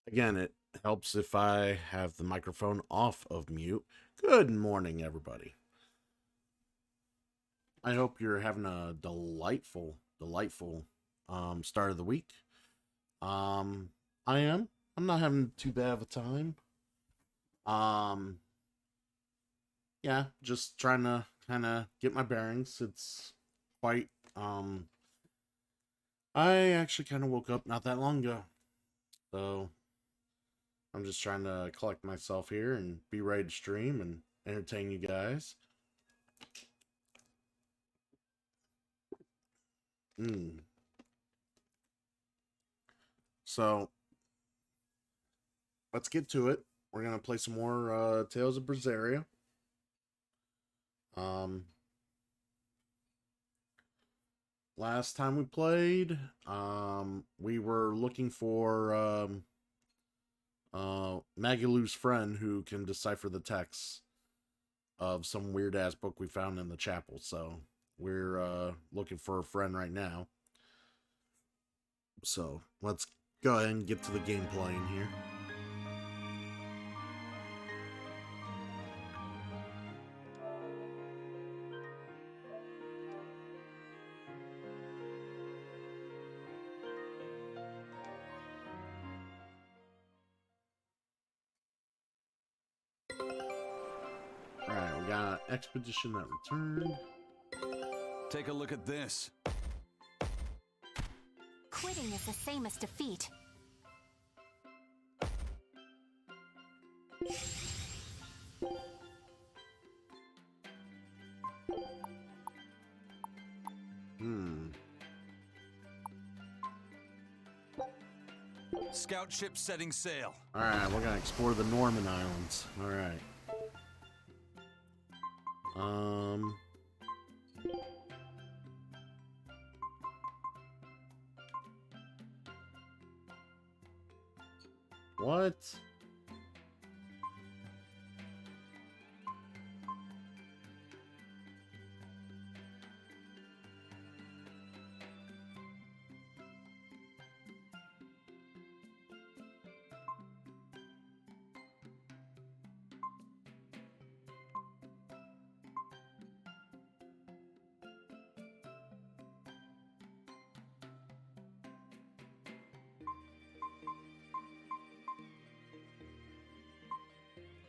Again, it helps if I have the microphone off of mute. Good morning, everybody. I hope you're having a delightful start of the week. Um, I am. I'm not having too bad of a time. Um, yeah, just trying to kind of get my bearings. It's quite. I actually kind of woke up not that long ago, so I'm just trying to collect myself here and be ready to stream and entertain you guys. Mm. So let's get to it. We're gonna play some more Tales of Berseria. Um, Last time we played, we were looking for Magalu's friend who can decipher the text of some weird ass book we found in the chapel. So we're looking for a friend right now. So let's go ahead and get to the gameplay in here. Alright, we got Expedition that returned. Take a look at this. Quitting is the same as defeat. Scout ship setting sail. Alright, we're gonna explore the Norman Islands. Alright. What?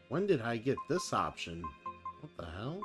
When did I get this option? What the hell?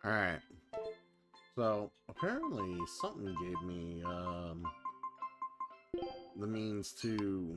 Alright. So, apparently something gave me, the means to...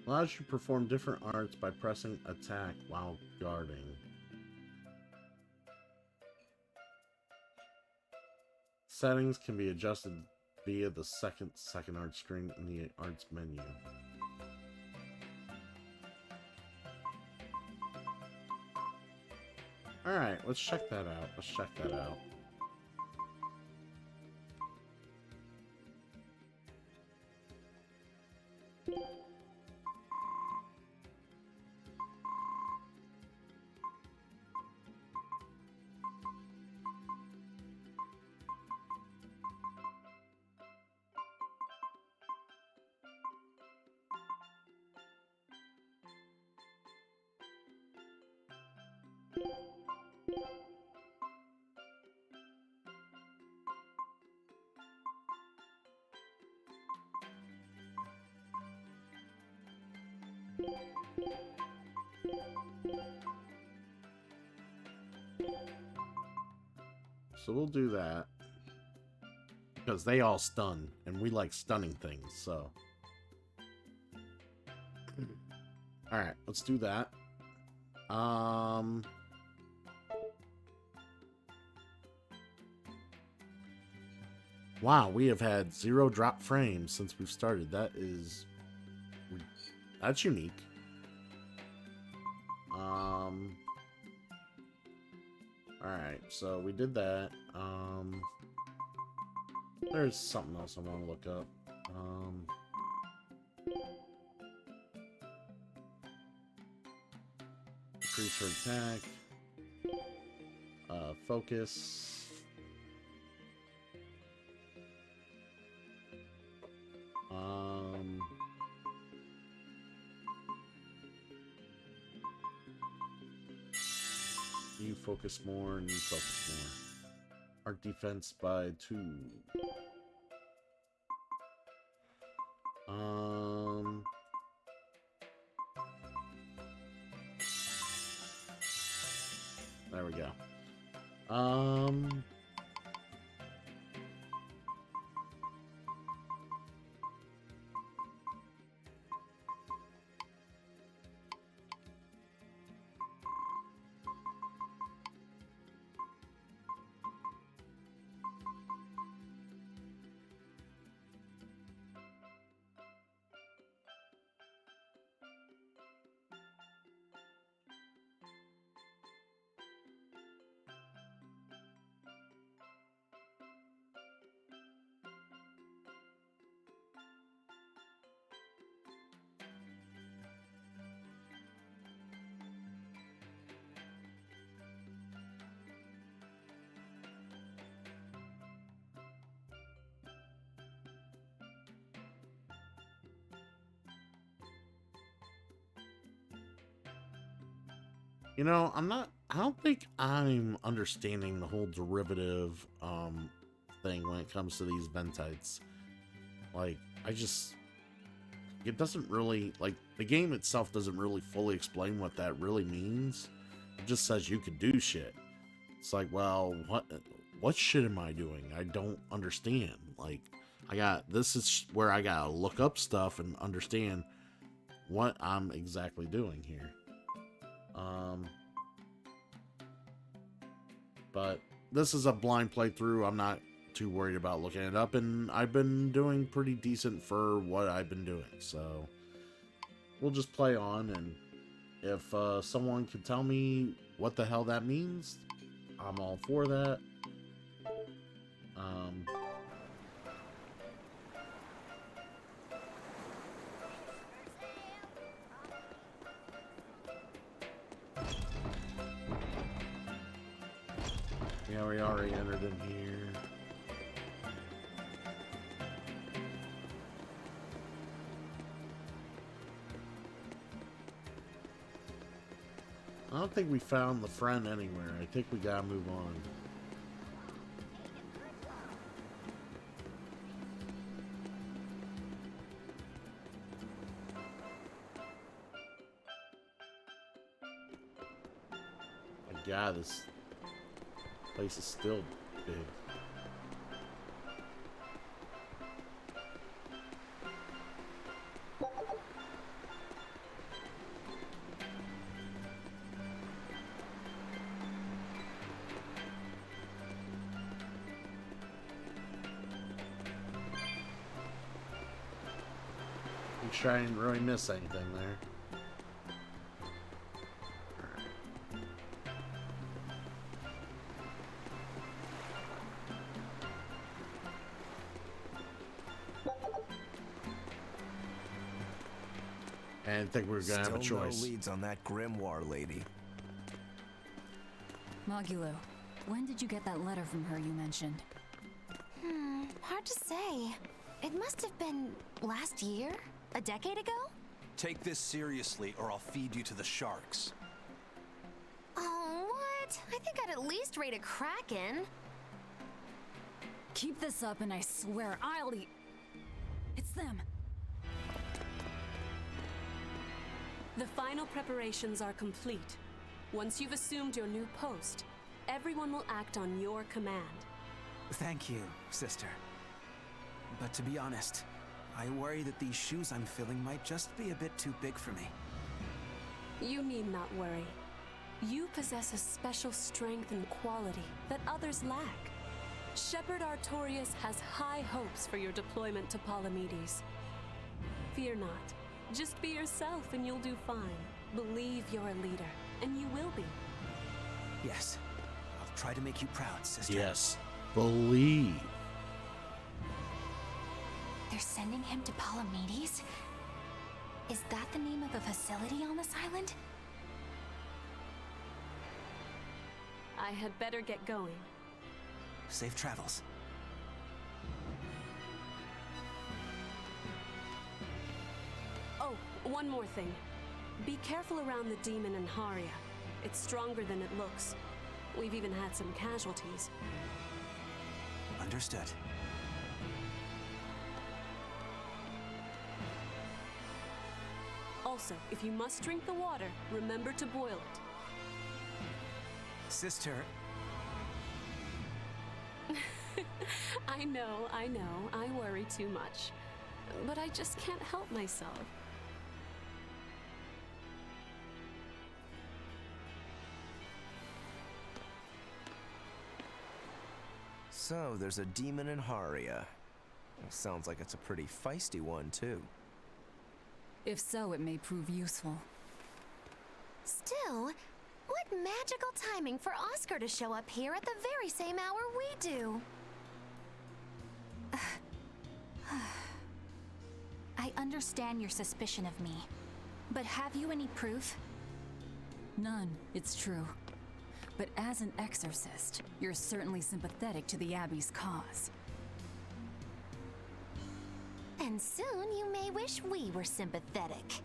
Allows you to perform different arts by pressing attack while guarding. Settings can be adjusted via the second art screen in the arts menu. Alright, let's check that out. Let's check that out. So we'll do that. Because they all stun, and we like stunning things, so. Alright, let's do that. Wow, we have had 0 drop frames since we've started. That's unique. Alright, so we did that. There's something else I want to look up. Increase her attack. Focus. You focus more and you focus more. Our defense by 2. There we go. You know, I don't think I'm understanding the whole derivative thing when it comes to these Ventites. Like, it doesn't really, like, the game itself doesn't really fully explain what that really means. It just says you can do shit. It's like, well, what shit am I doing? I don't understand. Like, this is where I gotta look up stuff and understand what I'm exactly doing here. But this is a blind playthrough. I'm not too worried about looking it up, and I've been doing pretty decent for what I've been doing, so we'll just play on, and if someone can tell me what the hell that means, I'm all for that. Yeah, we already entered in here. I don't think we found the friend anywhere. I think we gotta move on. My God, this place is still big. sure I didn't really miss anything there. I didn't think we were gonna have a choice. No leads on that grimoire lady. Magulu, when did you get that letter from her you mentioned? Hard to say. It must have been last year? A decade ago? Take this seriously, or I'll feed you to the sharks. Oh, what? I think I'd at least rate a kraken. Keep this up and I swear I'll eat. It's them. The final preparations are complete. Once you've assumed your new post, everyone will act on your command. Thank you, sister. But to be honest, I worry that these shoes I'm filling might just be a bit too big for me. You need not worry. You possess a special strength and quality that others lack. Shepherd Artorias has high hopes for your deployment to Palamedes. Fear not. Just be yourself and you'll do fine. Believe you're a leader, and you will be. Yes, I'll try to make you proud, sister. Yes. Believe. They're sending him to Palamedes? Is that the name of a facility on this island? I had better get going. Safe travels. Oh, one more thing. Be careful around the demon in Haria. It's stronger than it looks. We've even had some casualties. Understood. Also, if you must drink the water, remember to boil it. Sister, I know, I worry too much. But I just can't help myself. So, there's a demon in Haria. Sounds like it's a pretty feisty one, too. If so, it may prove useful. Still, what magical timing for Oscar to show up here at the very same hour we do. I understand your suspicion of me, but have you any proof? None, it's true. But as an exorcist, you're certainly sympathetic to the Abbey's cause. And soon you may wish we were sympathetic.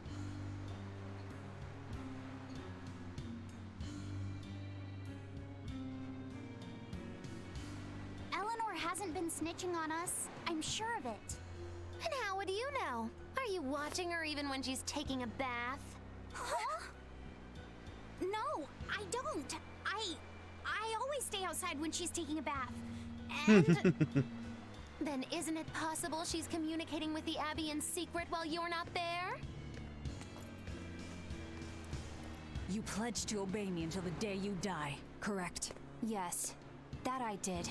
Eleanor hasn't been snitching on us. I'm sure of it. And how would you know? Are you watching her even when she's taking a bath? Huh? No, I don't. I always stay outside when she's taking a bath. And Then isn't it possible she's communicating with the Abbey in secret while you're not there? You pledged to obey me until the day you die, correct? Yes, that I did.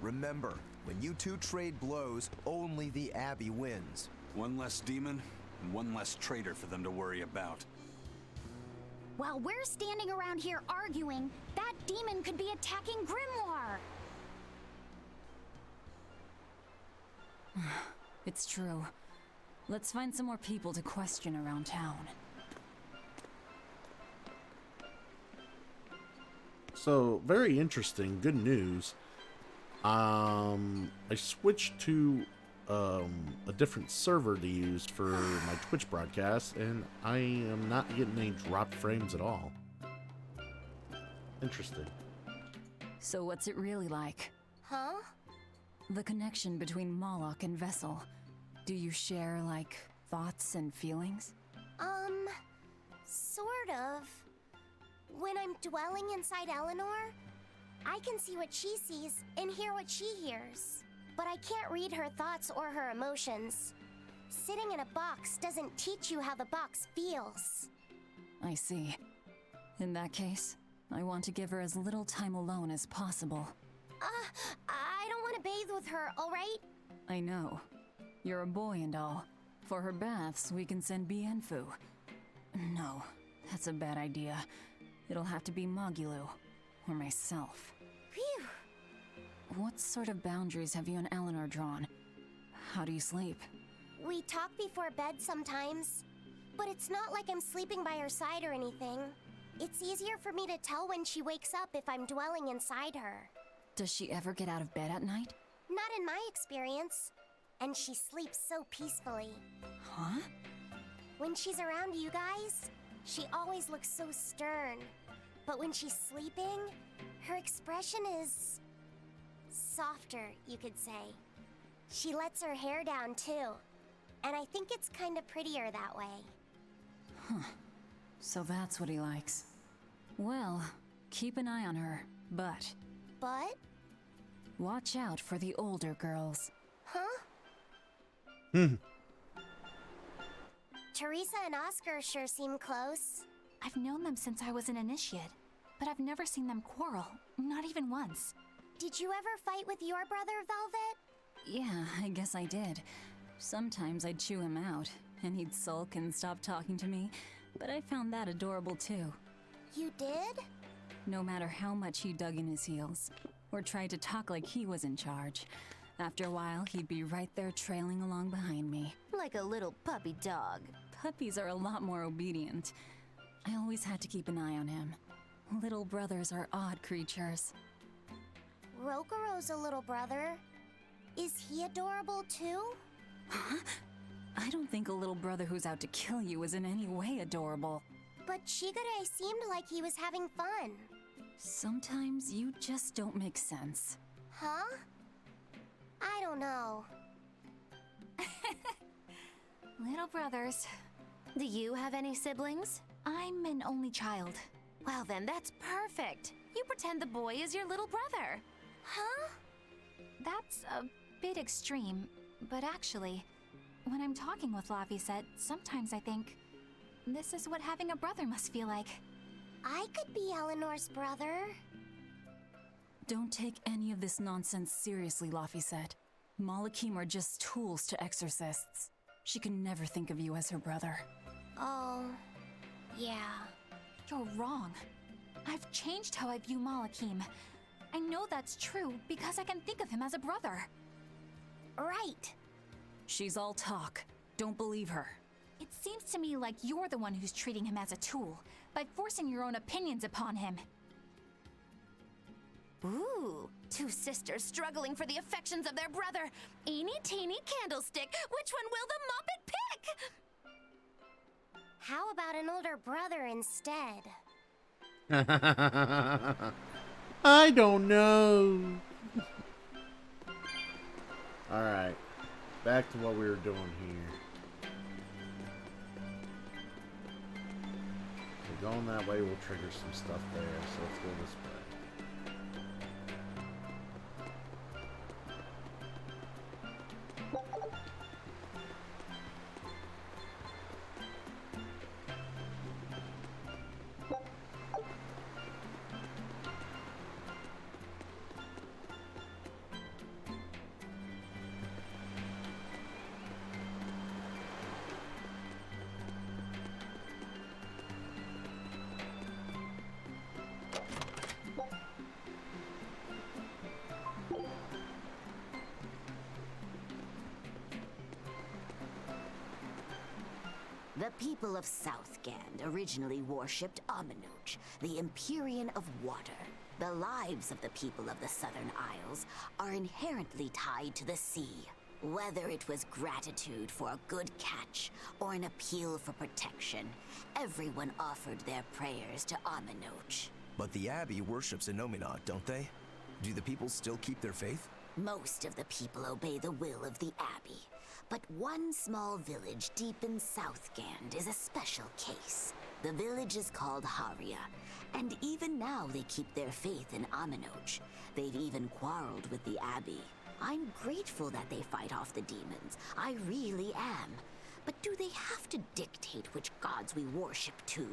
Remember, when you two trade blows, only the Abbey wins. One less demon, and one less traitor for them to worry about. while we're standing around here arguing, that demon could be attacking Grimoire. It's true. Let's find some more people to question around town. So, very interesting. Good news. I switched to a different server to use for my Twitch broadcast, and I am not getting any dropped frames at all. Interesting. So what's it really like? Huh? The connection between Moloch and Vessel. Do you share, like, thoughts and feelings? Sort of. When I'm dwelling inside Eleanor, I can see what she sees and hear what she hears. But I can't read her thoughts or her emotions. Sitting in a box doesn't teach you how the box feels. I see. In that case, I want to give her as little time alone as possible. bathe with her, alright? I know. You're a boy and all. For her baths, we can send Bienfu. No, that's a bad idea. It'll have to be Magulu, or myself. Phew. What sort of boundaries have you and Eleanor drawn? How do you sleep? We talk before bed sometimes, but it's not like I'm sleeping by her side or anything. It's easier for me to tell when she wakes up if I'm dwelling inside her. Does she ever get out of bed at night? Not in my experience. And she sleeps so peacefully. Huh? When she's around you guys, she always looks so stern. But when she's sleeping, her expression is softer, you could say. She lets her hair down too. And I think it's kind of prettier that way. Huh. So that's what he likes. Well, keep an eye on her, but But? watch out for the older girls. Huh? Teresa and Oscar sure seem close. I've known them since I was an initiate, but I've never seen them quarrel, not even once. Did you ever fight with your brother, Velvet? Yeah, I guess I did. Sometimes I'd chew him out, and he'd sulk and stop talking to me, but I found that adorable too. You did? No matter how much he dug in his heels, or tried to talk like he was in charge, after a while he'd be right there trailing along behind me. Like a little puppy dog. Puppies are a lot more obedient. I always had to keep an eye on him. Little brothers are odd creatures. Rokuro's a little brother. Is he adorable too? Huh? I don't think a little brother who's out to kill you is in any way adorable. But Shigure seemed like he was having fun. Sometimes you just don't make sense. Huh? I don't know. Little brothers. Do you have any siblings? I'm an only child. Well then, that's perfect. You pretend the boy is your little brother. Huh? That's a bit extreme, but actually, when I'm talking with Laphicet, sometimes I think, this is what having a brother must feel like. I could be Eleanor's brother. Don't take any of this nonsense seriously, Laphicet. Malakim are just tools to exorcists. She can never think of you as her brother. Oh, yeah. You're wrong. I've changed how I view Malakim. I know that's true because I can think of him as a brother. Right. She's all talk. Don't believe her. It seems to me like you're the one who's treating him as a tool, by forcing your own opinions upon him. Ooh, two sisters struggling for the affections of their brother. Eeny teeny candlestick, which one will the Muppet pick? How about an older brother instead? I don't know. Alright. Back to what we were doing here. So going that way will trigger some stuff there, so let's go this way. The people of Southgand originally worshipped Aminoch, the Empyrean of Water. The lives of the people of the Southern Isles are inherently tied to the sea. Whether it was gratitude for a good catch or an appeal for protection, everyone offered their prayers to Aminoch. But the Abbey worships Innominat, don't they? Do the people still keep their faith? Most of the people obey the will of the Abbey, but one small village deep in Southgand is a special case. The village is called Haria, and even now they keep their faith in Aminoch. They've even quarreled with the Abbey. I'm grateful that they fight off the demons. I really am. But do they have to dictate which gods we worship too?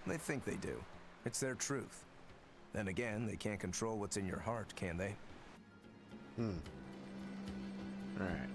They think they do. It's their truth. Then again, they can't control what's in your heart, can they? Alright.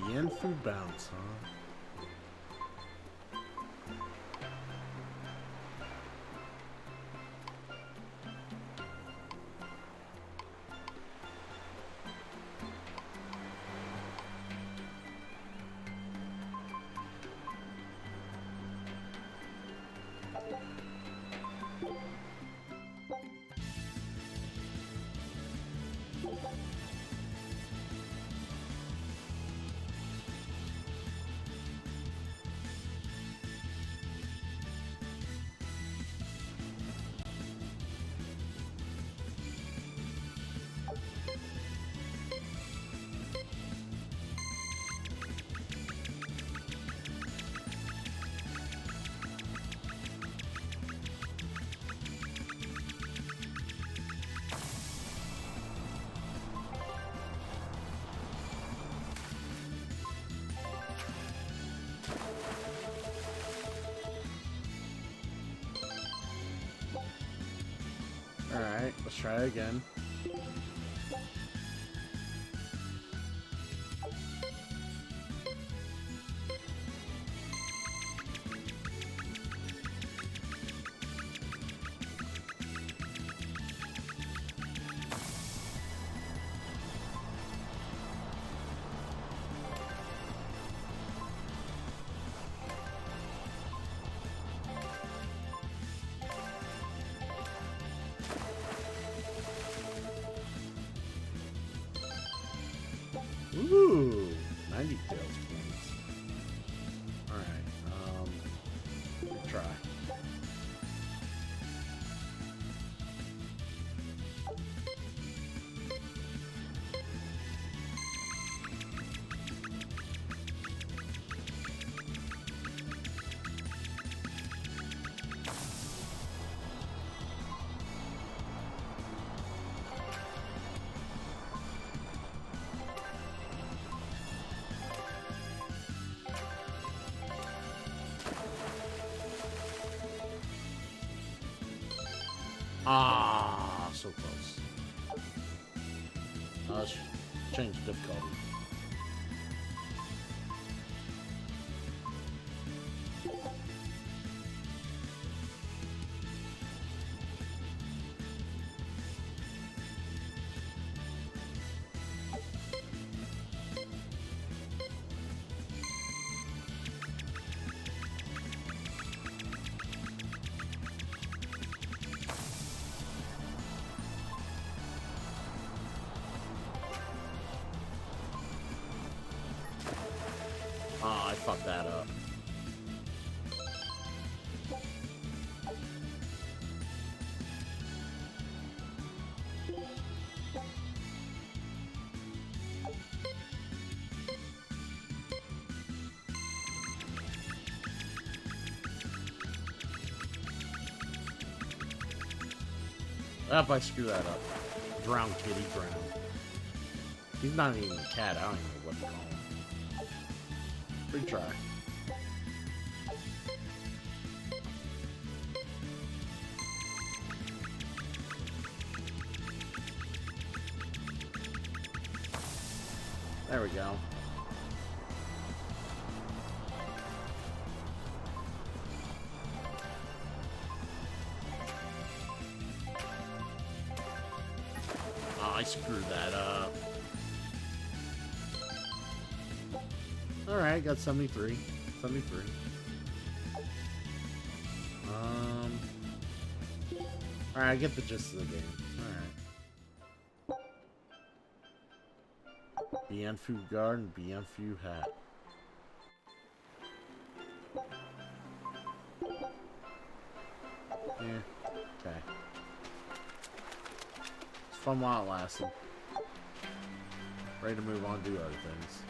Yen food bounce, huh? Alright, let's try again. Ooh, 90 tails points. Alright, good try. Ah, so close. Let's change difficulty. Ah, I fucked that up. If I screw that up. Drown, kitty, drown. He's not even a cat, I don't even know what to call him. Retry. There we go. Oh, I screwed that up. Alright, got 73. 73. Alright, I get the gist of the game. Alright. Bienfu Garden, Bienfu Hat. Yeah, okay. It's fun while it lasted. ready to move on and do other things.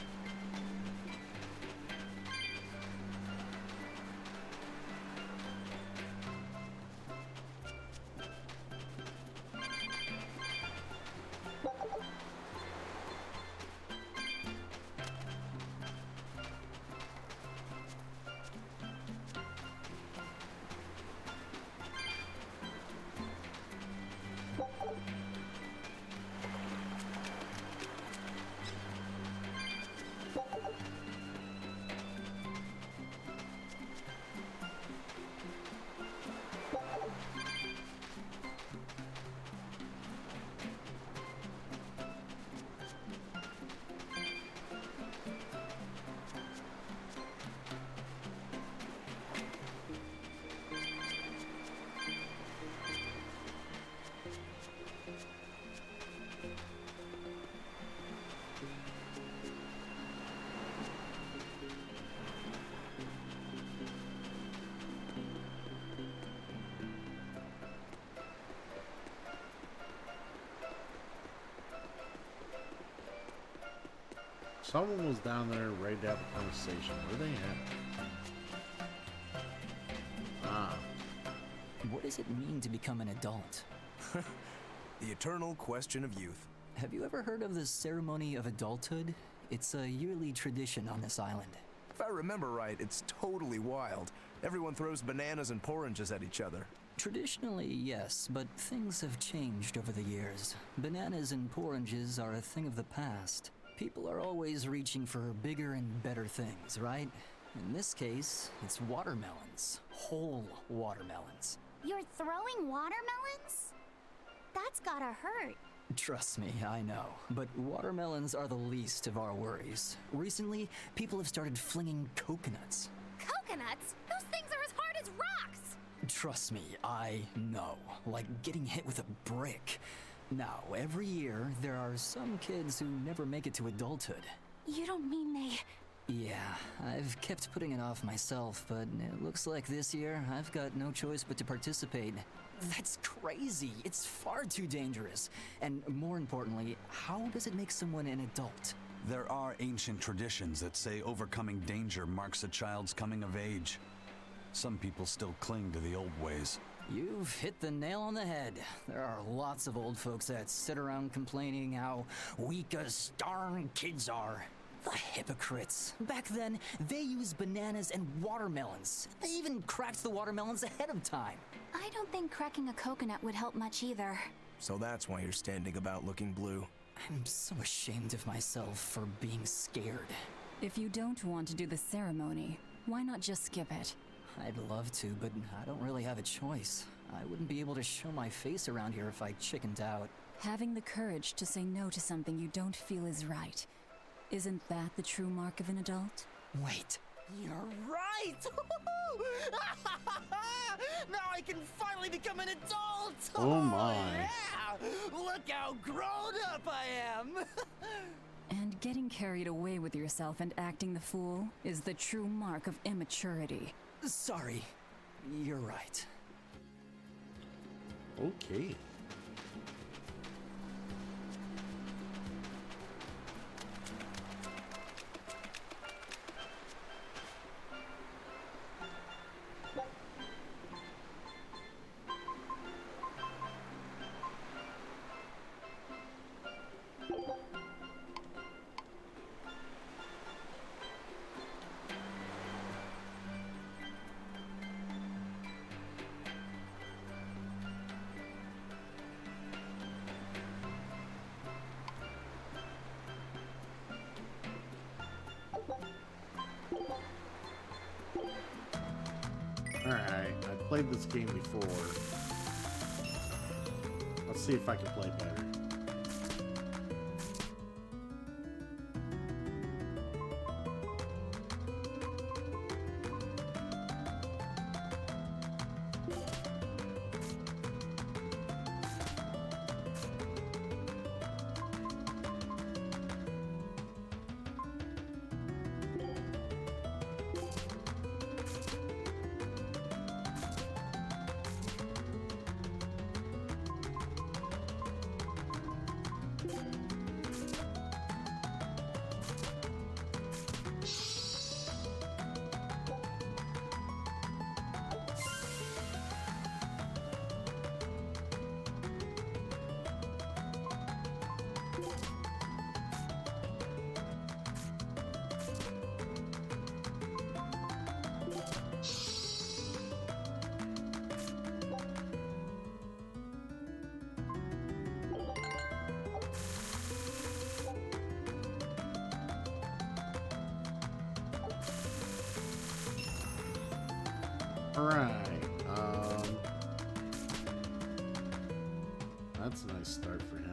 Someone was down there ready to have a conversation. Where they at? Ah. What does it mean to become an adult? The eternal question of youth. Have you ever heard of the ceremony of adulthood? It's a yearly tradition on this island. If I remember right, it's totally wild. Everyone throws bananas and oranges at each other. Traditionally, yes, but things have changed over the years. Bananas and oranges are a thing of the past. People are always reaching for bigger and better things, right? In this case, it's watermelons. Whole watermelons. You're throwing watermelons? That's gotta hurt. Trust me, I know. But watermelons are the least of our worries. Recently, people have started flinging coconuts. Coconuts? Those things are as hard as rocks! Trust me, I know. Like getting hit with a brick. Now, every year, there are some kids who never make it to adulthood. You don't mean they... Yeah, I've kept putting it off myself, but it looks like this year I've got no choice but to participate. That's crazy. It's far too dangerous. And more importantly, how does it make someone an adult? There are ancient traditions that say overcoming danger marks a child's coming of age. Some people still cling to the old ways. You've hit the nail on the head. There are lots of old folks that sit around complaining how weak us darn kids are. The hypocrites. Back then, they used bananas and watermelons. They even cracked the watermelons ahead of time. I don't think cracking a coconut would help much either. So that's why you're standing about looking blue. I'm so ashamed of myself for being scared. If you don't want to do the ceremony, why not just skip it? I'd love to, but I don't really have a choice. I wouldn't be able to show my face around here if I chickened out. Having the courage to say no to something you don't feel is right. Isn't that the true mark of an adult? Wait. You're right! Now I can finally become an adult! Oh my. Yeah! Look how grown up I am! And getting carried away with yourself and acting the fool is the true mark of immaturity. Sorry. You're right. Okay. Alright, I played this game before. Let's see if I can play better. Alright, that's a nice start for him.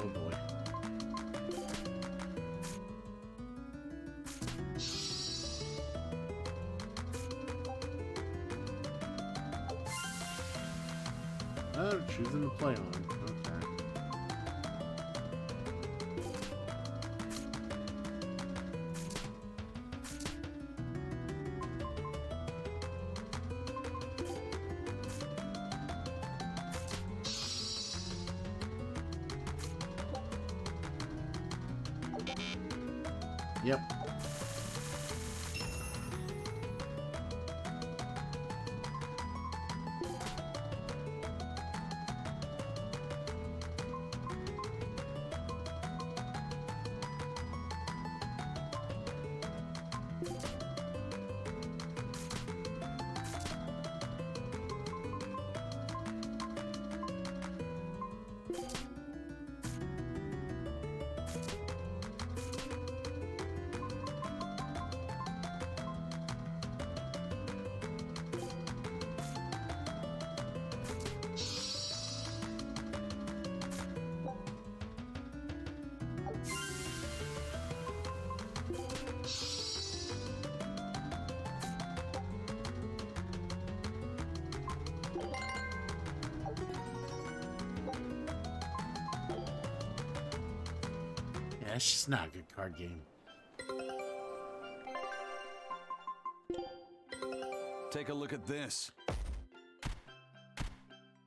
Oh boy. Oh, choosing to play on. Okay. Yep. Yeah, it's just not a good card game. Take a look at this.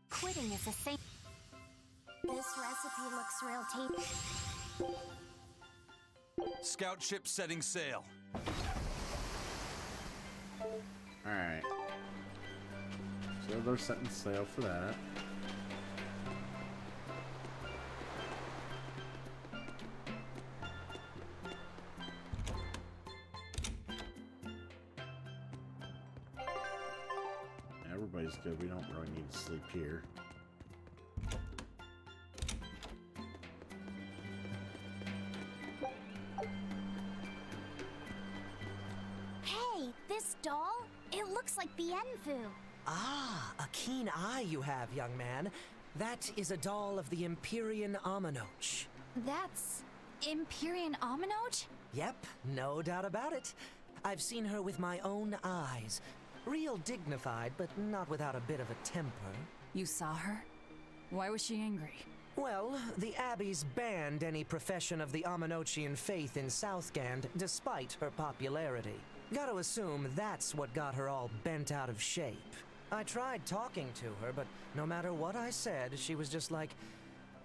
Quitting is the same. This recipe looks real tasty. Scout ship setting sail. Alright. So they're setting sail for that. Everybody's good. We don't really need to sleep here. Hey, this doll? It looks like Bienfu. Ah, a keen eye you have, young man. That is a doll of the Empyrean Aminoch. That's Empyrean Aminoch? Yep, no doubt about it. I've seen her with my own eyes. Real dignified, but not without a bit of a temper. You saw her? Why was she angry? Well, the Abbeys banned any profession of the Aminochian faith in Southgand, despite her popularity. Gotta assume that's what got her all bent out of shape. I tried talking to her, but no matter what I said, she was just like,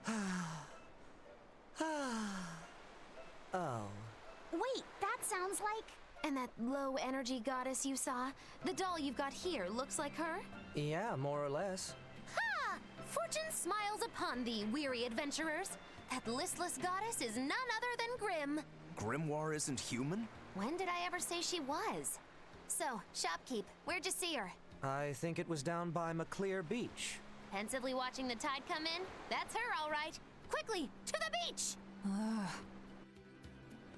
oh. Wait, that sounds like... And that low energy goddess you saw? The doll you've got here looks like her? Yeah, more or less. Ha! Fortune smiles upon thee, weary adventurers. That listless goddess is none other than Grim. Grimoire isn't human? When did I ever say she was? So, shopkeep, where'd you see her? I think it was down by McClear Beach. Pensively watching the tide come in? That's her, all right. Quickly, to the beach!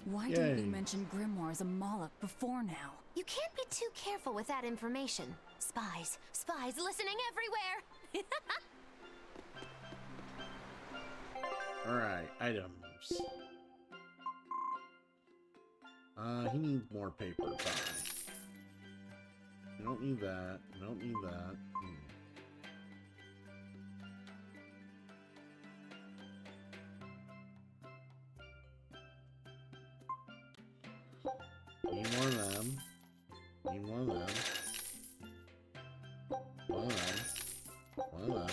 Why Yay. didn't you mention Grimoire as a Moloch before now? You can't be too careful with that information. Spies, spies listening everywhere! Alright, items. He needs more paper. Bye. We don't need that. We don't need that. Need more of them. Need more of them. One of them. One of them.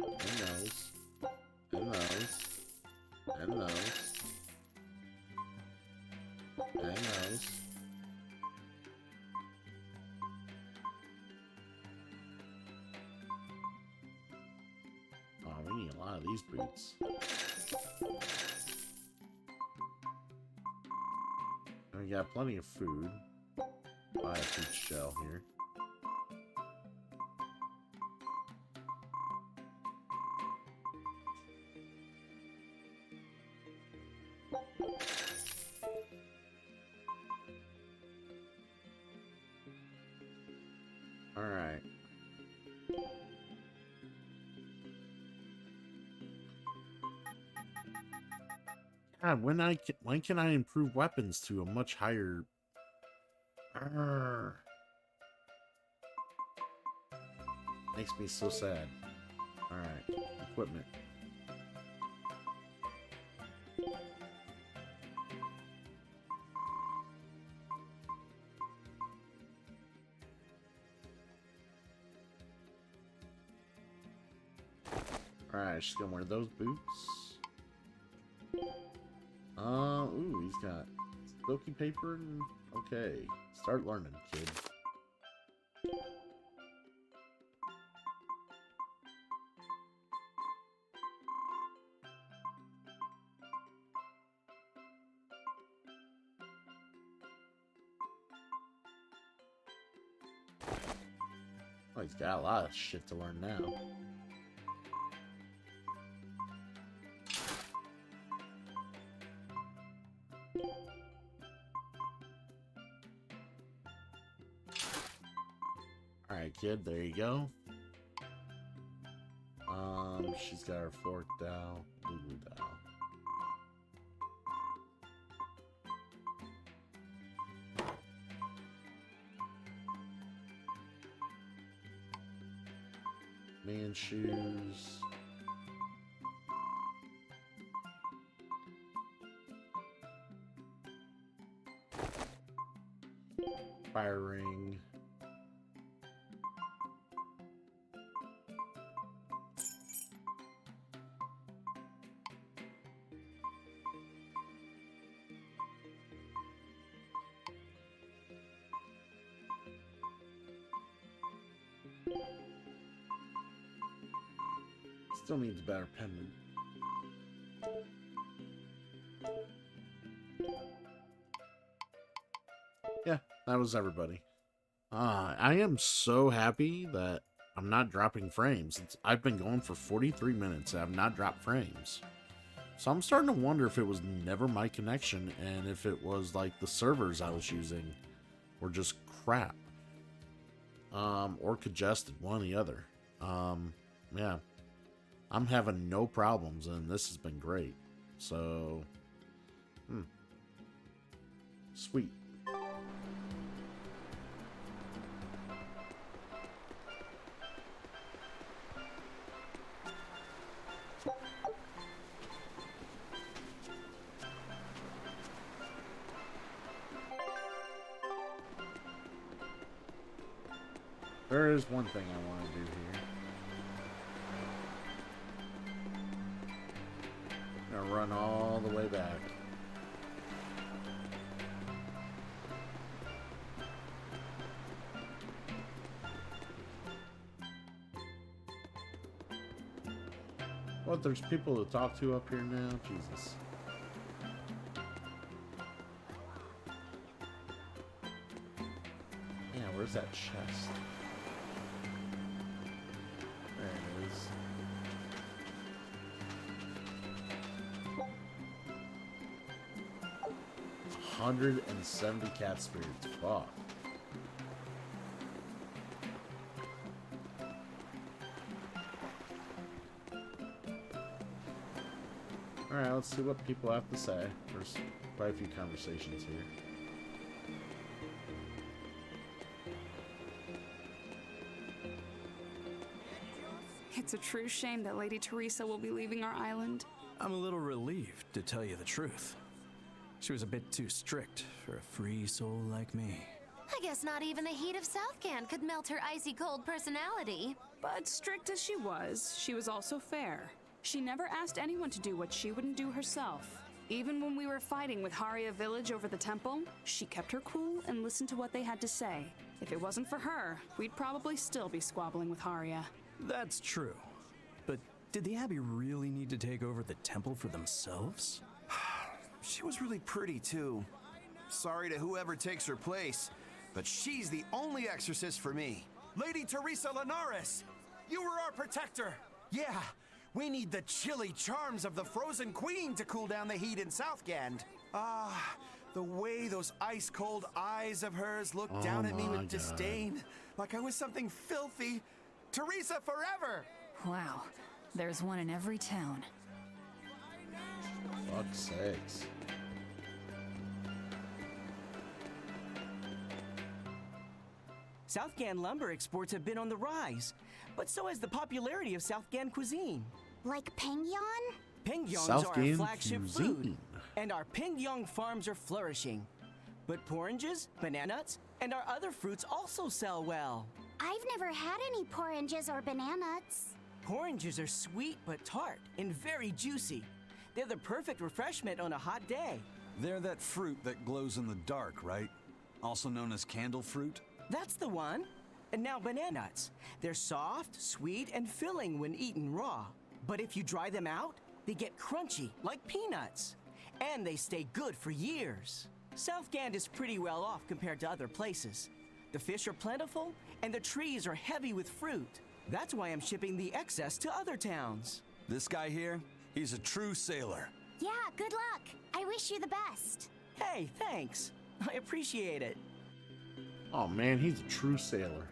And those. And those. And those. Dang those. Oh, we need a lot of these boots. And we got plenty of food. Buy a peach shell here. Alright. God, when can I improve weapons to a much higher... Arrgh. Makes me so sad. Alright, equipment. Alright, she's gonna wear those boots. Ooh, he's got silky paper and... Okay, start learning, kid. Oh, he's got a lot of shit to learn now. Alright, kid, there you go. She's got her fork down, Lulu down. Man shoes. Fire ring. Still needs a better pendant. Yeah, that was everybody. I am so happy that I'm not dropping frames. I've been going for 43 minutes and I've not dropped frames. So I'm starting to wonder if it was never my connection and if it was like the servers I was using were just crap. Or congested, one or the other. Yeah. I'm having no problems, and this has been great. So, sweet. There is one thing I want to do here. I'm gonna run all the way back. What, there's people to talk to up here now? Jesus. Yeah, where's that chest? There it is. $170 cat spirits. Fuck. Alright, let's see what people have to say. There's quite a few conversations here. It's a true shame that Lady Teresa will be leaving our island. I'm a little relieved, to tell you the truth. She was a bit too strict for a free soul like me. I guess not even the heat of Southgand could melt her icy cold personality. But strict as she was also fair. She never asked anyone to do what she wouldn't do herself. Even when we were fighting with Haria Village over the temple, she kept her cool and listened to what they had to say. If it wasn't for her, we'd probably still be squabbling with Haria. That's true. But did the Abbey really need to take over the temple for themselves? She was really pretty, too. Sorry to whoever takes her place, but she's the only exorcist for me. Lady Teresa Linares! You were our protector! Yeah, we need the chilly charms of the Frozen Queen to cool down the heat in Southgand. Ah, the way those ice-cold eyes of hers looked down at me with disdain, like I was something filthy. Teresa forever! Wow, there's one in every town. Fuck's sakes. Southgand lumber exports have been on the rise, but so has the popularity of Southgand cuisine. Like Pengyong? Pengyongs are our Southgand flagship cuisine. food, and our Pengyong farms are flourishing. But oranges, bananas, and our other fruits also sell well. I've never had any oranges or bananas. Oranges are sweet but tart and very juicy. They're the perfect refreshment on a hot day. They're that fruit that glows in the dark, right? Also known as candle fruit? That's the one. And now bananas. They're soft, sweet, and filling when eaten raw. But if you dry them out, they get crunchy like peanuts. And they stay good for years. Southgand is pretty well off compared to other places. The fish are plentiful, and the trees are heavy with fruit. That's why I'm shipping the excess to other towns. This guy here, he's a true sailor. Yeah, good luck. I wish you the best. Hey, thanks. I appreciate it. Oh man, he's a true sailor.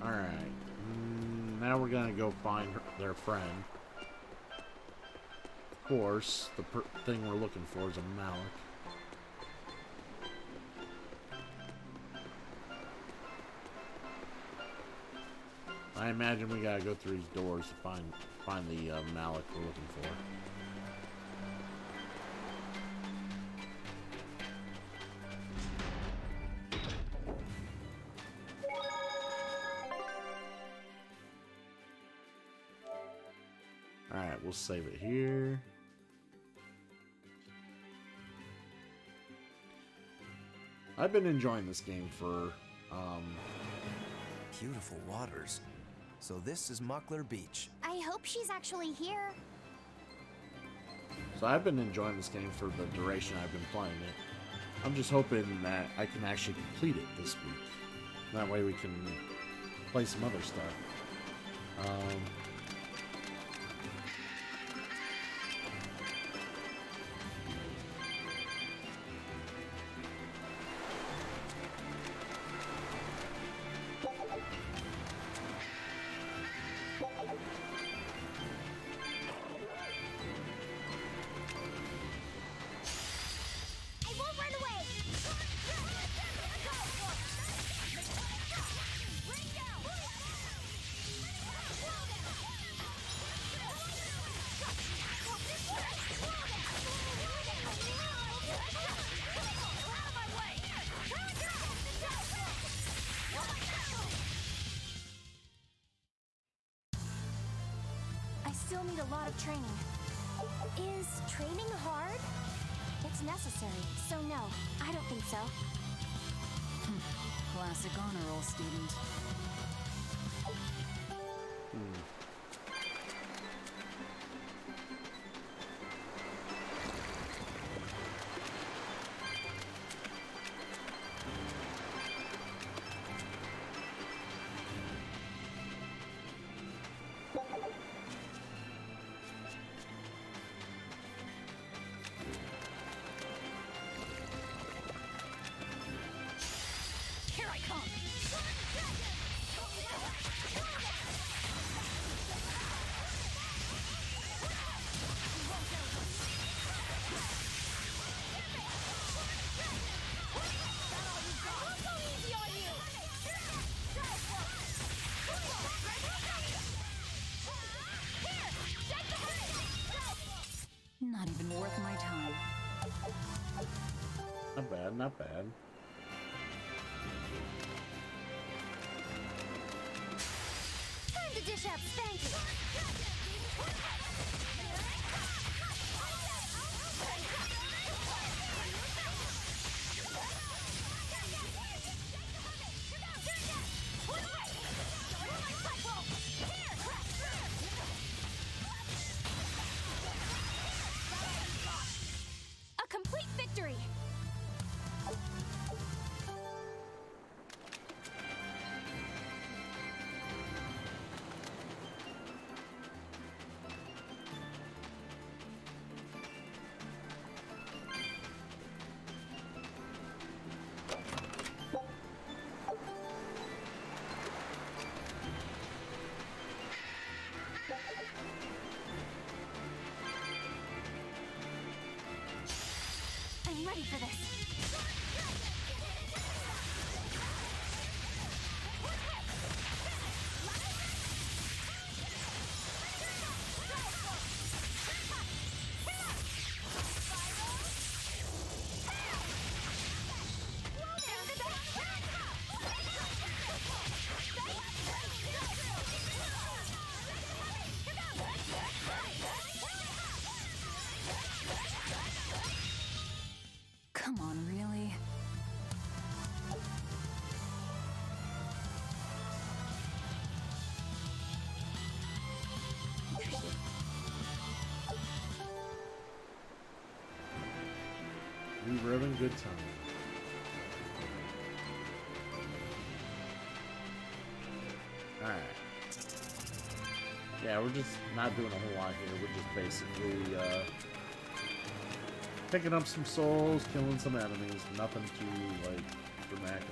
Alright. Now we're gonna go find their friend. Of course, the thing we're looking for is a Malik. I imagine we gotta go through these doors to find the Malik we're looking for. Alright, we'll save it here. I've been enjoying this game for, Beautiful waters. So this is Muckler Beach. I hope she's actually here. So I've been enjoying this game for the duration I've been playing it. I'm just hoping that I can actually complete it this week. That way we can play some other stuff. I won't run away! I still need a lot of training. Is training hard? It's necessary, so no, I don't think so. Classic honor roll student. Here I come! Not bad, not bad. Time to dish out spanking. A complete victory. I'm ready for this. Come on, really? We were having a good time. Alright. Yeah, we're just not doing a whole lot here. We're just basically, picking up some souls, killing some enemies. Nothing too, like, dramatic.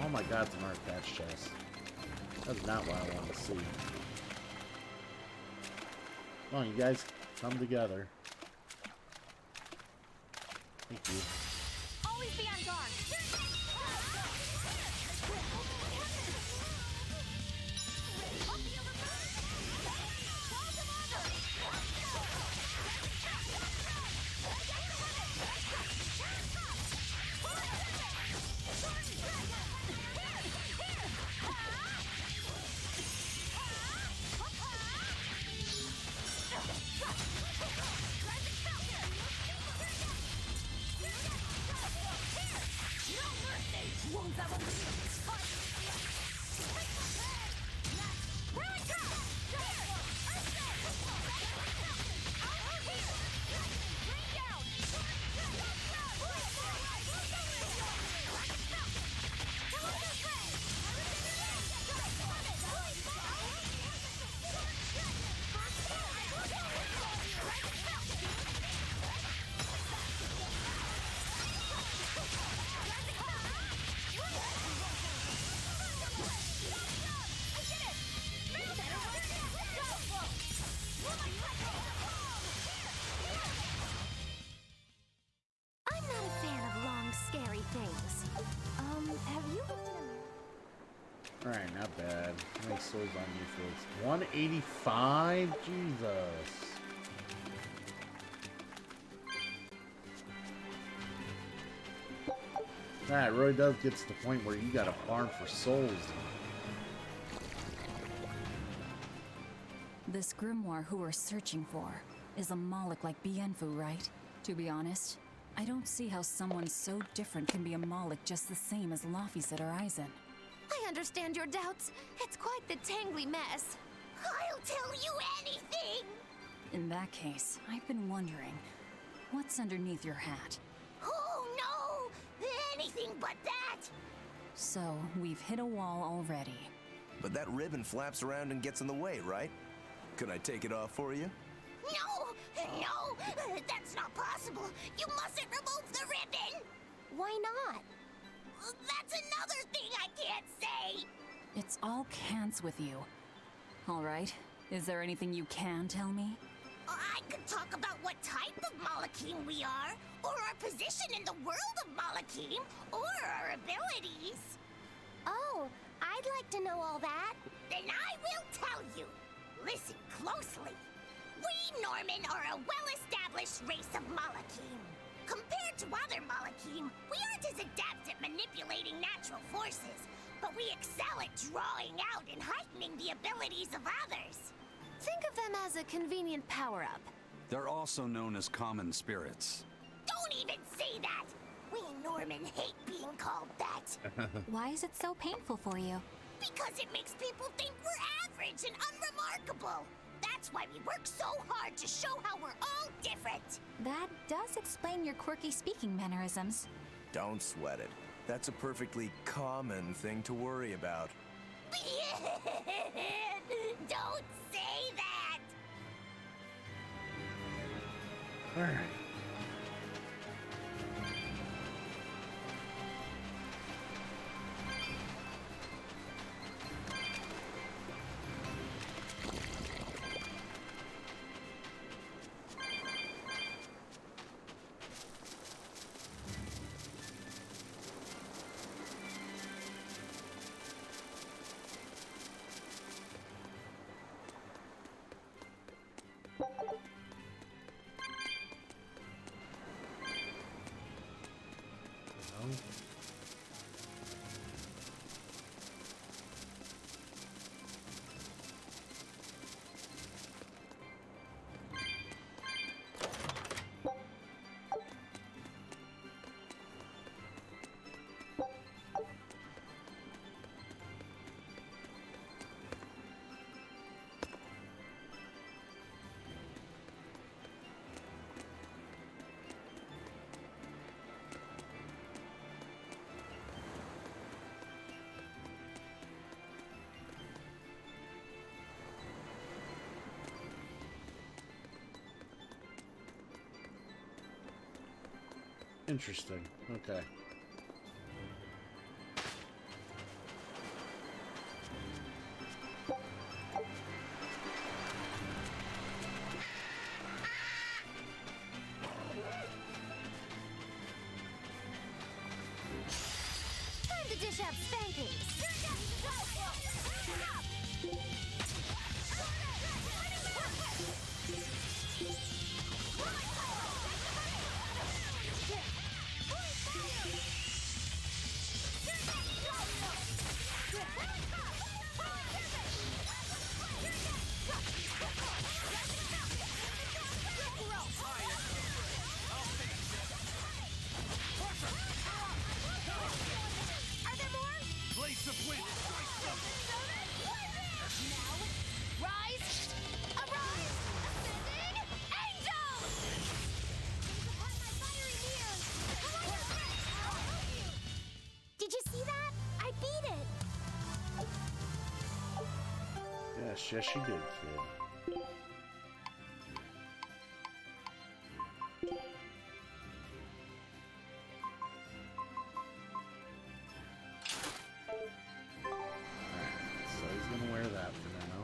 Oh my god, it's an art patch chest. That's not what I want to see. Come on, you guys, come together. Thank you. Always be on guard. Alright, not bad. How many souls on you folks? 185? Jesus. Alright, really does get to the point where you gotta farm for souls. This grimoire who we're searching for is a Moloch like Bienfu, right? To be honest, I don't see how someone so different can be a Moloch just the same as Laphicet or Aizen. I understand your doubts. It's quite the tangly mess. I'll tell you anything! In that case, I've been wondering, what's underneath your hat? Oh no! Anything but that! So, we've hit a wall already. But that ribbon flaps around and gets in the way, right? Could I take it off for you? No! No! That's not possible! You mustn't remove the ribbon! Why not? That's another thing I can't say! It's all cants with you. Alright, is there anything you can tell me? I could talk about what type of Malachim we are, or our position in the world of Malachim, or our abilities. Oh, I'd like to know all that. Then I will tell you. Listen closely. We Norman are a well-established race of Malachim. Compared to other Malachim, we aren't manipulating natural forces, but we excel at drawing out and heightening the abilities of others. Think of them as a convenient power-up. They're also known as common spirits. Don't even say that! We Norman hate being called that. Why is it so painful for you? Because it makes people think we're average and unremarkable. That's why we work so hard to show how we're all different. That does explain your quirky speaking mannerisms. Don't sweat it. That's a perfectly common thing to worry about. Don't say that! All right. Interesting. Okay. Time to dish out spankings. Are there more? Blades of wind! Now, rise! Arise! Ascending angels! Upon my fiery mirrors! Did you see that? I beat it! Yes, you did, kid. So he's gonna wear that for now.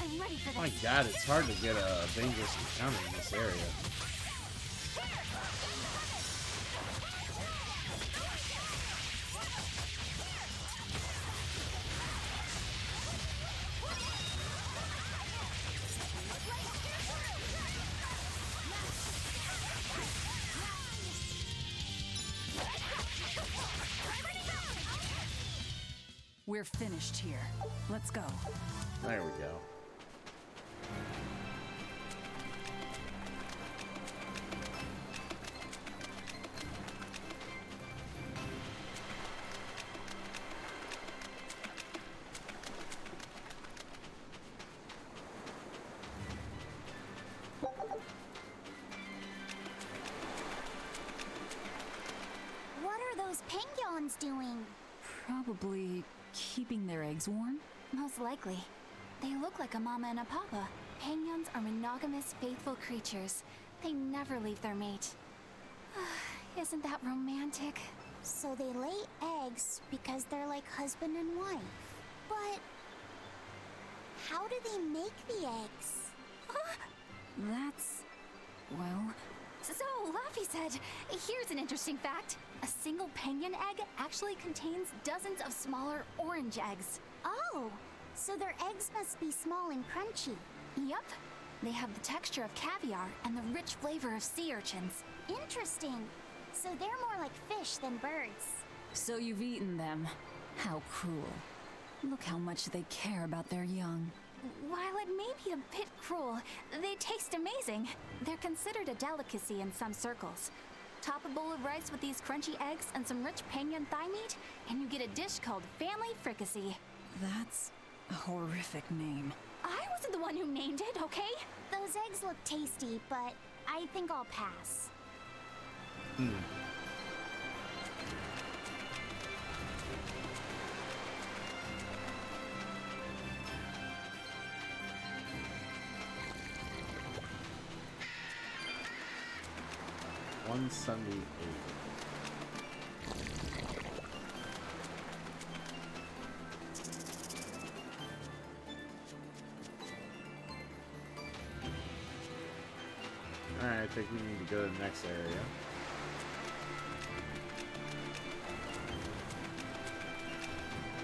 I'm ready for this. My God, it's hard to get a dangerous encounter in this area. We're finished here. Let's go. There we go. What are those penguins doing? Probably keeping their eggs warm? Most likely. They look like a mama and a papa. Penguins are monogamous, faithful creatures. They never leave their mate. Isn't that romantic? So they lay eggs because they're like husband and wife. But how do they make the eggs? That's... well... So, Laffy said, here's an interesting fact. A single penguin egg actually contains dozens of smaller orange eggs. Oh, so their eggs must be small and crunchy. Yep. They have the texture of caviar and the rich flavor of sea urchins. Interesting. So they're more like fish than birds. So you've eaten them. How cruel. Look how much they care about their young. While it may be a bit cruel, they taste amazing. They're considered a delicacy in some circles. Top a bowl of rice with these crunchy eggs and some rich penguin thigh meat, and you get a dish called family fricassee. That's a horrific name. I wasn't the one who named it, okay? Those eggs look tasty, but I think I'll pass. $178. Alright, I think we need to go to the next area.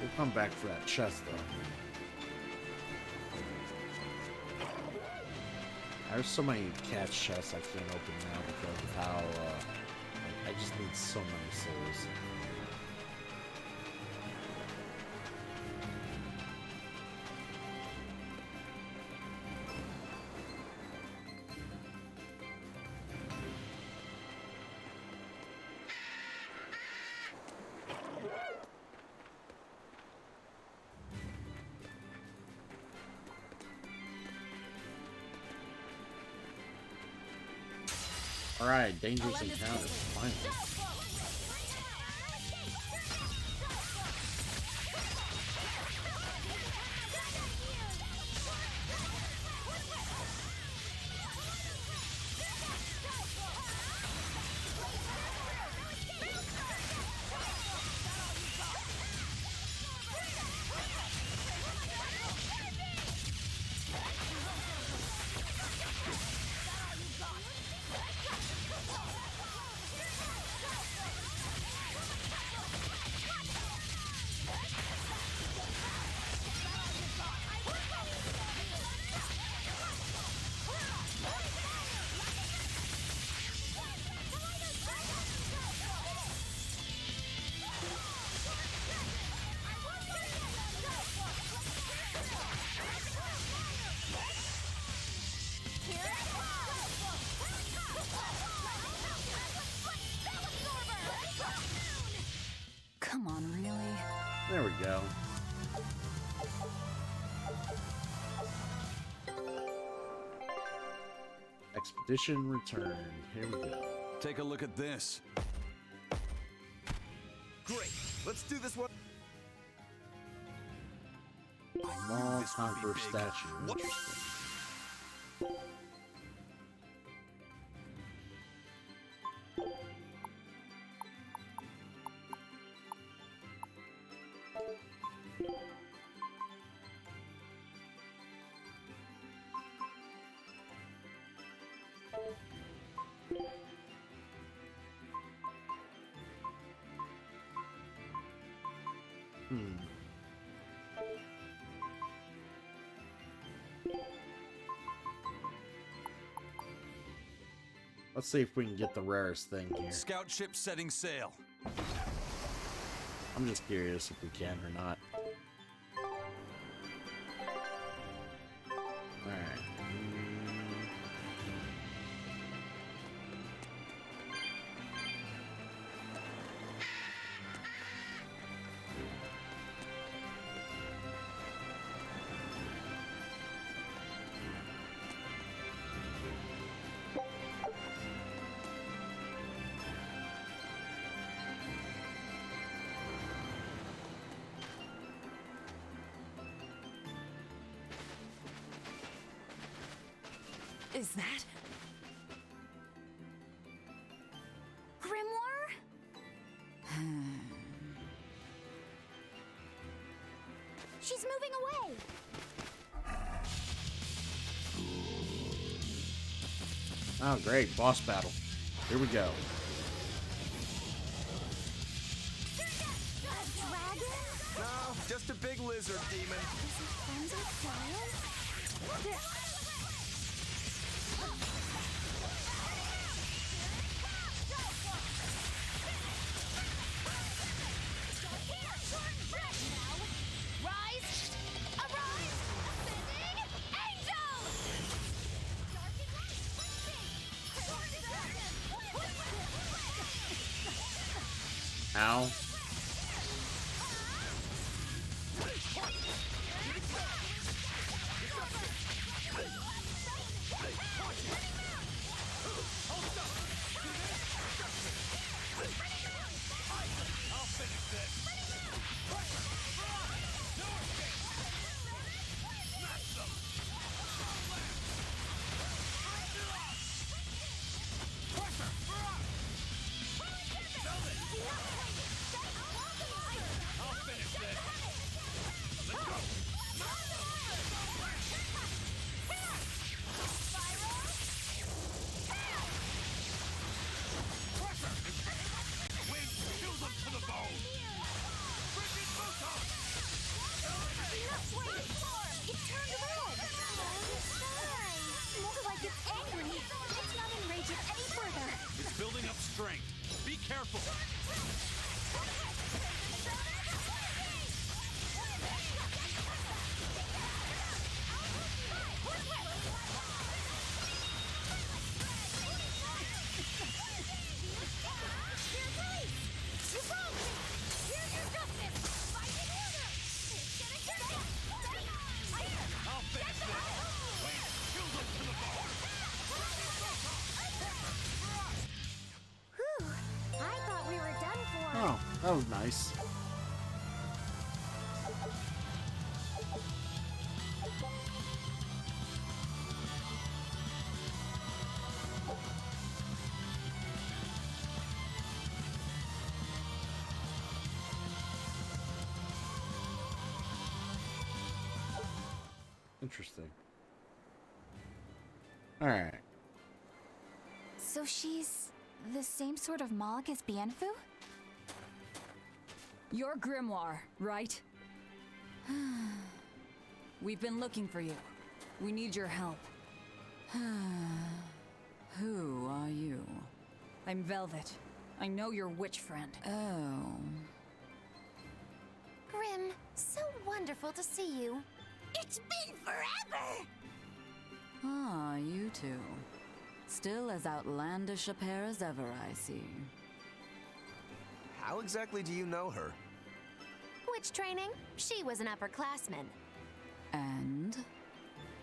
We'll come back for that chest, though. There's so many catch chests I can't open now because of how, I just need so many souls. Alright, dangerous encounters, finally. Come on, really? There we go. Expedition returned. Here we go. Take a look at this. Great. Let's do this one. Small conqueror statue. Interesting. Let's see if we can get the rarest thing here. Scout ship setting sail. I'm just curious if we can or not. Alright. is that? Grimoire? She's moving away. Oh, great. Boss battle. Here we go. No, just a big lizard demon. Ow. It's building up strength. Be careful. Oh, that was nice. Interesting. All right. So she's the same sort of Moloch as Bienfu? You're Grimoire, right? We've been looking for you. We need your help. Who are you? I'm Velvet. I know your witch friend. Oh. Grim, so wonderful to see you. It's been forever! Ah, you two. Still as outlandish a pair as ever, I see. How exactly do you know her? Witch training? She was an upperclassman. And?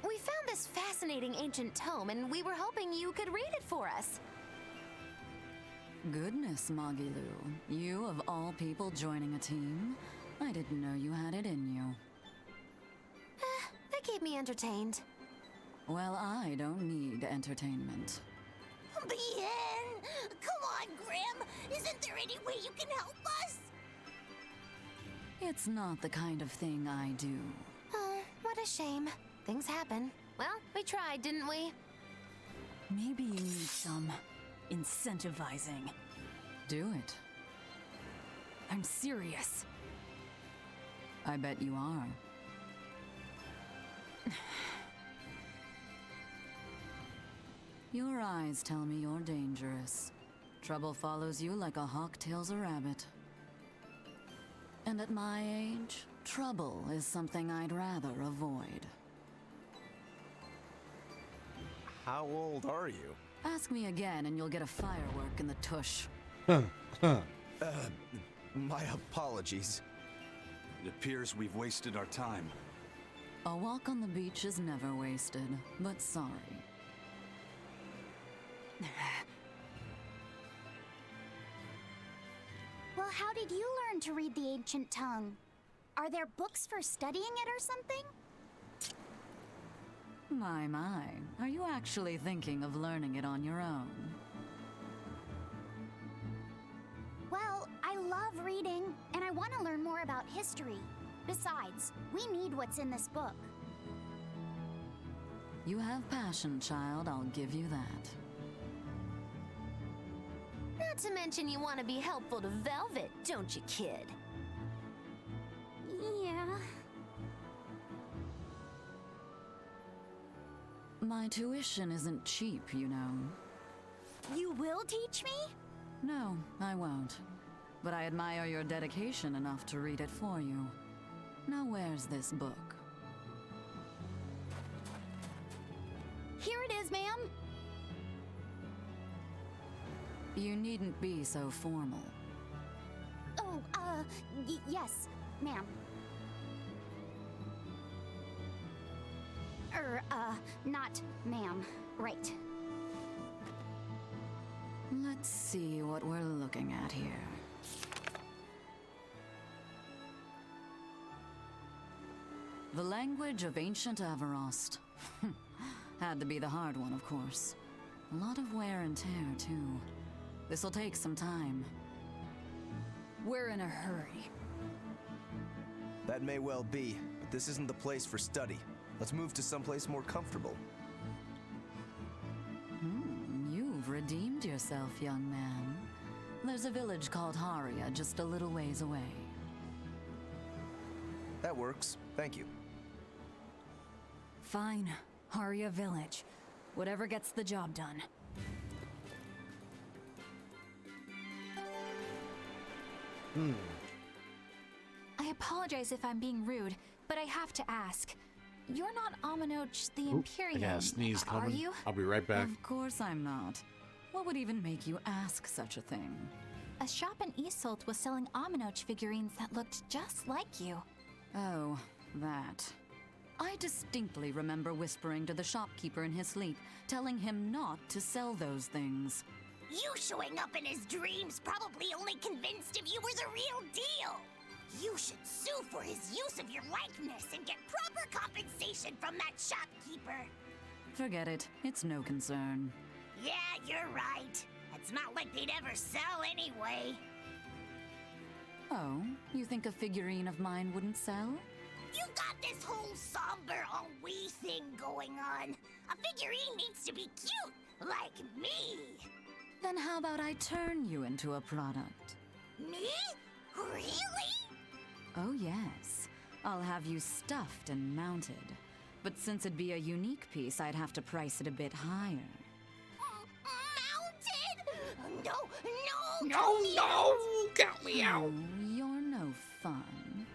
We found this fascinating ancient tome, and we were hoping you could read it for us. Goodness, Magilu. You, of all people, joining a team? I didn't know you had it in you. They keep me entertained. Well, I don't need entertainment. Bien! Come on, Grim! Isn't there any way you can help us? It's not the kind of thing I do. Oh, what a shame. Things happen. Well, we tried, didn't we? Maybe you need some incentivizing. Do it. I'm serious. I bet you are. Your eyes tell me you're dangerous. Trouble follows you like a hawk tails a rabbit. And at my age, trouble is something I'd rather avoid. How old are you? Ask me again and you'll get a firework in the tush. My apologies. It appears we've wasted our time. A walk on the beach is never wasted, but sorry. Well, how did you learn to read the ancient tongue? Are there books for studying it or something? My. Are you actually thinking of learning it on your own? Well, I love reading, and I want to learn more about history. Besides, we need what's in this book. You have passion, child, I'll give you that. Not to mention you want to be helpful to Velvet, don't you, kid? Yeah. My tuition isn't cheap, you know. You will teach me? No, I won't. But I admire your dedication enough to read it for you. Now where's this book? Here it is, ma'am. You needn't be so formal. Oh, yes, ma'am. Not ma'am. Right. Let's see what we're looking at here. The language of ancient Averost. Had to be the hard one, of course. A lot of wear and tear, too. This'll take some time. We're in a hurry. That may well be, but this isn't the place for study. Let's move to someplace more comfortable. You've redeemed yourself, young man. There's a village called Haria just a little ways away. That works. Thank you. Fine. Haria Village. Whatever gets the job done. I apologize if I'm being rude, but I have to ask. You're not Aminoch the Imperium, I got a sneeze coming. are you? I'll be right back. Of course I'm not. What would even make you ask such a thing? A shop in Isolt was selling Aminoch figurines that looked just like you. Oh, that. I distinctly remember whispering to the shopkeeper in his sleep, telling him not to sell those things. You showing up in his dreams probably only convinced him you were the real deal. You should sue for his use of your likeness and get proper compensation from that shopkeeper. Forget it. It's no concern. Yeah, you're right. It's not like they'd ever sell anyway. Oh, you think a figurine of mine wouldn't sell? You got this whole somber, ennui thing going on. A figurine needs to be cute, like me. Then how about I turn you into a product? Me? Really? Oh yes. I'll have you stuffed and mounted. But since it'd be a unique piece, I'd have to price it a bit higher. Mounted? No! Count me out. Oh, you're no fun.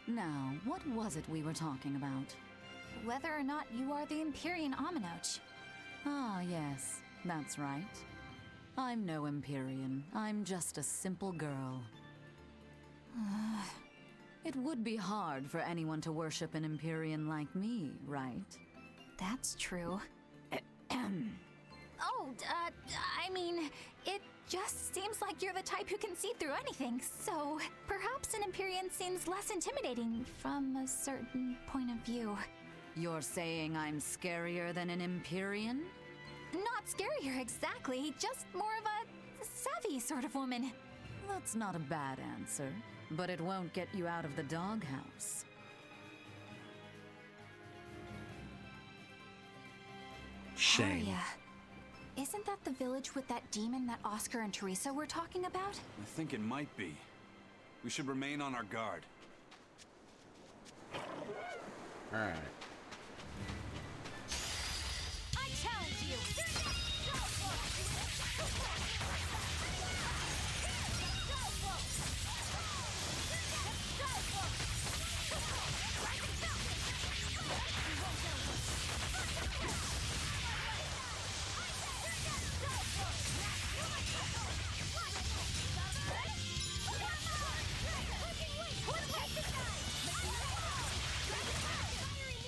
Now, what was it we were talking about? Whether or not you are the Empyrean Aminoch. Ah, yes, that's right. I'm no Empyrean. I'm just a simple girl. It would be hard for anyone to worship an Empyrean like me, right? That's true. I mean, it just seems like you're the type who can see through anything, so perhaps an Empyrean seems less intimidating from a certain point of view. You're saying I'm scarier than an Empyrean? Not scarier exactly, just more of a savvy sort of woman. That's not a bad answer, but it won't get you out of the doghouse. Shame. Haria. Isn't that the village with that demon that Oscar and Teresa were talking about? I think it might be. We should remain on our guard. All right. I challenge you!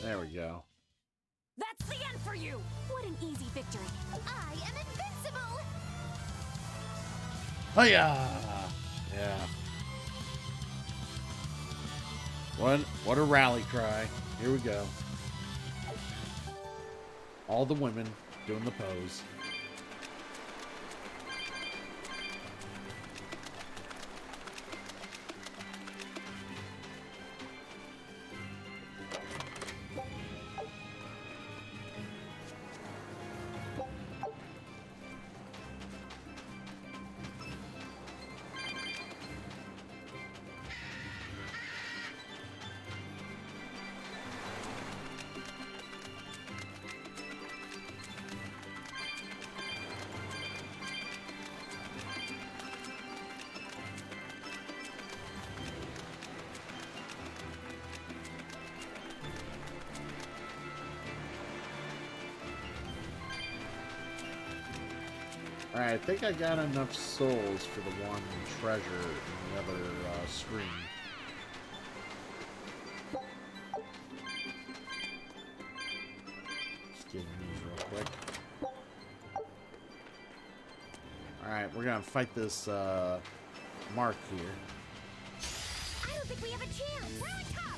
There we go. That's the end for you! What an easy victory. I am invincible! Hiya! Yeah. What a rally cry. Here we go. All the women doing the pose. Alright, I think I got enough souls for the one treasure in the other screen. Just getting these real quick. Alright, we're gonna fight this Mark here. I don't think we have a chance. Really tough.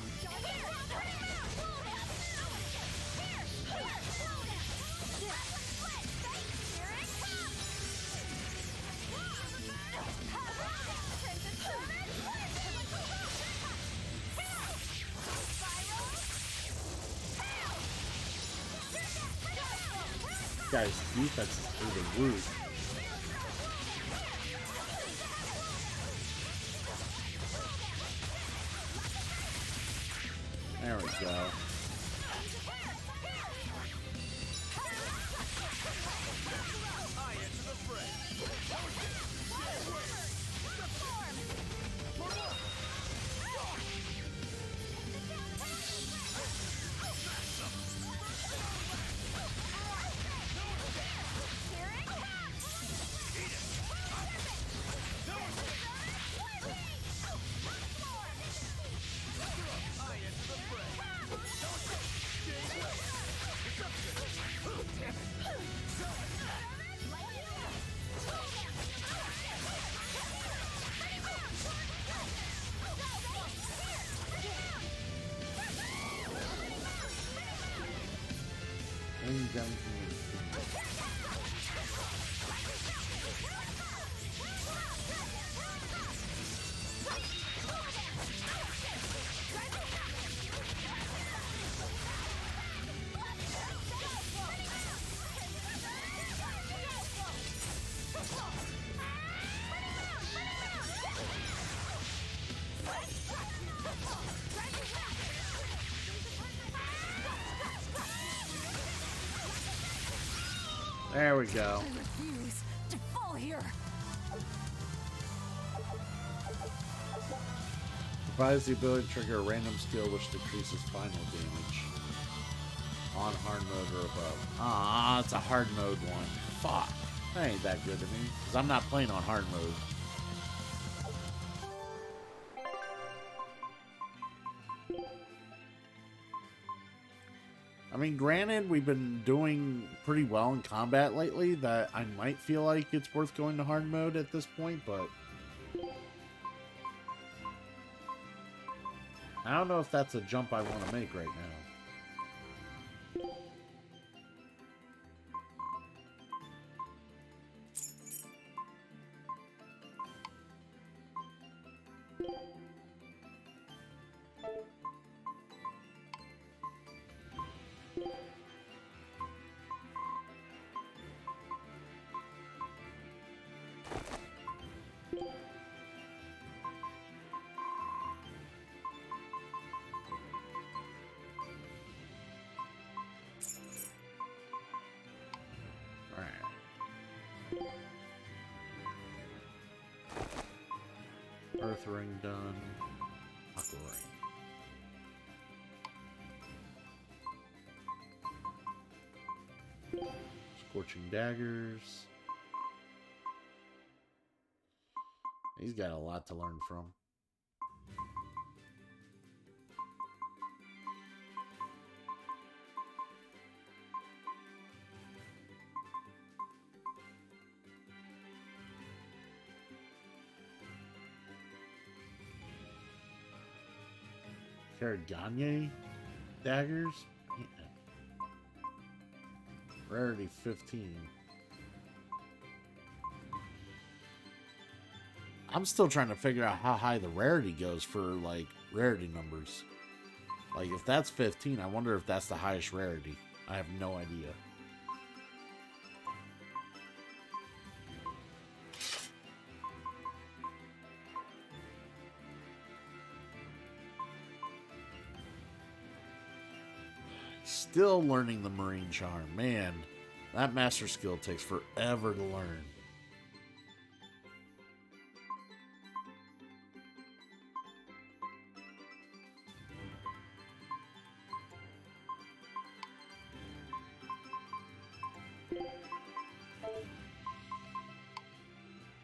Guy's defense is through the roof. There we go. There we go. I refuse to fall here. Provides the ability to trigger a random skill which decreases final damage on hard mode or above. Ah, it's a hard mode one. Fuck. That ain't that good to me. Because I'm not playing on hard mode. I mean, granted, we've been doing pretty well in combat lately, that I might feel like it's worth going to hard mode at this point, but I don't know if that's a jump I want to make right now. Earth ring done. Aqua ring. Scorching daggers. He's got a lot to learn from. Karaganye daggers? Yeah. Rarity 15. I'm still trying to figure out how high the rarity goes for, like, rarity numbers. Like, if that's 15, I wonder if that's the highest rarity. I have no idea. Still learning the Marine Charm. Man, that master skill takes forever to learn.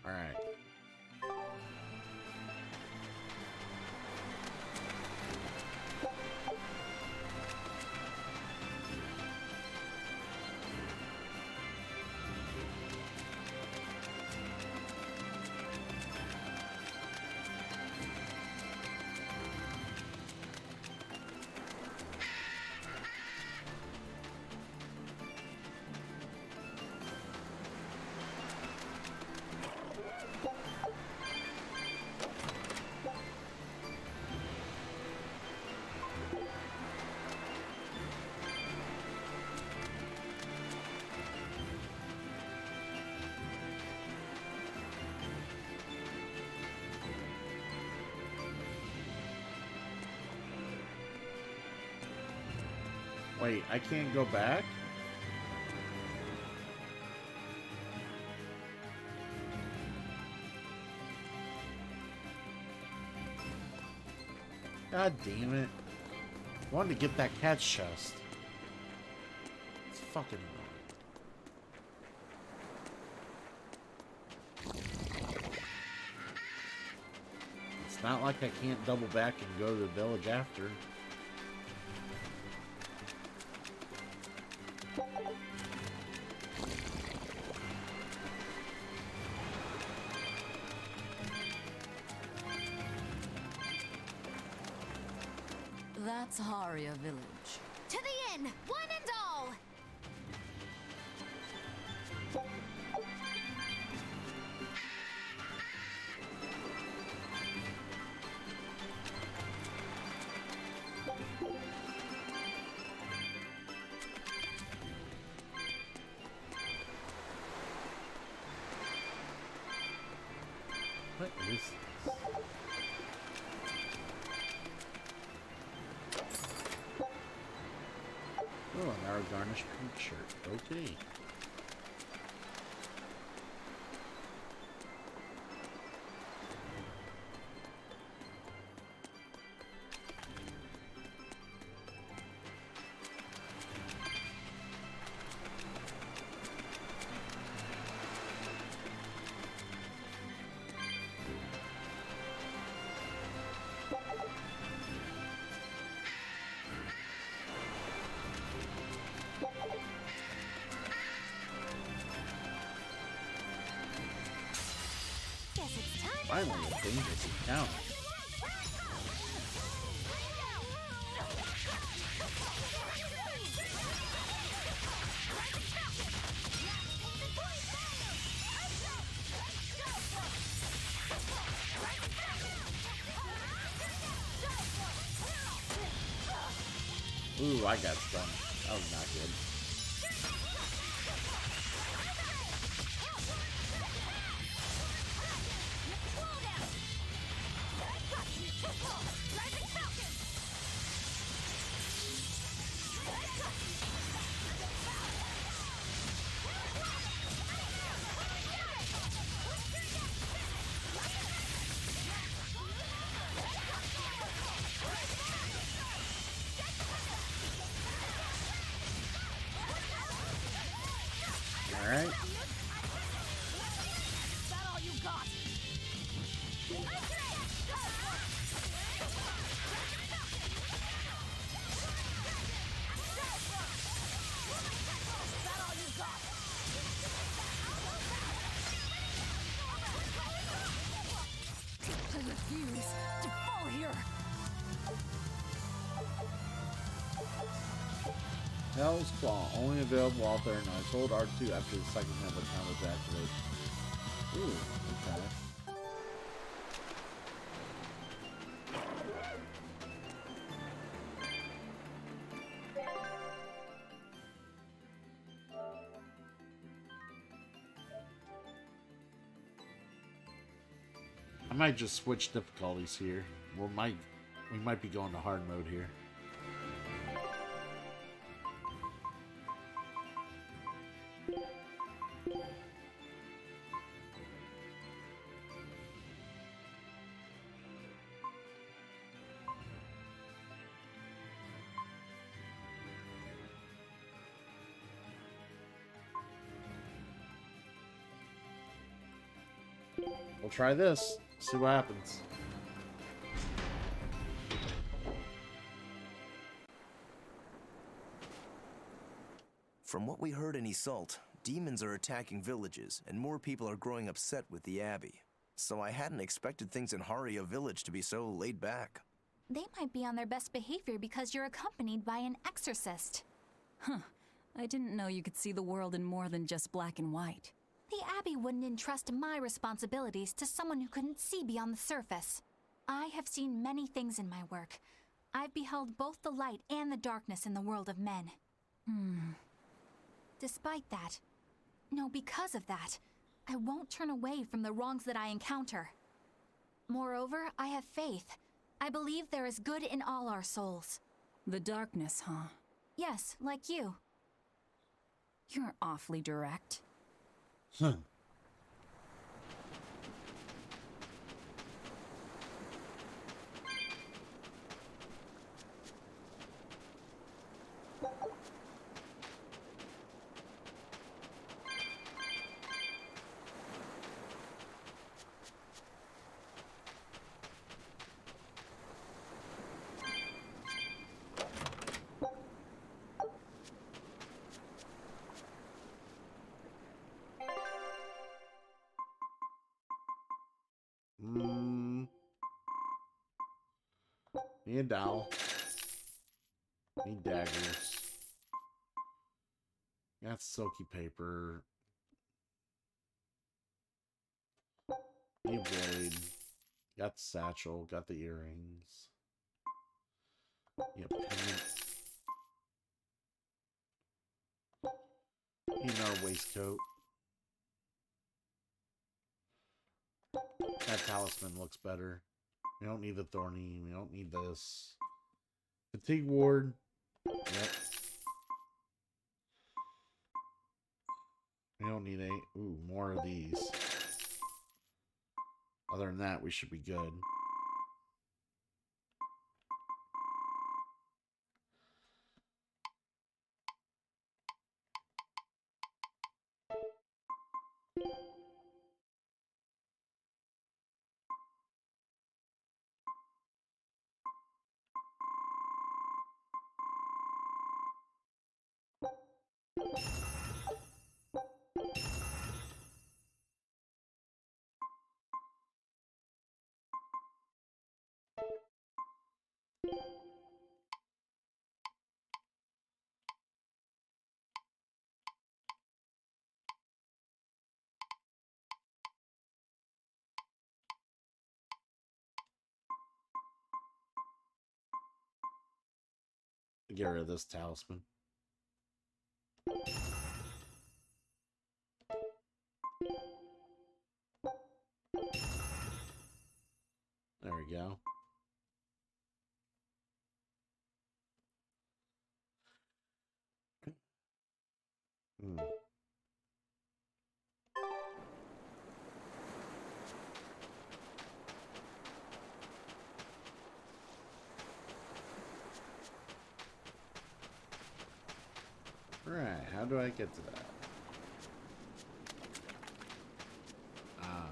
Alright. Wait, I can't go back? God damn it. I wanted to get that cat's chest. It's fucking annoying. It's not like I can't double back and go to the village after. That's Haria Village. To the inn, one and all! What is this? Oh, an arrow garnished pink shirt. Okay. Finally, a dangerous encounter. Ooh, I got stunned. That was not good. Alright. I refuse to fall here. Hell's Claw, only available while there, and I sold R2 after the second member count was activated. Ooh, okay. I might just switch difficulties here. We might be going to hard mode here. We'll try this. See what happens. From what we heard in Iseult, demons are attacking villages, and more people are growing upset with the Abbey. So I hadn't expected things in Haria village to be so laid back. They might be on their best behavior because you're accompanied by an exorcist. Huh. I didn't know you could see the world in more than just black and white. The Abbey wouldn't entrust my responsibilities to someone who couldn't see beyond the surface. I have seen many things in my work. I've beheld both the light and the darkness in the world of men. Despite that, no, because of that, I won't turn away from the wrongs that I encounter. Moreover, I have faith. I believe there is good in all our souls. The darkness, huh? Yes, like you. You're awfully direct. Need a dowel. Need daggers. Got silky paper. Need a blade. Got the satchel. Got the earrings. Need a pendant. Need another waistcoat. That talisman looks better. We don't need the thorny. We don't need this. Fatigue ward. Yep. We don't need any. Ooh, more of these. Other than that, we should be good. Get rid of this talisman. There we go. Right, how do I get to that? Ah.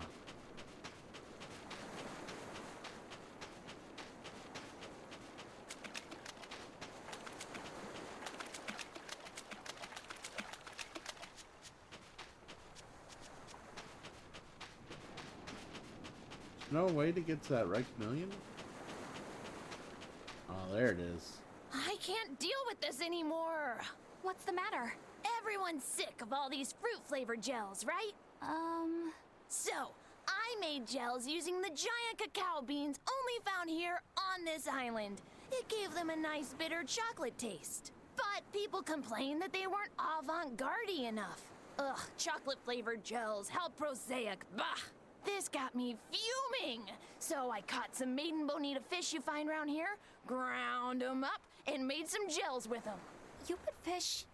No way to get to that right million? Oh, there it is. I can't deal with this anymore. What's the matter? Everyone's sick of all these fruit-flavored gels, right? So, I made gels using the giant cacao beans only found here on this island. It gave them a nice bitter chocolate taste. But people complained that they weren't avant-garde enough. Ugh, chocolate-flavored gels, how prosaic, bah! This got me fuming! So I caught some maiden bonita fish you find around here, ground them up, and made some gels with them. You put fish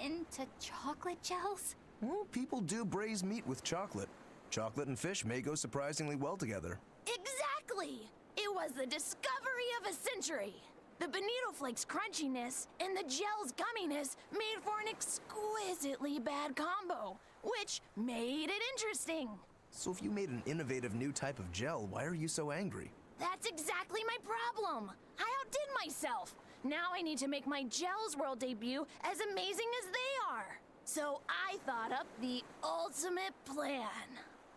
into chocolate gels? Well, people do braise meat with chocolate. Chocolate and fish may go surprisingly well together. Exactly! It was the discovery of a century. The bonito flakes crunchiness and the gel's gumminess made for an exquisitely bad combo, which made it interesting. So if you made an innovative new type of gel, why are you so angry? That's exactly my problem. I outdid myself. Now I need to make my Gels World debut as amazing as they are. So I thought up the ultimate plan.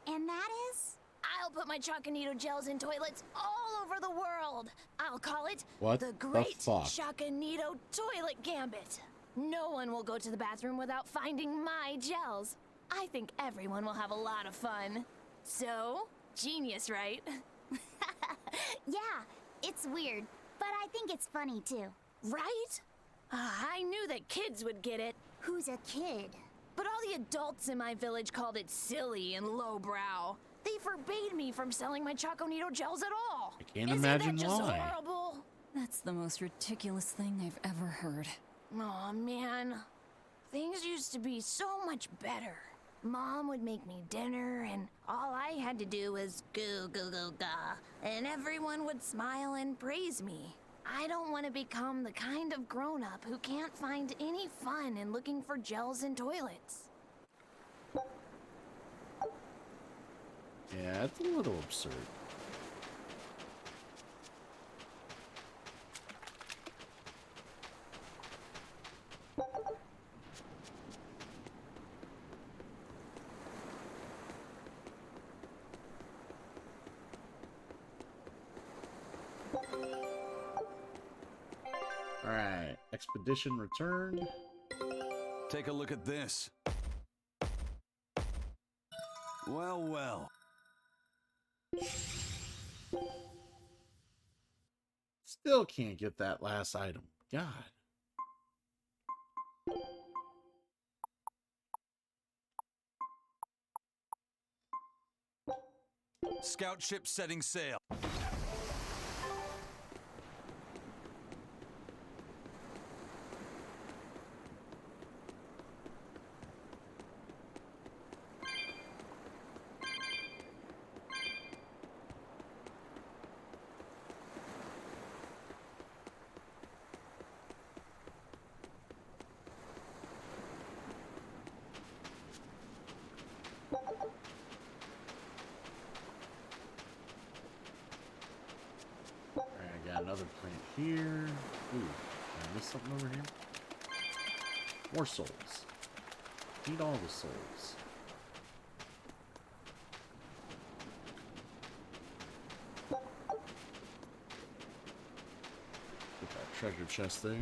And that is? I'll put my Choconito gels in toilets all over the world. I'll call it What the the Great fuck? Choconito Toilet Gambit. No one will go to the bathroom without finding my gels. I think everyone will have a lot of fun. So, genius, right? Yeah, it's weird, but I think it's funny too. Right? I knew that kids would get it. Who's a kid? But all the adults in my village called it silly and lowbrow. They forbade me from selling my Choconito gels at all. I can't Isn't imagine that just why. horrible? That's the most ridiculous thing I've ever heard. Aw, man. Things used to be so much better. Mom would make me dinner, and all I had to do was goo goo goo ga, and everyone would smile and praise me. I don't want to become the kind of grown-up who can't find any fun in looking for gels in toilets. Yeah, it's a little absurd. Alright, expedition returned. Take a look at this. Well, well. Still can't get that last item. God. Scout ship setting sail. Another plant here. Ooh, did I miss something over here? More souls. Need all the souls. Put that treasure chest there.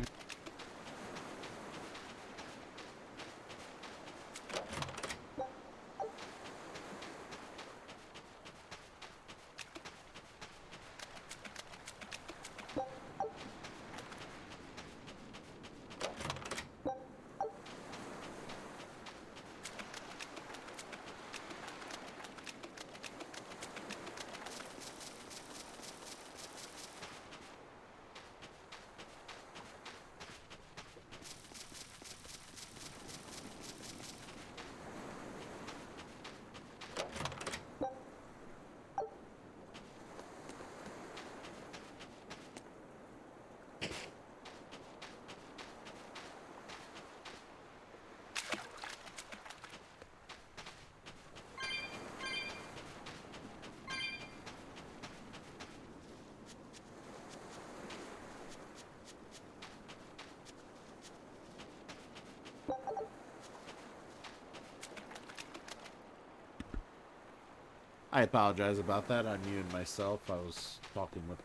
I apologize about that. I muted myself. I was talking with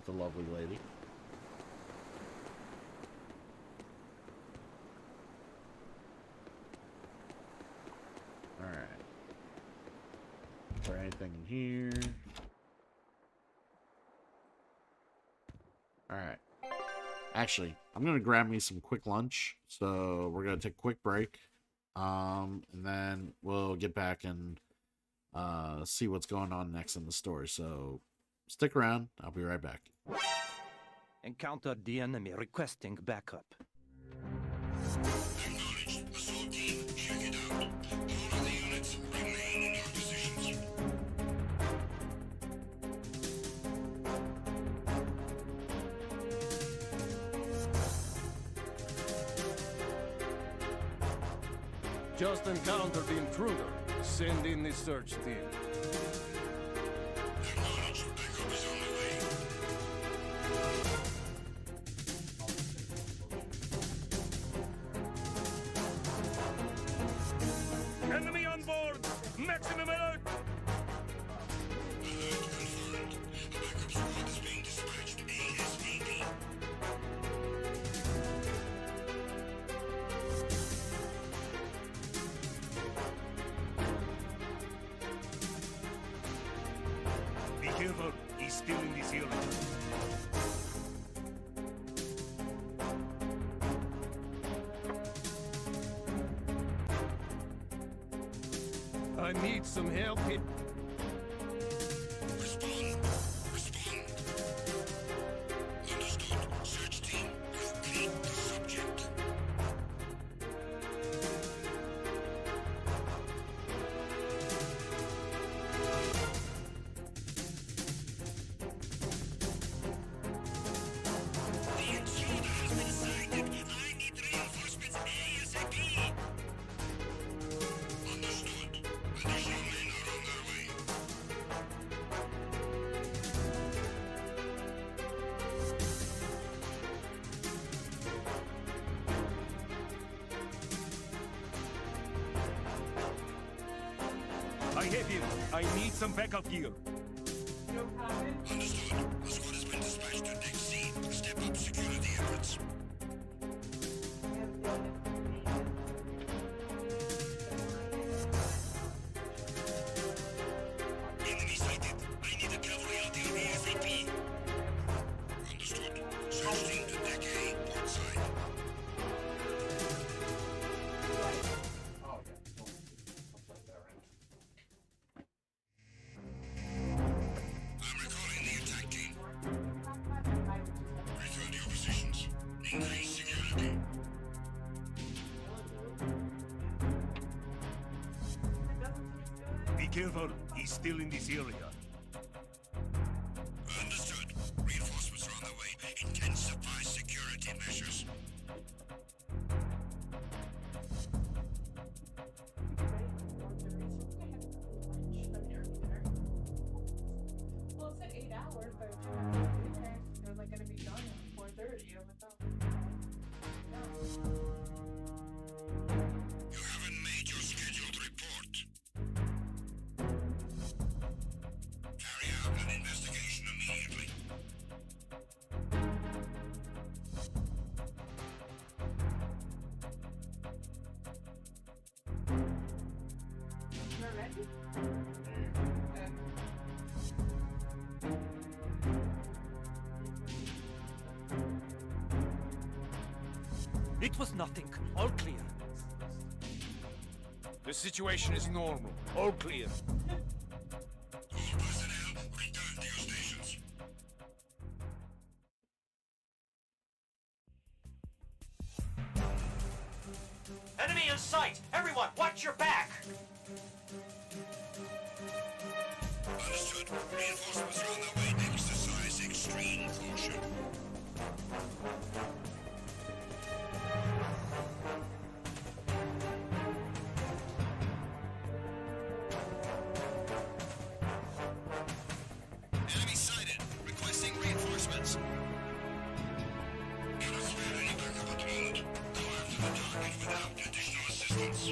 the lovely lady. for anything in here. Alright. Actually, I'm going to grab me some quick lunch. So we're going to take a quick break. And then we'll get back and see what's going on next in the story. So stick around. I'll be right back. Encountered the enemy requesting backup. Acknowledged. Assault team, check it out. All of the units remain in your positions. Just encountered the intruder. Send in the search team. Acknowledged. Backup is on the way. Enemy on board! Maximum alert! Alert confirmed. A backup squad is being dispatched ASAP. Be careful, he's still in this area. I need some help here. Respond. Respond. Understood. Search team, locate the subject. The intruder has been sighted. I need reinforcements ASAP. Understood. Additional men are on their way. I have him. I need some backup gear. Understood. A squad has been dispatched to Deck C. Step up security efforts. Enemy sighted. I need a cavalry out there ASAP. Understood. Search team to Deck A, port side. I'm recalling the attack team. Return to your positions. Increase security. Be careful, he's still in this area. Understood. Reinforcements are on the way. Intensify security measures. Well, it said 8 hours, but it was like gonna be done at 4:30. You haven't made your scheduled report. Carry out an investigation immediately. You're ready? It was nothing. All clear. The situation is normal. All clear. All personnel, return to your stations. Enemy in sight! Everyone, watch your back! Understood. Reinforcements are on their way. Exercise extreme caution. Enemy sighted. Requesting reinforcements. Cannot spare any backup at the moment. Go after the target without additional assistance.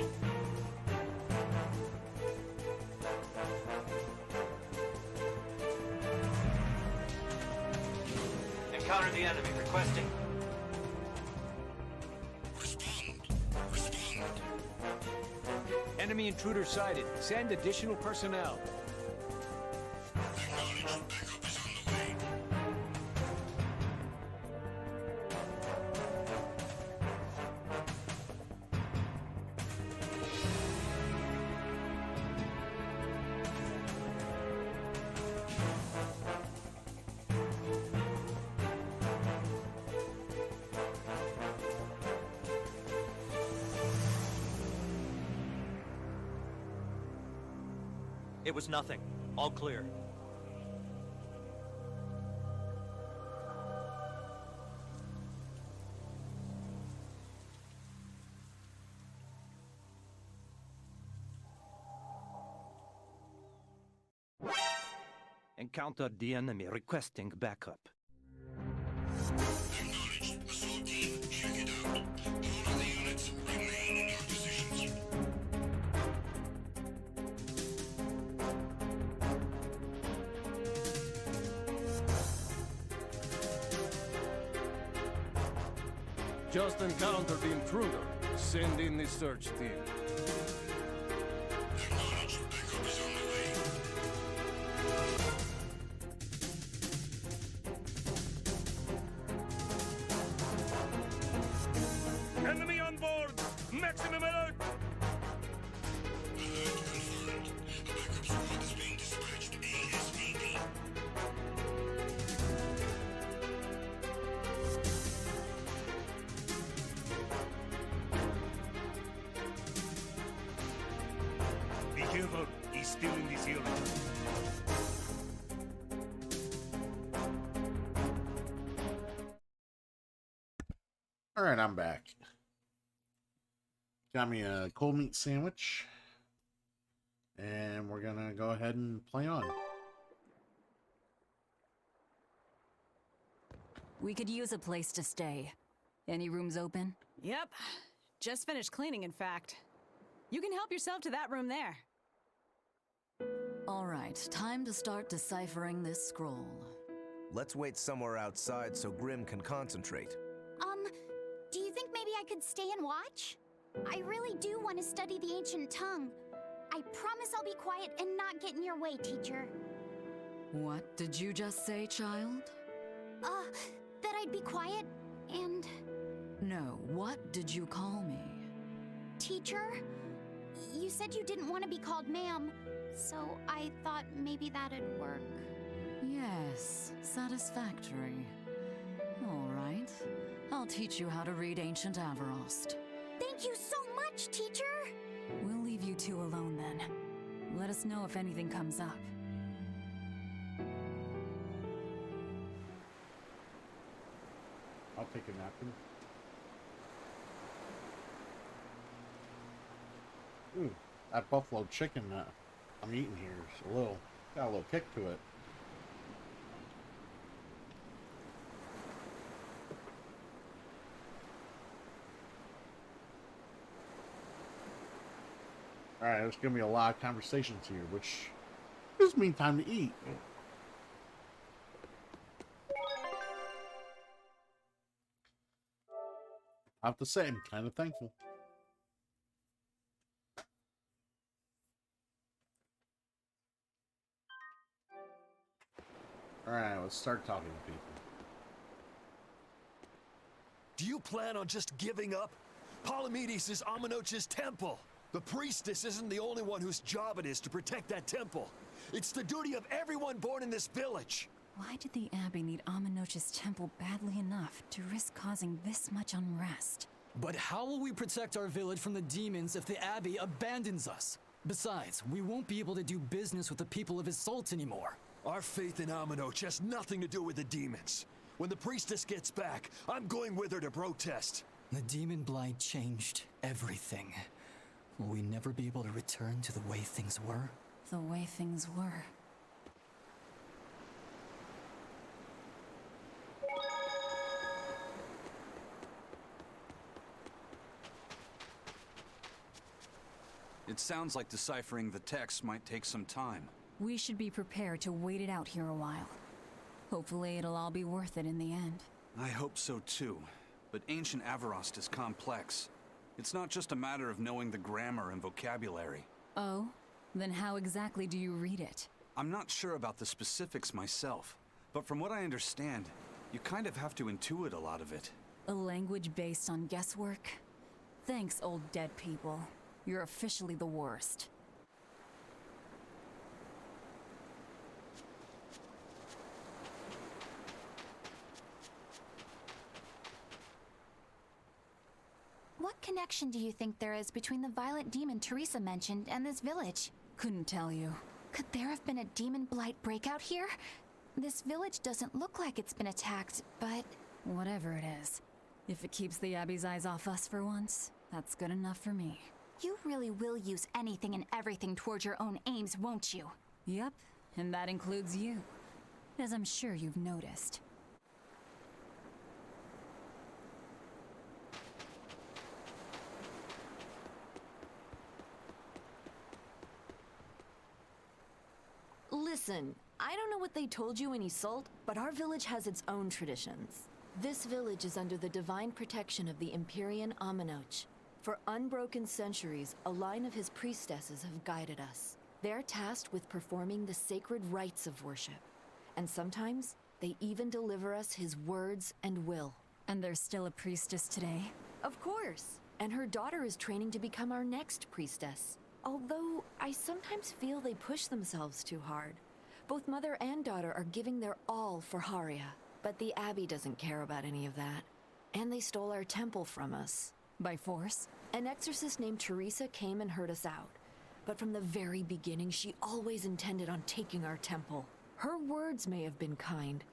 Encounter the enemy, requesting. Respond. Respond. Enemy intruder sighted. Send additional personnel. It was nothing. All clear. Encountered the enemy requesting backup. Acknowledged. Assault team, check it out. All of the units remain in your positions. Just encountered the intruder. Send in the search team. Acknowledged. Backup is on the way. Enemy on board! Maximum alert! Alert confirmed. A backup squad is being dispatched ASAP. Be careful, he's still in this area. All right, I'm back. Got me a cold meat sandwich. And we're gonna go ahead and play on. We could use a place to stay. Any rooms open? Yep. Just finished cleaning, in fact. You can help yourself to that room there. All right, time to start deciphering this scroll. Let's wait somewhere outside so Grim can concentrate. Do you think maybe I could stay and watch? I really do want to study the ancient tongue. I promise I'll be quiet and not get in your way, teacher. What did you just say, child? That I'd be quiet and... No, what did you call me? Teacher? You said you didn't want to be called ma'am, so I thought maybe that'd work. Yes, satisfactory. All right, I'll teach you how to read Ancient Avarost. Thank you so much, teacher! We'll leave you two alone then. Let us know if anything comes up. I'll take a napkin. Ooh, that buffalo chicken that I'm eating here is got a little kick to it. Alright, there's gonna be a lot of conversations here, which gives me time to eat. I have to say, I'm kind of thankful. Alright, let's start talking to people. Do you plan on just giving up? Palamedes is Amenoch's temple. The priestess isn't the only one whose job it is to protect that temple. It's the duty of everyone born in this village. Why did the Abbey need Amenoch's temple badly enough to risk causing this much unrest? But how will we protect our village from the demons if the Abbey abandons us? Besides, we won't be able to do business with the people of Isolt anymore. Our faith in Amenoch has nothing to do with the demons. When the priestess gets back, I'm going with her to protest. The demon blight changed everything. Will we never be able to return to the way things were? The way things were. It sounds like deciphering the text might take some time. We should be prepared to wait it out here a while. Hopefully it'll all be worth it in the end. I hope so too. But ancient Avarost is complex. It's not just a matter of knowing the grammar and vocabulary. Oh? Then how exactly do you read it? I'm not sure about the specifics myself, but from what I understand, you kind of have to intuit a lot of it. A language based on guesswork? Thanks, old dead people. You're officially the worst. What connection do you think there is between the violent demon Teresa mentioned and this village? Couldn't tell you. Could there have been a demon blight breakout here? This village doesn't look like it's been attacked, but... Whatever it is, if it keeps the Abbey's eyes off us for once, that's good enough for me. You really will use anything and everything towards your own aims, won't you? Yep, and that includes you, as I'm sure you've noticed. Listen, I don't know what they told you in Isolde, but our village has its own traditions. This village is under the divine protection of the Empyrean Aminoch. For unbroken centuries, a line of his priestesses have guided us. They're tasked with performing the sacred rites of worship. And sometimes, they even deliver us his words and will. And there's still a priestess today? Of course. And her daughter is training to become our next priestess. Although, I sometimes feel they push themselves too hard. Both mother and daughter are giving their all for Haria. But the Abbey doesn't care about any of that. And they stole our temple from us. By force? An exorcist named Teresa came and heard us out. But from the very beginning, she always intended on taking our temple. Her words may have been kind,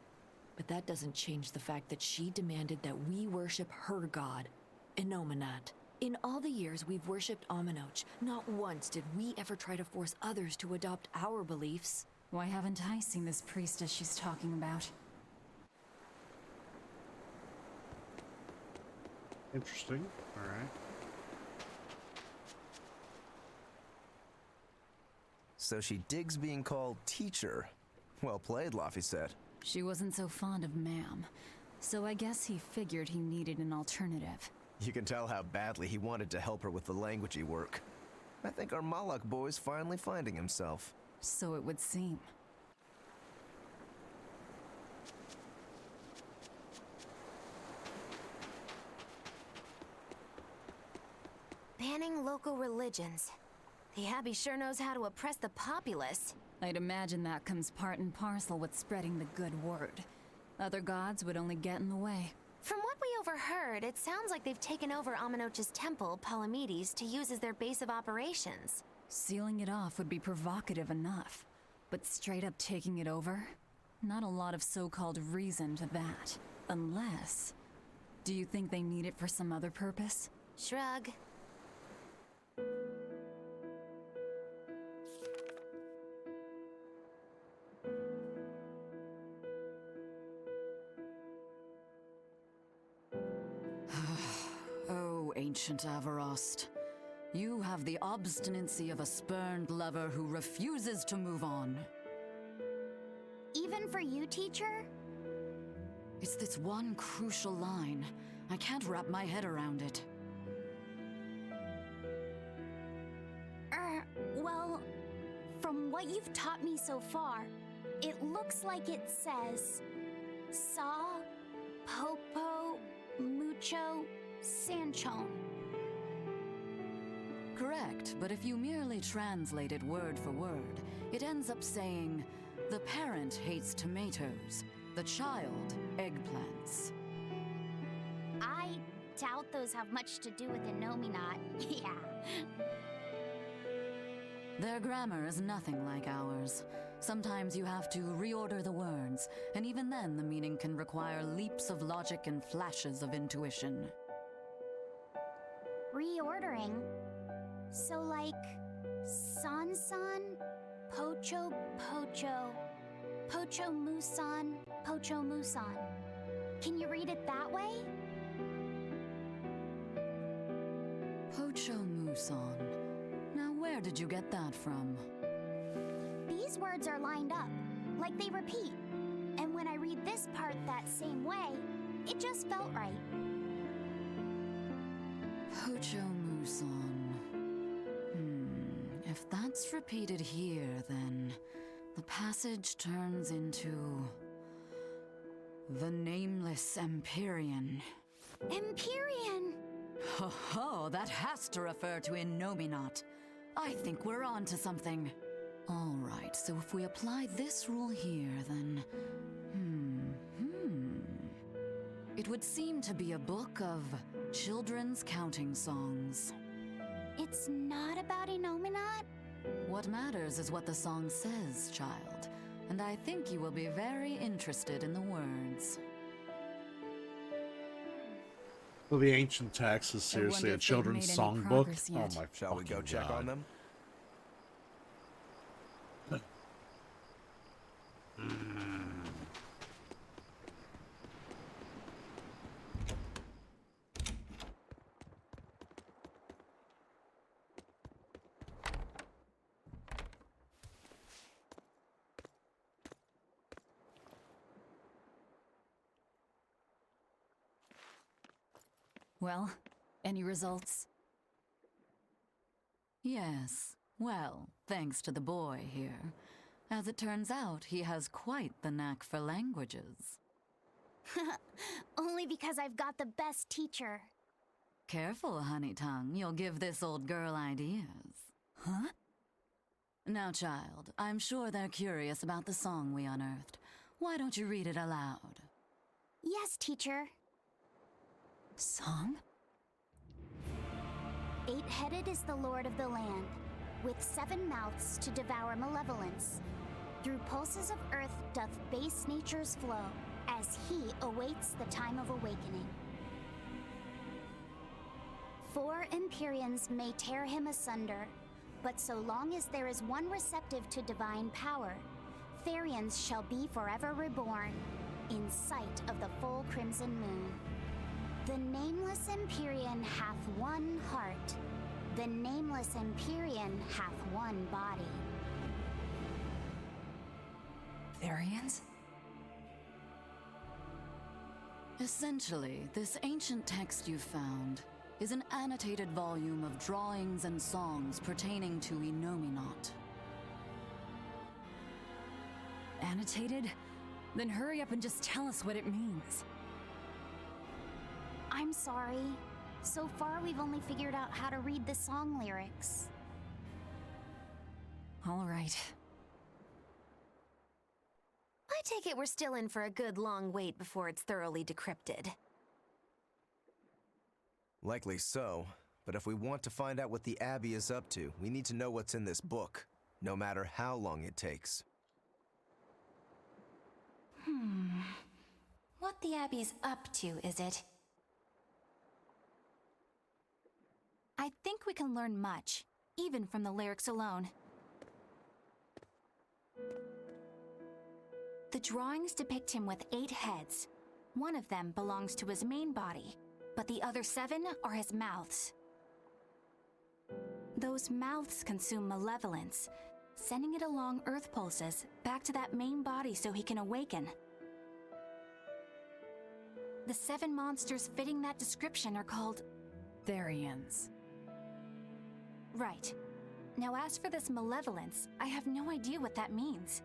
but that doesn't change the fact that she demanded that we worship her god, Inominat. In all the years we've worshipped Aminoch, not once did we ever try to force others to adopt our beliefs. Why haven't I seen this priestess she's talking about? Interesting. All right. So she digs being called teacher. Well played, Laphicet. She wasn't so fond of ma'am, so I guess he figured he needed an alternative. You can tell how badly he wanted to help her with the languagey work. I think our Malak boy's finally finding himself. So it would seem. Banning local religions. The Abbey sure knows how to oppress the populace. I'd imagine that comes part and parcel with spreading the good word. Other gods would only get in the way. From what we overheard, it sounds like they've taken over Aminoch's temple, Palamedes, to use as their base of operations. Sealing it off would be provocative enough, but straight up taking it over? Not a lot of so-called reason to that. Unless... Do you think they need it for some other purpose? Shrug. Oh, ancient Avarost. You have the obstinacy of a spurned lover who refuses to move on. Even for you, teacher? It's this one crucial line. I can't wrap my head around it. Well, from what you've taught me so far, it looks like it says... Saw, Popo, Mucho, Sanchon. Correct, but if you merely translate it word for word, it ends up saying, the parent hates tomatoes, the child eggplants. I doubt those have much to do with Inominat. Yeah. Their grammar is nothing like ours. Sometimes you have to reorder the words, and even then the meaning can require leaps of logic and flashes of intuition. Reordering? So like... San-san, Pocho Pocho, Pocho Musan, Pocho Musan. Can you read it that way? Pocho Musan. Now where did you get that from? These words are lined up, like they repeat. And when I read this part that same way, it just felt right. Pocho Musan. If that's repeated here, then the passage turns into... the Nameless Empyrean. Empyrean! Ho ho, that has to refer to Inominat. I think we're on to something. All right, so if we apply this rule here, then... It would seem to be a book of children's counting songs. It's not about Inominat? What matters is what the song says, child. And I think you will be very interested in the words. Well, the ancient text is seriously a children's songbook. Oh my! Shall we go check on them? Well, any results? Yes. Well, thanks to the boy here. As it turns out, he has quite the knack for languages. Only because I've got the best teacher. Careful, honey tongue. You'll give this old girl ideas. Huh? Now, child, I'm sure they're curious about the song we unearthed. Why don't you read it aloud? Yes, teacher. Song? 8-headed is the lord of the land, with 7 mouths to devour malevolence. Through pulses of earth doth base nature's flow, as he awaits the time of awakening. 4 Empyreans may tear him asunder, but so long as there is one receptive to divine power, Therians shall be forever reborn, in sight of the full crimson moon. The nameless Empyrean hath one heart. The nameless Empyrean hath one body. Therians? Essentially, this ancient text you found is an annotated volume of drawings and songs pertaining to Innominat. Annotated? Then hurry up and just tell us what it means. I'm sorry. So far, we've only figured out how to read the song lyrics. All right. I take it we're still in for a good long wait before it's thoroughly decrypted. Likely so, but if we want to find out what the Abbey is up to, we need to know what's in this book, no matter how long it takes. What the Abbey's up to, is it? I think we can learn much, even from the lyrics alone. The drawings depict him with 8 heads. One of them belongs to his main body, but the other 7 are his mouths. Those mouths consume malevolence, sending it along earth pulses back to that main body so he can awaken. The 7 monsters fitting that description are called Therians. Right. Now as for this malevolence, I have no idea what that means.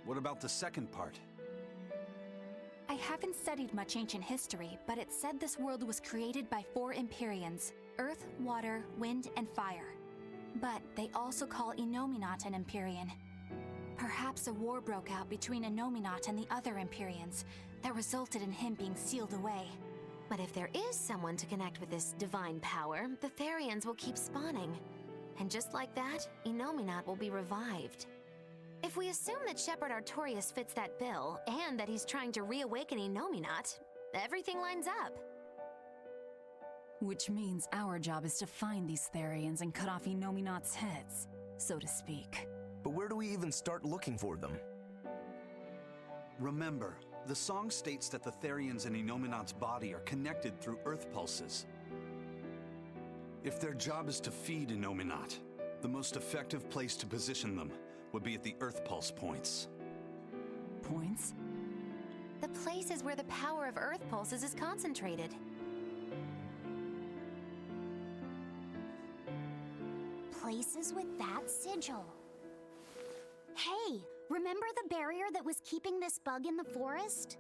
What about the second part? I haven't studied much ancient history, but it said this world was created by 4 Empyreans: Earth, Water, Wind, and Fire. But they also call Innominat an Empyrean. Perhaps a war broke out between Innominat and the other Empyreans that resulted in him being sealed away. But if there is someone to connect with this divine power, the Therians will keep spawning. And just like that, Innominat will be revived. If we assume that Shepherd Artorius fits that bill, and that he's trying to reawaken Innominat, everything lines up. Which means our job is to find these Therians and cut off Innominat's heads, so to speak. But where do we even start looking for them? Remember, the song states that the Therians in Innominat's body are connected through earth pulses. If their job is to feed Innominat, the most effective place to position them would be at the earth pulse points. Points? The places where the power of earth pulses is concentrated. Places with that sigil. Hey, remember the barrier that was keeping this bug in the forest?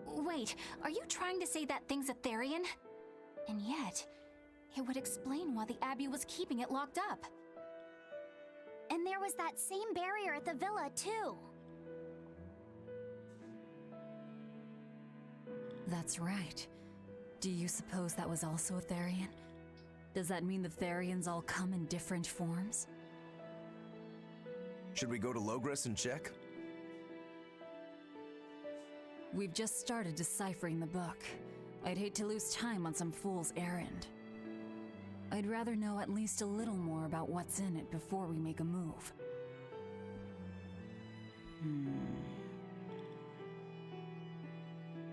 Wait, are you trying to say that thing's a Therian? And yet, it would explain why the Abbey was keeping it locked up. And there was that same barrier at the villa, too. That's right. Do you suppose that was also a Therian? Does that mean the Therians all come in different forms? Should we go to Logres and check? We've just started deciphering the book. I'd hate to lose time on some fool's errand. I'd rather know at least a little more about what's in it before we make a move.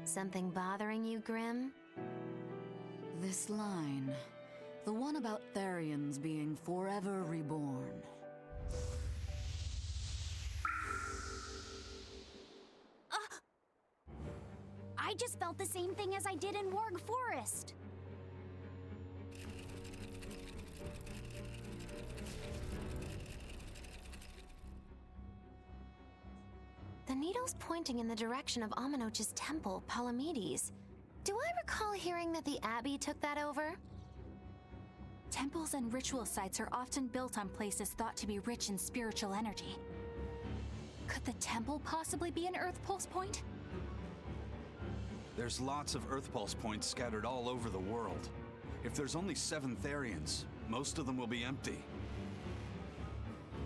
Something bothering you, Grim? This line. The one about Therians being forever reborn. I just felt the same thing as I did in Warg Forest. The needle's pointing in the direction of Aminoch's temple, Palamedes. Do I recall hearing that the Abbey took that over? Temples and ritual sites are often built on places thought to be rich in spiritual energy. Could the temple possibly be an Earth Pulse point? There's lots of Earth Pulse points scattered all over the world. If there's only 7 Therians, most of them will be empty.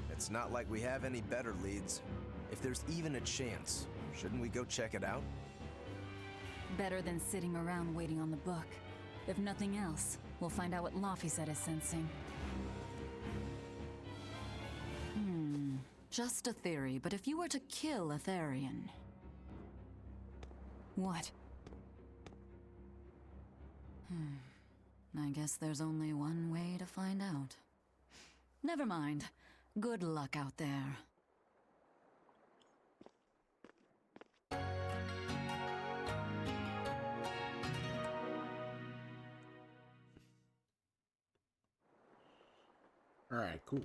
It's not like we have any better leads. If there's even a chance, shouldn't we go check it out? Better than sitting around waiting on the book. If nothing else, we'll find out what Laphicet is sensing. Just a theory, but if you were to kill a Therian... What? I guess there's only one way to find out. Never mind. Good luck out there. Alright, cool.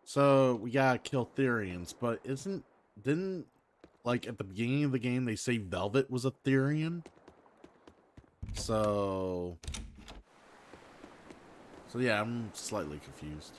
So, we gotta kill Therians, but didn't, like, at the beginning of the game, they say Velvet was a Therian? So yeah, I'm slightly confused.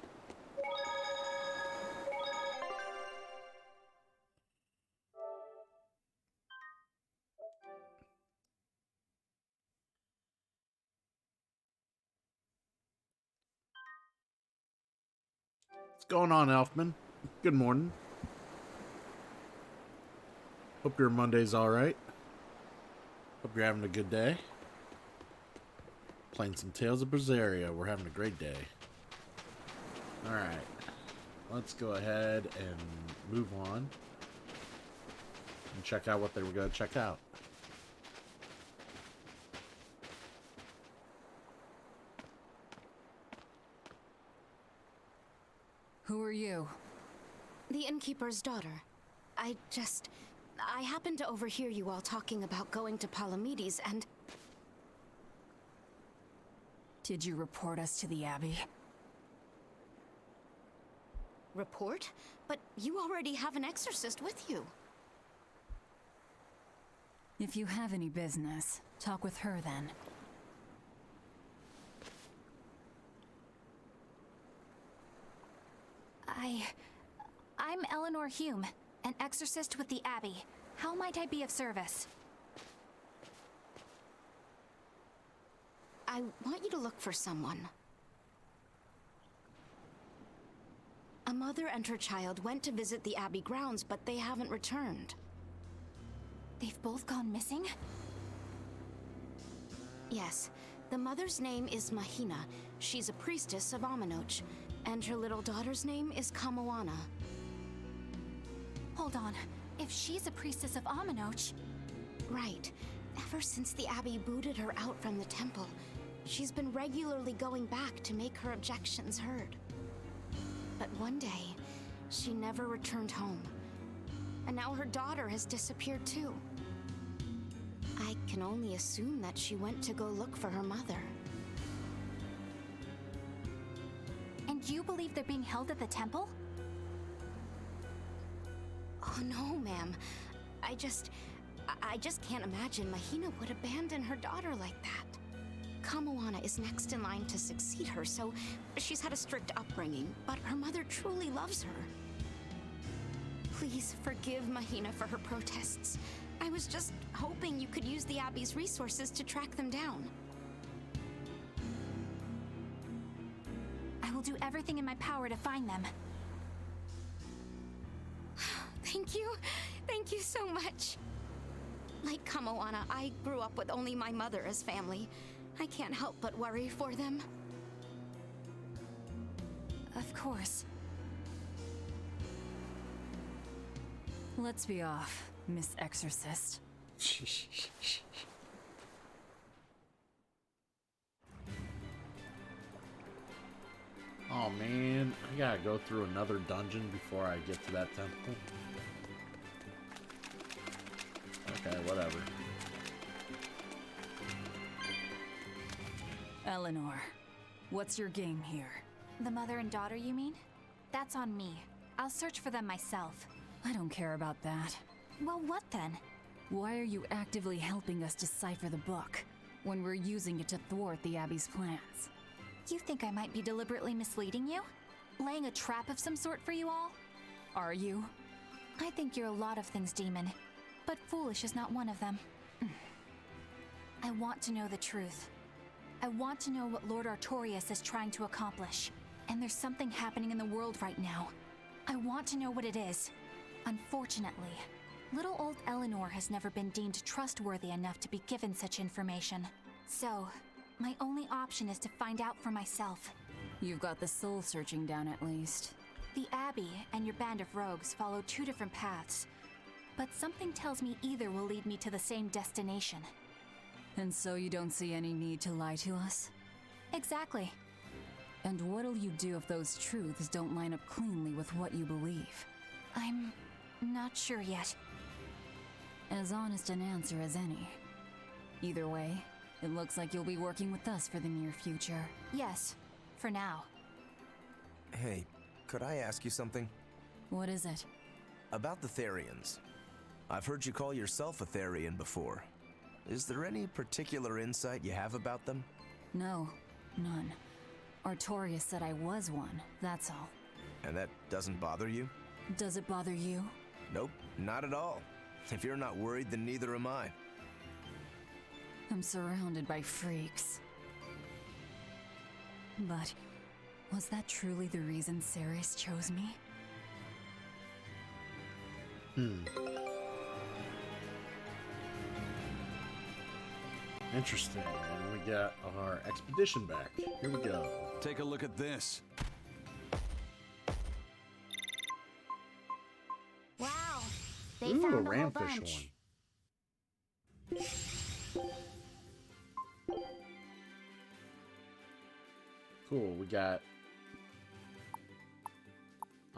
What's going on, Elfman? Good morning. Hope your Monday's alright. Hope you're having a good day. Playing some Tales of Berseria. We're having a great day. Alright. Let's go ahead and move on. And check out what they were going to check out. Who are you? The innkeeper's daughter. I happened to overhear you all talking about going to Palamedes and... Did you report us to the Abbey? Report? But you already have an exorcist with you. If you have any business, talk with her then. I'm Eleanor Hume, an exorcist with the Abbey. How might I be of service? I want you to look for someone. A mother and her child went to visit the Abbey grounds, but they haven't returned. They've both gone missing? Yes. The mother's name is Mahina. She's a priestess of Aminoch. And her little daughter's name is Kamoana. Hold on. If she's a priestess of Aminoch... Right. Ever since the Abbey booted her out from the temple, she's been regularly going back to make her objections heard. But one day, she never returned home. And now her daughter has disappeared too. I can only assume that she went to go look for her mother. And you believe they're being held at the temple? Oh no, ma'am. I just can't imagine Mahina would abandon her daughter like that. Kamoana is next in line to succeed her, so she's had a strict upbringing, but her mother truly loves her. Please forgive Mahina for her protests. I was just hoping you could use the Abbey's resources to track them down. I will do everything in my power to find them. Thank you. Thank you so much. Like Kamoana, I grew up with only my mother as family. I can't help but worry for them. Of course. Let's be off, Miss Exorcist. Oh man, I gotta go through another dungeon before I get to that temple. Okay, whatever. Eleanor, what's your game here? The mother and daughter, you mean? That's on me. I'll search for them myself. I don't care about that. Well, what then? Why are you actively helping us decipher the book when we're using it to thwart the Abbey's plans? You think I might be deliberately misleading you? Laying a trap of some sort for you all? Are you? I think you're a lot of things, Demon. But foolish is not one of them. I want to know the truth. I want to know what Lord Artorias is trying to accomplish. And there's something happening in the world right now. I want to know what it is. Unfortunately, little old Eleanor has never been deemed trustworthy enough to be given such information. So, my only option is to find out for myself. You've got the soul searching down at least. The Abbey and your band of rogues follow two different paths. But something tells me either will lead me to the same destination. And so you don't see any need to lie to us? Exactly. And what'll you do if those truths don't line up cleanly with what you believe? I'm not sure yet. As honest an answer as any. Either way, it looks like you'll be working with us for the near future. Yes, for now. Hey, could I ask you something? What is it? About the Therians. I've heard you call yourself a Therian before. Is there any particular insight you have about them? No, none. Artorias said I was one, that's all. And that doesn't bother you? Does it bother you? Nope, not at all. If you're not worried, then neither am I. I'm surrounded by freaks. But was that truly the reason Ceres chose me? Interesting. And we got our expedition back. Here we go. Take a look at this. Wow, they Ooh, found a a whole ramfish bunch. one. Cool, we got...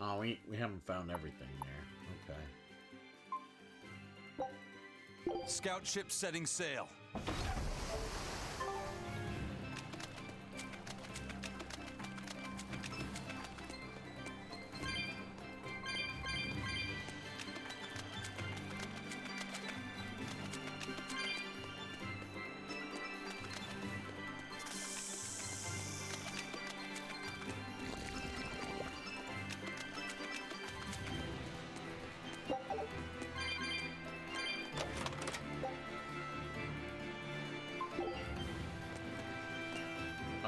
Oh, we haven't found everything there. Okay. Scout ship setting sail.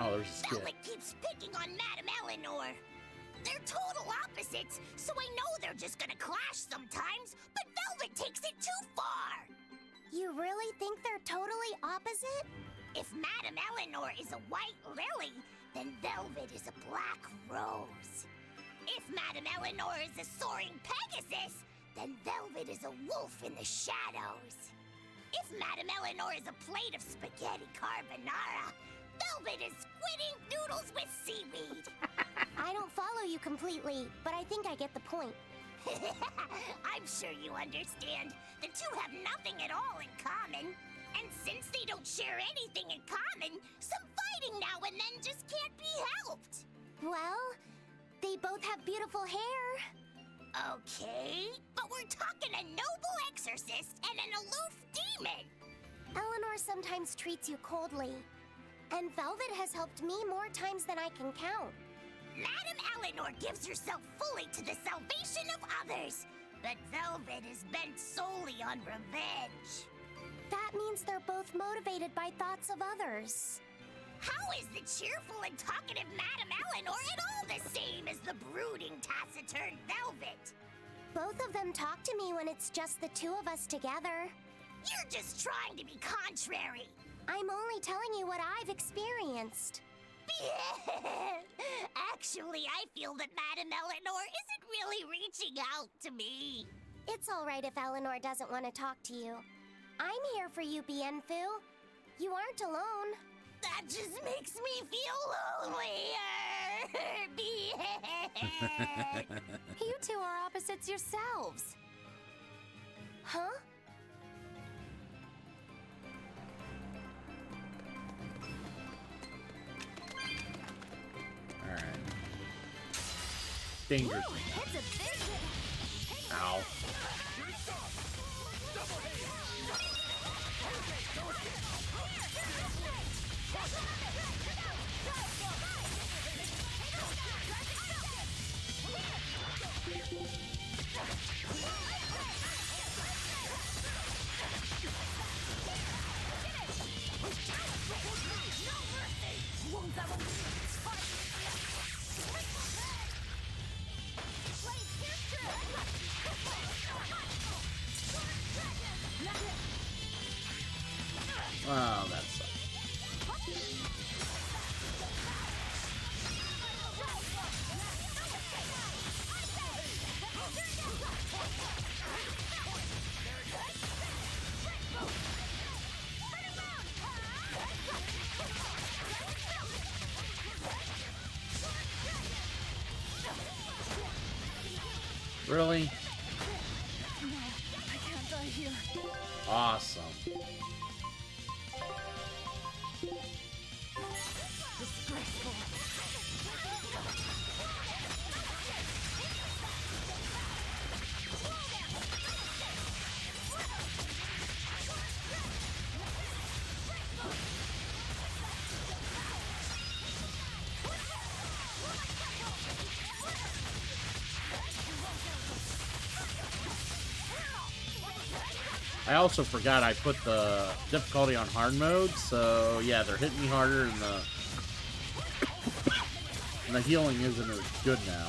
Oh, there's a skip. Velvet keeps picking on Madame Eleanor. They're total opposites, so I know they're just gonna clash sometimes, but Velvet takes it too far. You really think they're totally opposite? If Madame Eleanor is a white lily, then Velvet is a black rose. If Madame Eleanor is a soaring Pegasus, then Velvet is a wolf in the shadows. If Madame Eleanor is a plate of spaghetti carbonara, Velvet is squid ink noodles with seaweed. I don't follow you completely, but I think I get the point. I'm sure you understand. The two have nothing at all in common. And since they don't share anything in common, some fighting now and then just can't be helped. Well, they both have beautiful hair. Okay, but we're talking a noble exorcist and an aloof demon. Eleanor sometimes treats you coldly. And Velvet has helped me more times than I can count. Madame Eleanor gives herself fully to the salvation of others. But Velvet is bent solely on revenge. That means they're both motivated by thoughts of others. How is the cheerful and talkative Madame Eleanor at all the same as the brooding, taciturn Velvet? Both of them talk to me when it's just the two of us together. You're just trying to be contrary. I'm only telling you what I've experienced. Actually, I feel that Madame Eleanor isn't really reaching out to me. It's all right if Eleanor doesn't want to talk to you. I'm here for you, Bienfu. You aren't alone. That just makes me feel lonelier. You two are opposites yourselves. Huh? Alright. Dangerous. It's a big hit. Ow. Oh, that sucks. Really? No, I can't die here. Awesome. Disgraceful. I also forgot I put the difficulty on hard mode, so yeah, they're hitting me harder and the healing isn't as good now.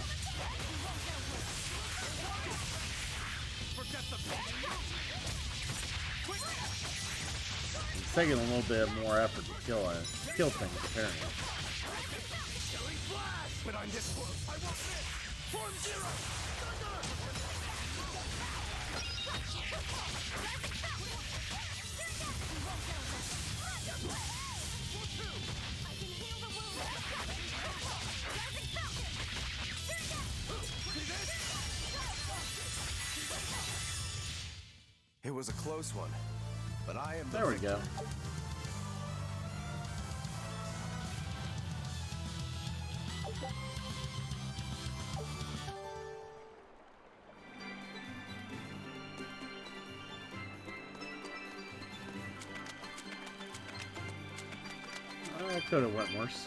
It's taking a little bit more effort to kill things, apparently. But on this one, I won't miss! Form zero! It was a close one, but I am the There we go. I could have went worse.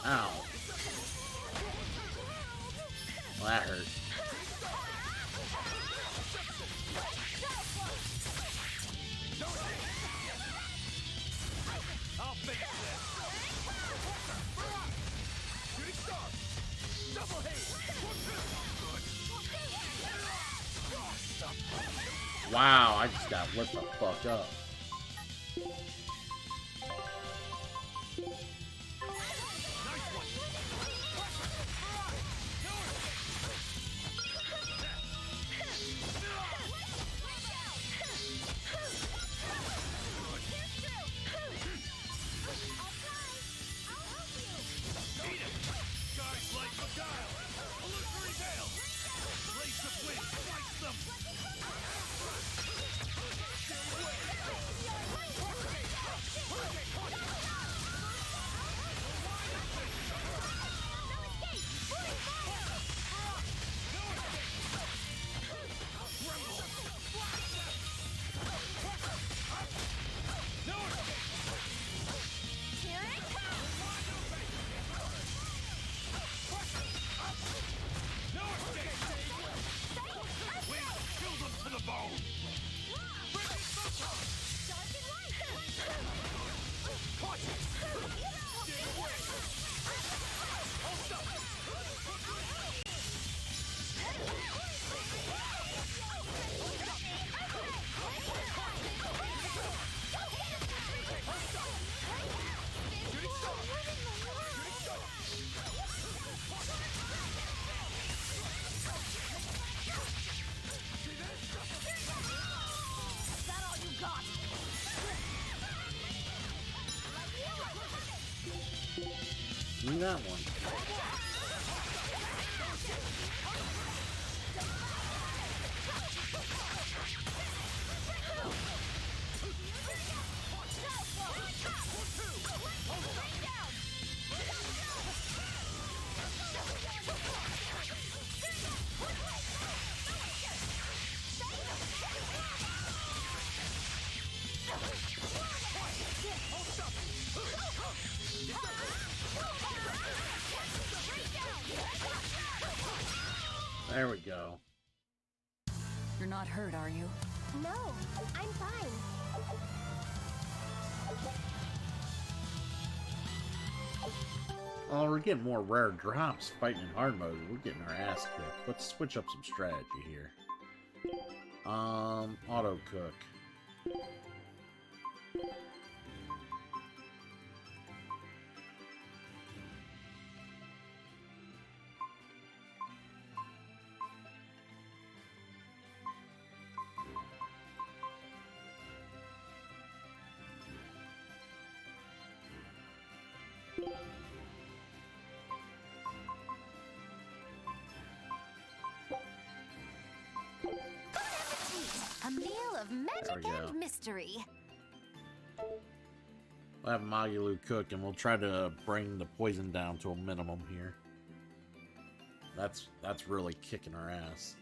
Ow. Well, that hurt. I'll finish this! Shooting star! Double haze! Wow, I just got lit the fuck up. seen that one. There we go. You're not hurt, are you? No, I'm fine. Oh, we're getting more rare drops fighting in hard mode. We're getting our ass kicked. Let's switch up some strategy here. Auto cook. A meal of magic There we go. and mystery. We'll have Magulu cook, and we'll try to bring the poison down to a minimum here. That's really kicking our ass.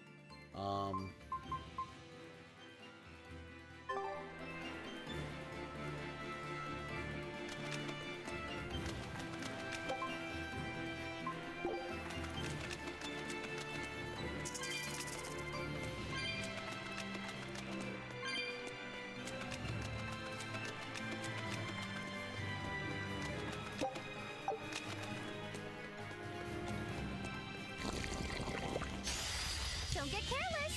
Don't get careless!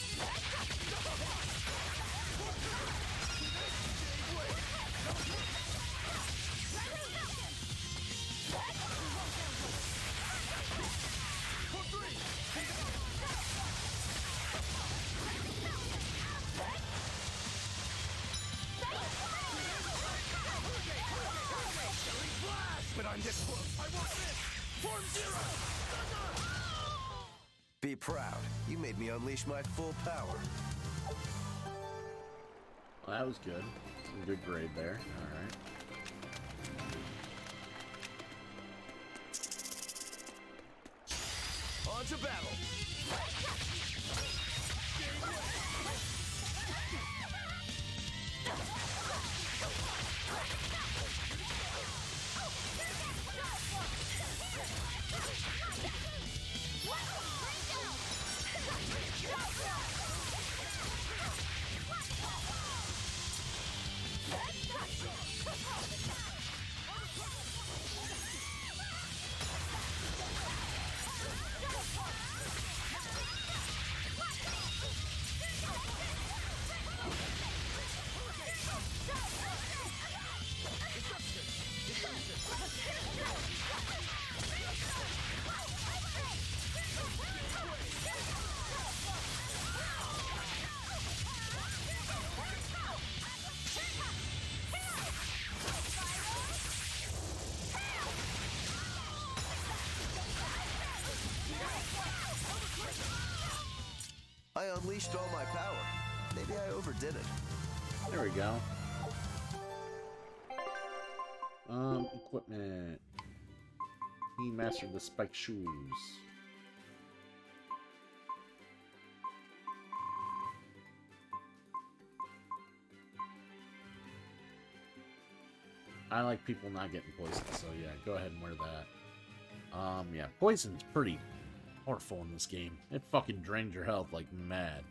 But I'm this close. I want this. Form Zero. Be proud. You made me unleash my full power. Well, that was good. Some good grade there. Alright. On to battle. I unleashed all my power. Maybe I overdid it. There we go. Equipment. He mastered the spiked shoes. I like people not getting poisoned, so yeah, go ahead and wear that. Yeah, poison's pretty powerful in this game. It fucking drains your health like mad.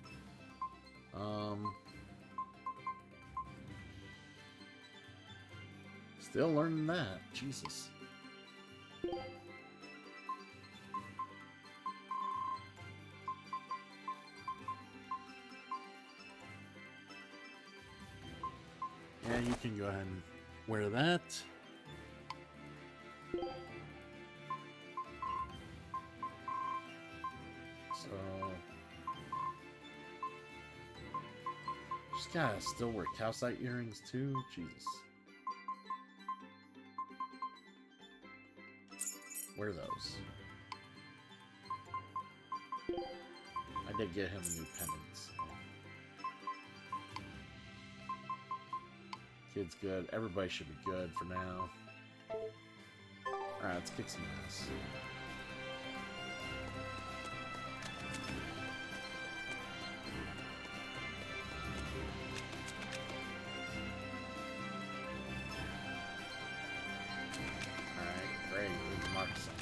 Still learning that. Jesus. Yeah, you can go ahead and wear that. So just gotta still wear calcite earrings too. Jesus. What are those? I did get him a new pendant. So. Kid's good. Everybody should be good for now. Alright, let's kick some ass. Alright, great. We can mark something.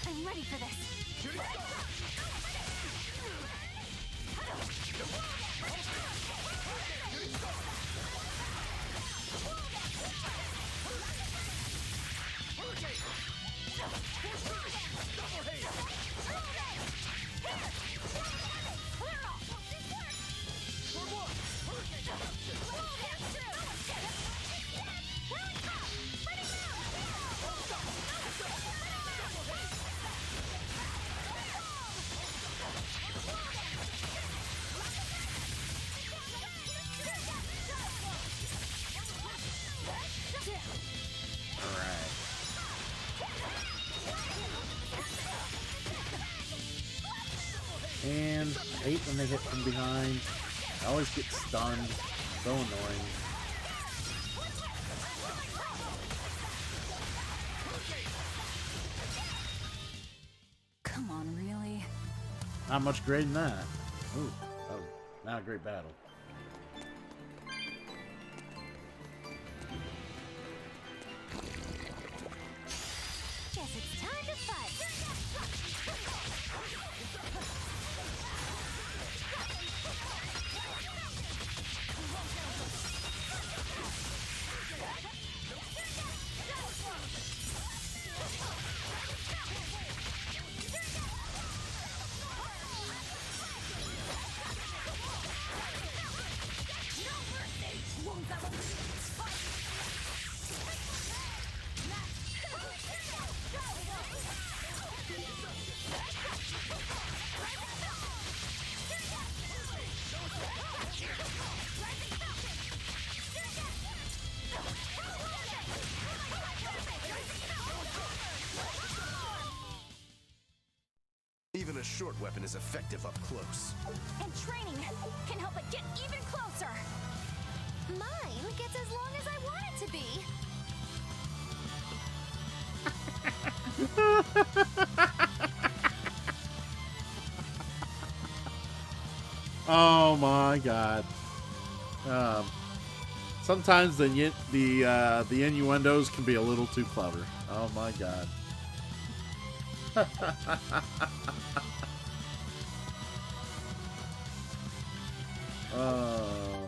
I'm ready for this. And I hate when they hit from behind. I always get stunned. So annoying. Come on, really? Not much greater than that. Ooh, that was not a great battle. Guess it's time to fight. Even a short weapon is effective up close. And training can help it get even closer. Mine gets as long as I want it to be. Oh my god. Sometimes the innuendos can be a little too clever. Oh my god. Oh.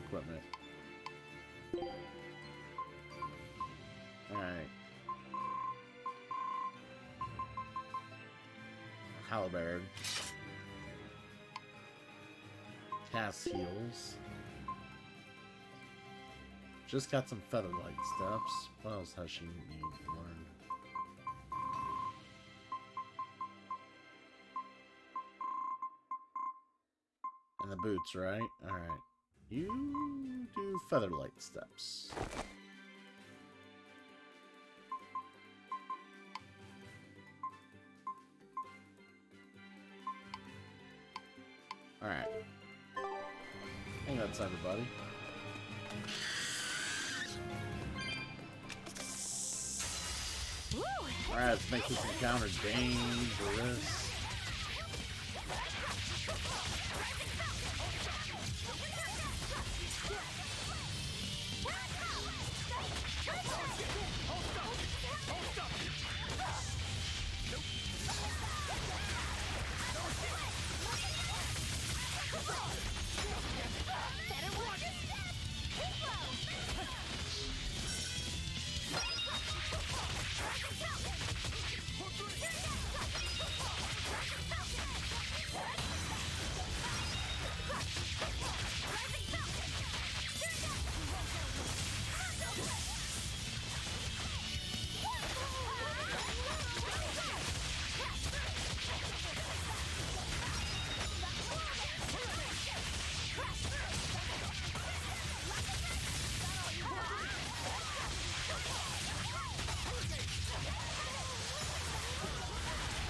Equipment. Alright. Halberd. Cast heals. Just got some Featherlight steps. What else has she need to learn? And the boots, right? Alright. You do Featherlight steps. Alright. I think that's everybody. Alright, let's make this encounter dangerous.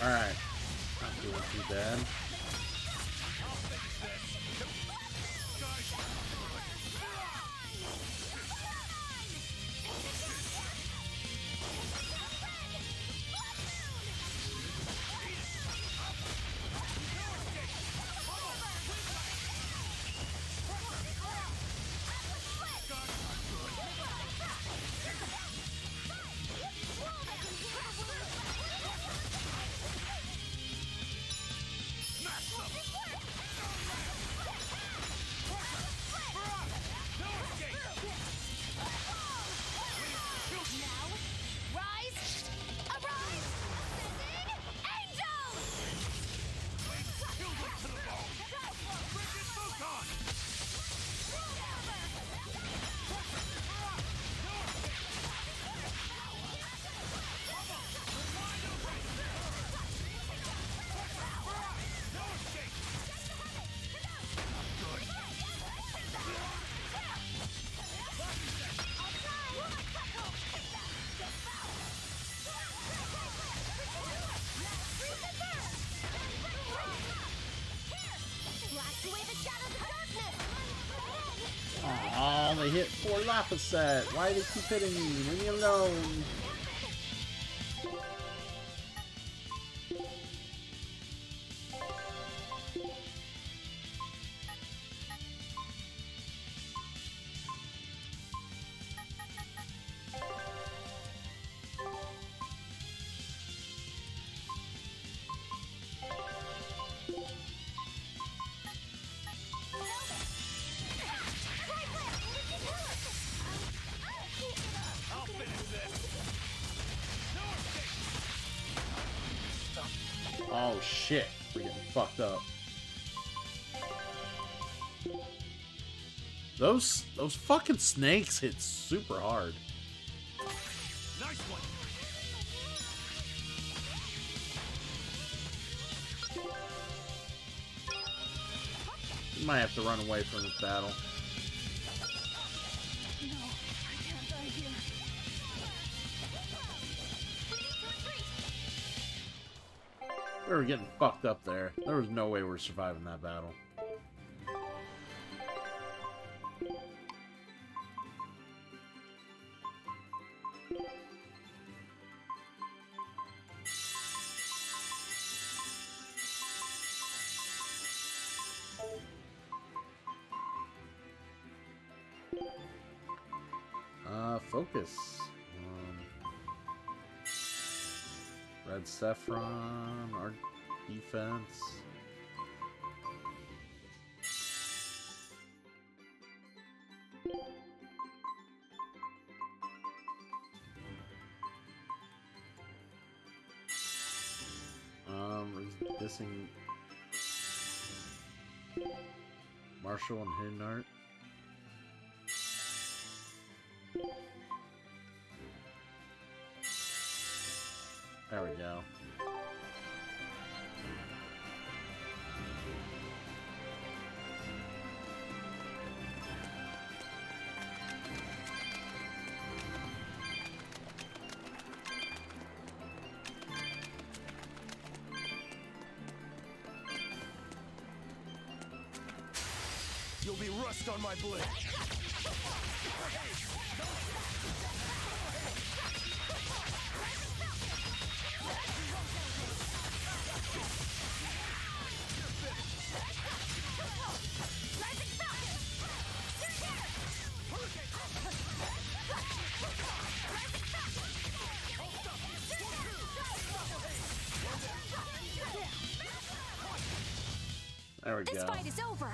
Alright. Not doing too bad. Oh, they hit poor Lapis-set. Why do they keep hitting me? Leave me alone. Oh shit, we're getting fucked up. Those fucking snakes hit super hard. Nice one. You might have to run away from this battle. We were getting fucked up there. There was no way we were surviving that battle. Focus. Red Saffron, our defense. Dissing Marshall and Hidden Art. There we go. You'll be rust on my blade. There we go. This fight is over.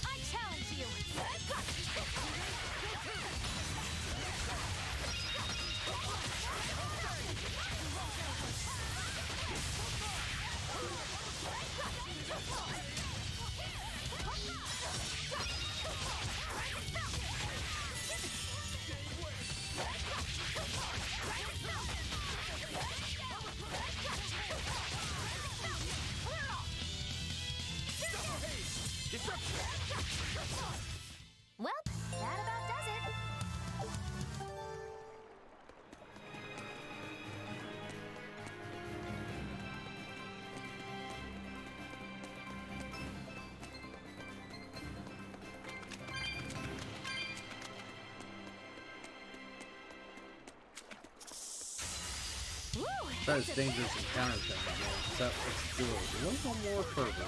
I challenge you. Well, that about does it. That is dangerous encounter thing, man. Let's do it a little more further.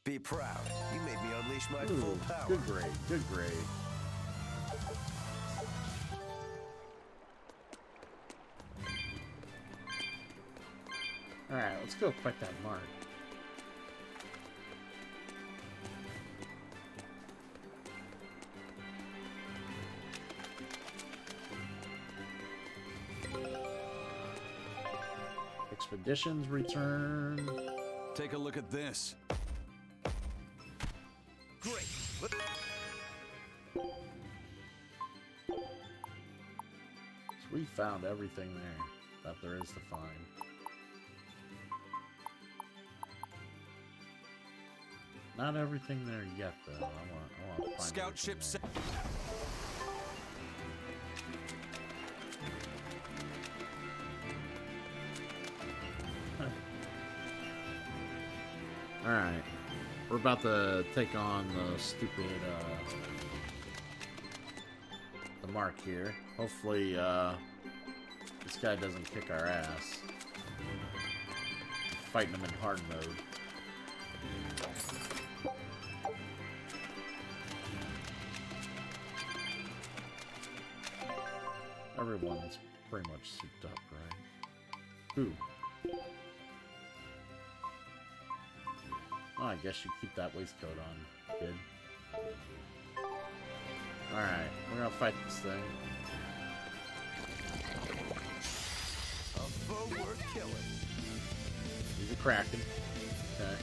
Be proud. You made me unleash my Ooh, full power. good grade, good grade. Alright, let's go fight that mark. Expeditions return. Take a look at this. Great. So we found everything there that there is to find. Not everything there yet, though. I want to find Scout ship set. Alright. We're about to take on the stupid, the mark here. Hopefully, this guy doesn't kick our ass. Fighting him in hard mode. Everyone's pretty much souped up, right? Ooh. Oh, I guess you keep that waistcoat on. Good. Alright, we're gonna fight this thing. A foe worth killing. He's a Kraken. Okay.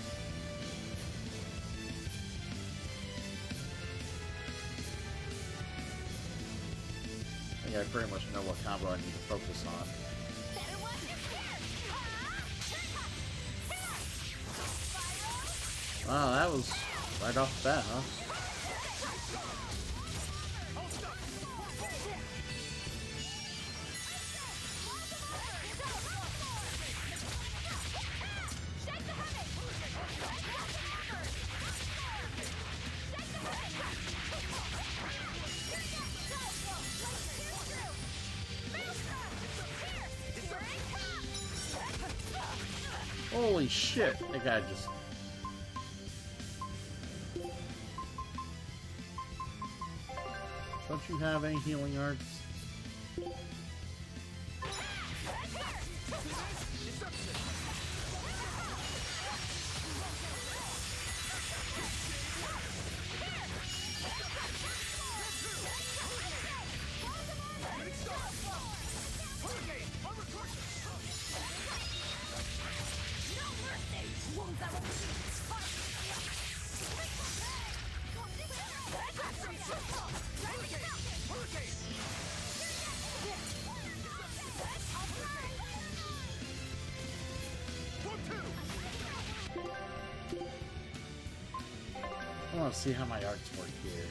I think I pretty much know what combo I need to focus on. Wow, that was right off the bat, huh? Holy shit, that guy just... Don't you have any healing arts? want to see how my arts work here.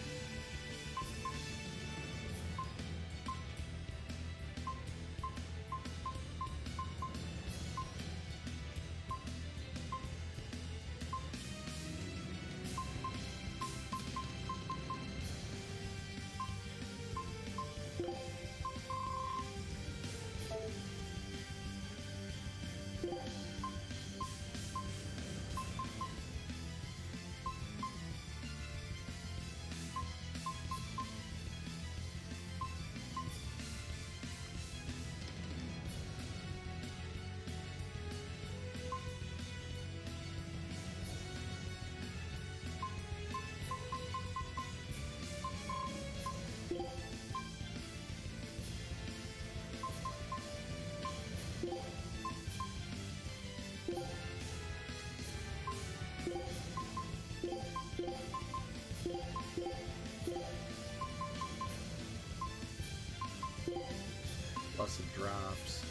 Plus it drops.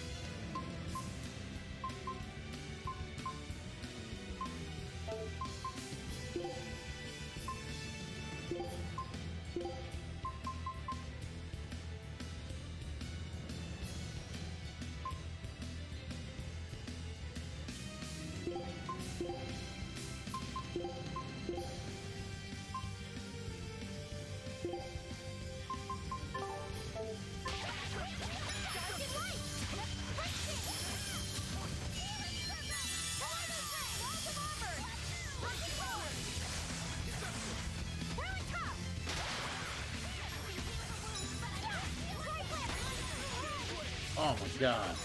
Oh my god.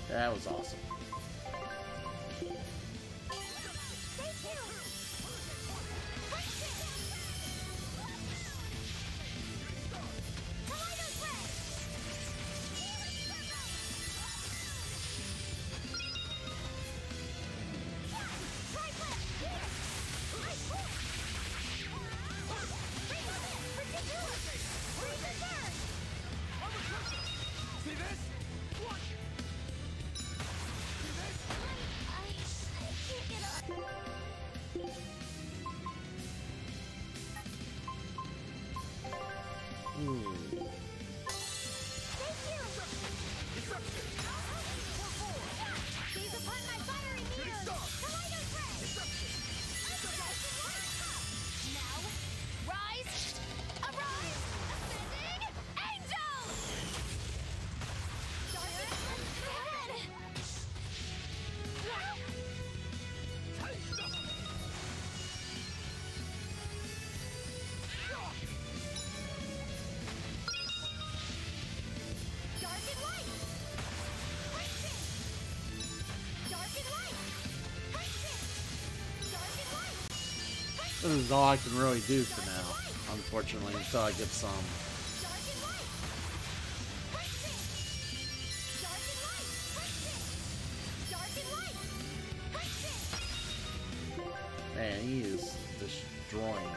That was awesome. This is all I can really do for now, unfortunately, until I get some. Man, he is destroying them.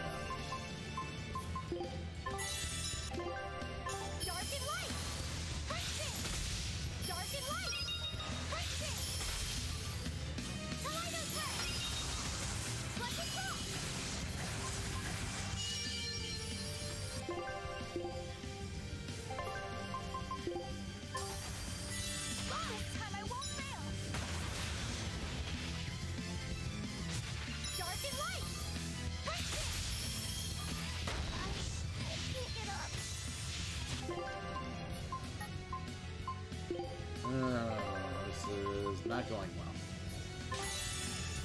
This is not going well.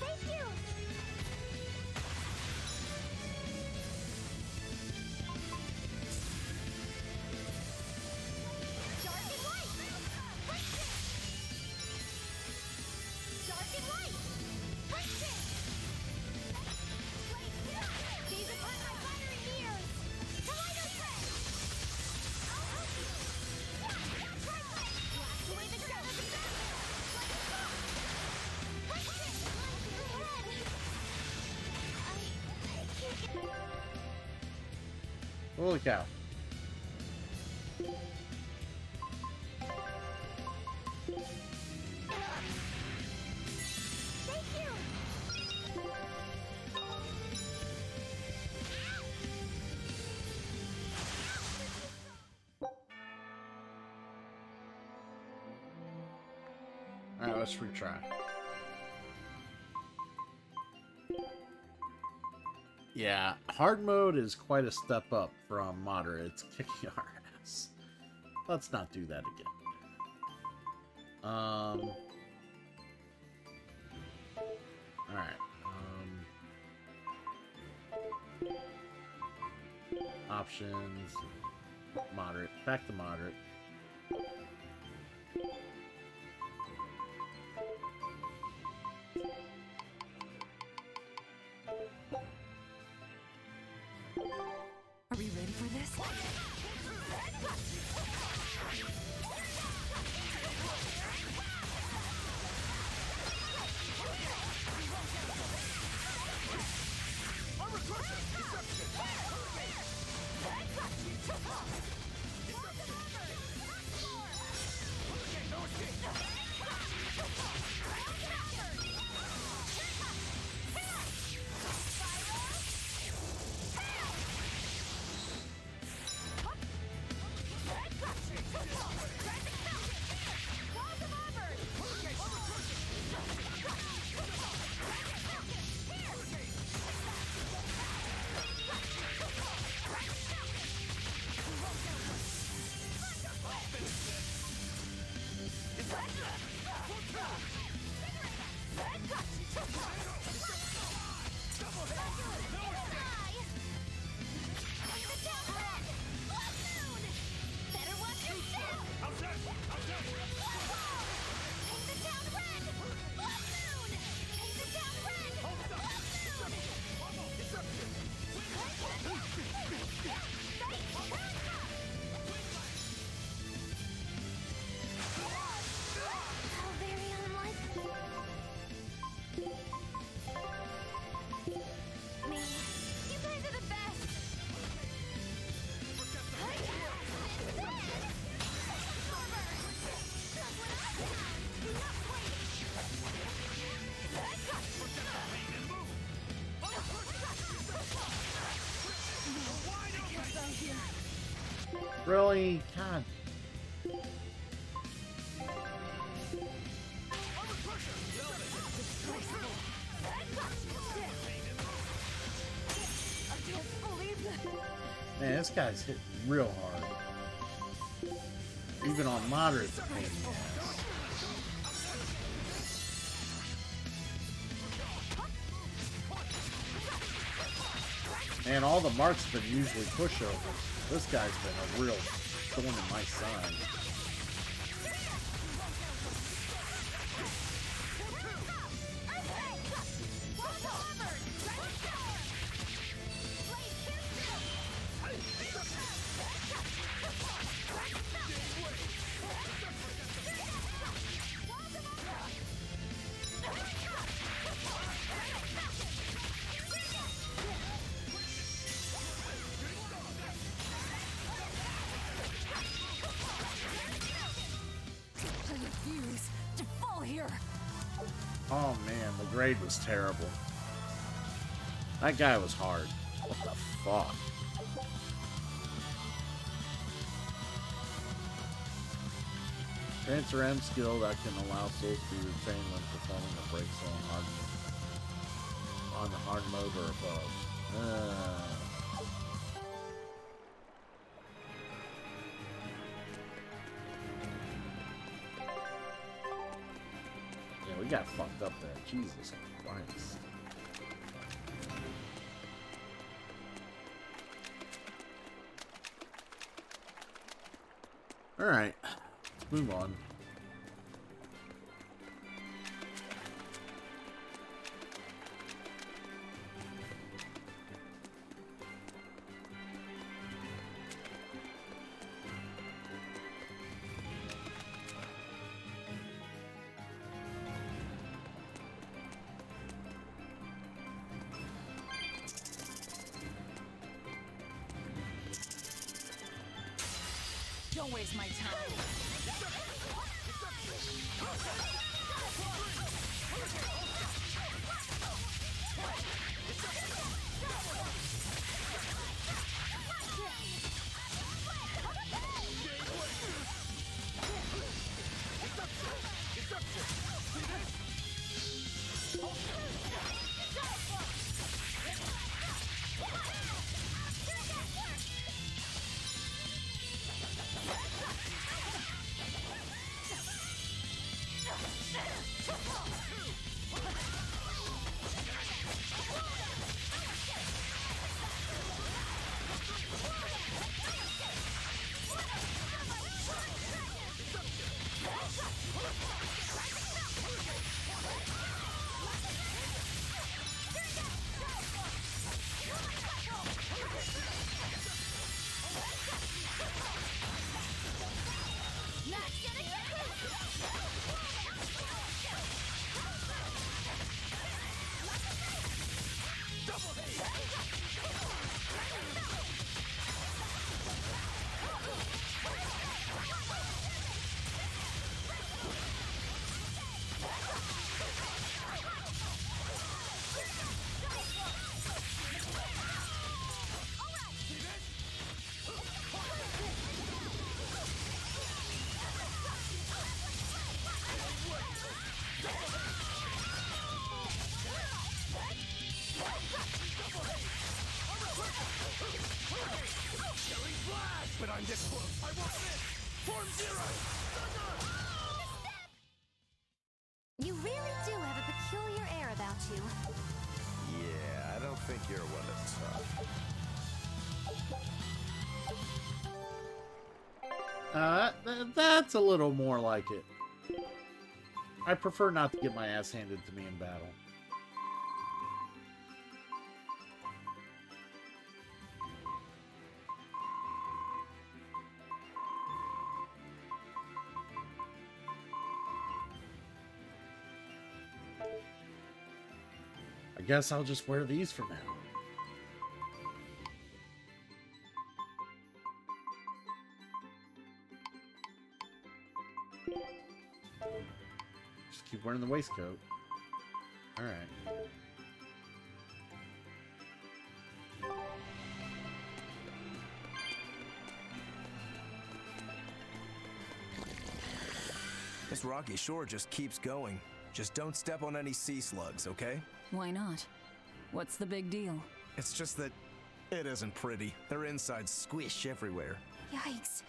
Thank you. Holy cow. Alright, let's retry. Yeah, hard mode is quite a step up from moderate. It's kicking our ass. Let's not do that again. Alright. Options. Moderate. Back to moderate. Are we ready for this? Really? God. Man, this guy's hitting real hard. Even on moderate, it's a pain in the ass. Man, all the marks have been usually pushovers. This guy's been a real thorn in my side. Oh man, the grade was terrible. That guy was hard. What the fuck? Transfer M skill that can allow souls to be retained when performing a break zone on the hard mode or above. Yeah, we got fucked up there. Jesus Christ. Alright, let's move on. Don't waste my time. But I'm this close. I want this. Form zero. You really do have a peculiar air about you. Yeah, I don't think you're one to touch. That's a little more like it. I prefer not to get my ass handed to me in battle. I guess I'll just wear these for now. Just keep wearing the waistcoat. Alright. This rocky shore just keeps going. Just don't step on any sea slugs, okay? Why not? What's the big deal? It's just that it isn't pretty. Their insides squish everywhere. Yikes.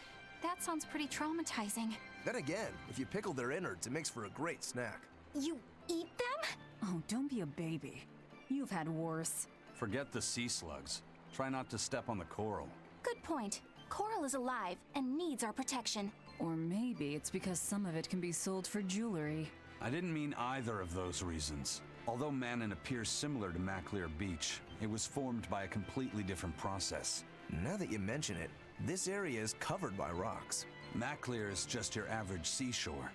That sounds pretty traumatizing. Then again, if you pickle their innards, it makes for a great snack. You eat them? Oh, don't be a baby. You've had worse. Forget the sea slugs. Try not to step on the coral. Good point. Coral is alive and needs our protection. Or maybe it's because some of it can be sold for jewelry. I didn't mean either of those reasons. Although Manon appears similar to Maclear Beach, it was formed by a completely different process. Now that you mention it, this area is covered by rocks. Maclear is just your average seashore.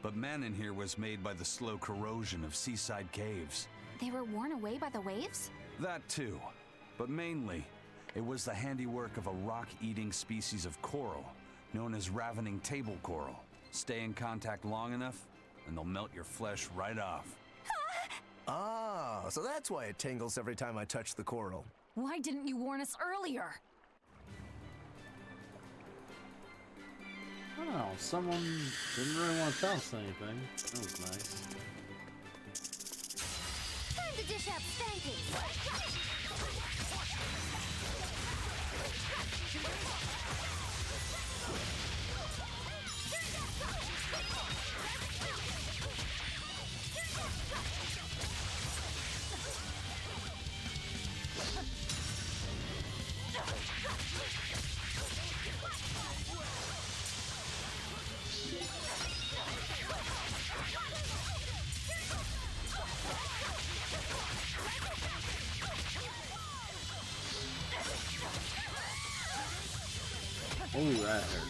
But Manon here was made by the slow corrosion of seaside caves. They were worn away by the waves? That too. But mainly, it was the handiwork of a rock-eating species of coral, known as ravening table coral. Stay in contact long enough, and they'll melt your flesh right off. Ah, so that's why it tingles every time I touch the coral. Why didn't you warn us earlier? Oh, someone didn't really want to tell us anything. That was nice. Time to dish out spankings. Oh, that hurt.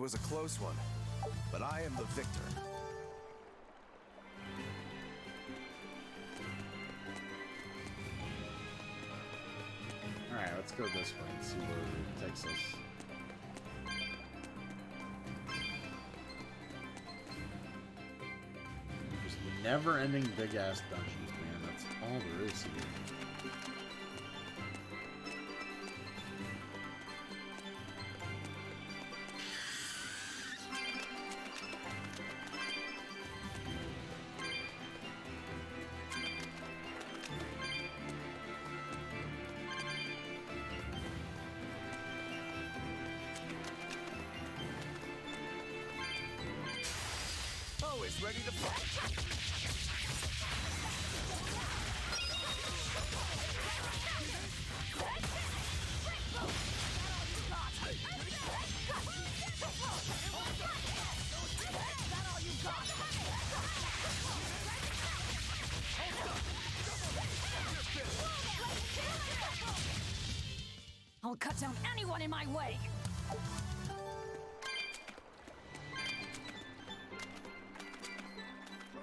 was a close one, but I am the victor. Alright, let's go this way and see where it takes us. Just never-ending big-ass dungeons, man. That's all there is here. Always ready to fight. I'll cut down anyone in my way!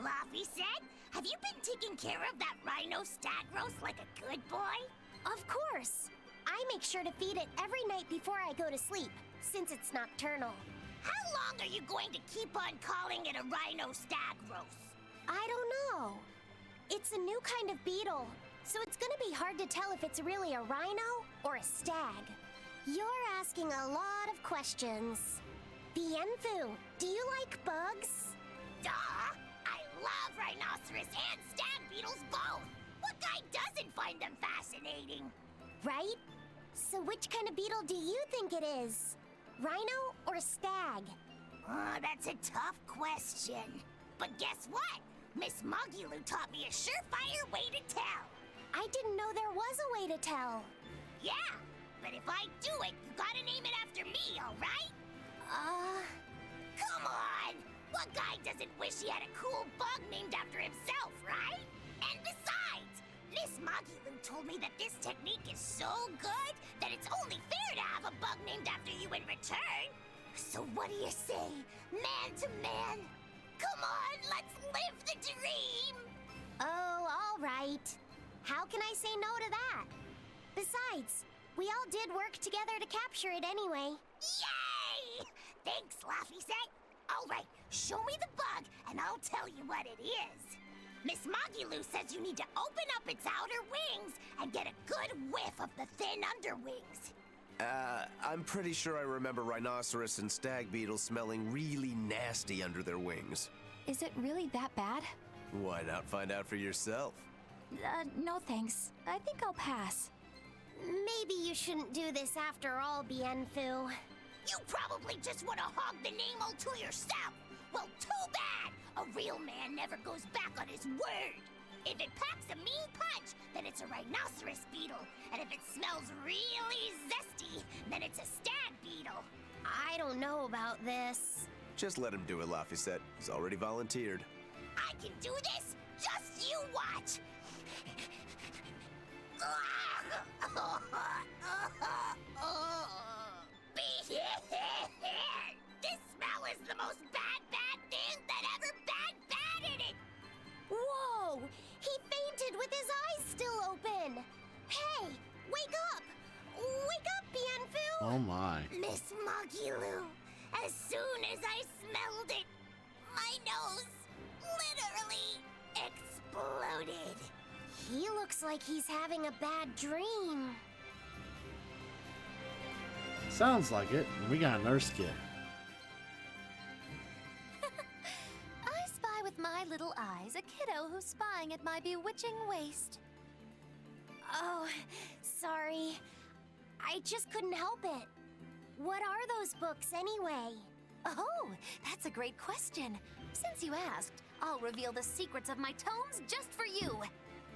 Laffy said, have you been taking care of that rhino stag roast like a good boy? Of course. I make sure to feed it every night before I go to sleep, since it's nocturnal. How long are you going to keep on calling it a rhino stag roast? I don't know. It's a new kind of beetle, so it's gonna be hard to tell if it's really a rhino or a stag. You're asking a lot of questions. Bienfu, do you like bugs? Duh! I love rhinoceros and stag beetles both! What guy doesn't find them fascinating? Right? So which kind of beetle do you think it is? Rhino or stag? That's a tough question. But guess what? Miss Mogulu taught me a surefire way to tell. I didn't know there was a way to tell. Yeah, but if I do it, you gotta name it after me, alright? Come on! What guy doesn't wish he had a cool bug named after himself, right? And besides, Miss Mogulu told me that this technique is so good that it's only fair to have a bug named after you in return. So what do you say, man to man? Come on, let's live the dream! Oh, all right. How can I say no to that? Besides, we all did work together to capture it anyway. Yay! Thanks, Laffy Set. All right, show me the bug, and I'll tell you what it is. Miss Mogulu says you need to open up its outer wings and get a good whiff of the thin underwings. I'm pretty sure I remember rhinoceros and stag beetles smelling really nasty under their wings. Is it really that bad? Why not find out for yourself? No thanks. I think I'll pass. Maybe you shouldn't do this after all, Bienfu. You probably just want to hog the name all to yourself. Well, too bad. A real man never goes back on his word. If it packs a mean punch, then it's a rhinoceros beetle. And if it smells really zesty, then it's a stag beetle. I don't know about this. Just let him do it, Laffy. He's already volunteered. I can do this? Just you watch. This smell is the most bad thing that ever batted it. Whoa! He fainted with his eyes still open. Hey, wake up! Wake up, Bienfu! Oh my. Miss Mogulu, as soon as I smelled it, my nose literally exploded. He looks like he's having a bad dream. Sounds like it. We got a nurse kit. I spy with my little eyes a kiddo who's spying at my bewitching waist. Oh, sorry. I just couldn't help it. What are those books anyway? Oh, that's a great question. Since you asked, I'll reveal the secrets of my tomes just for you.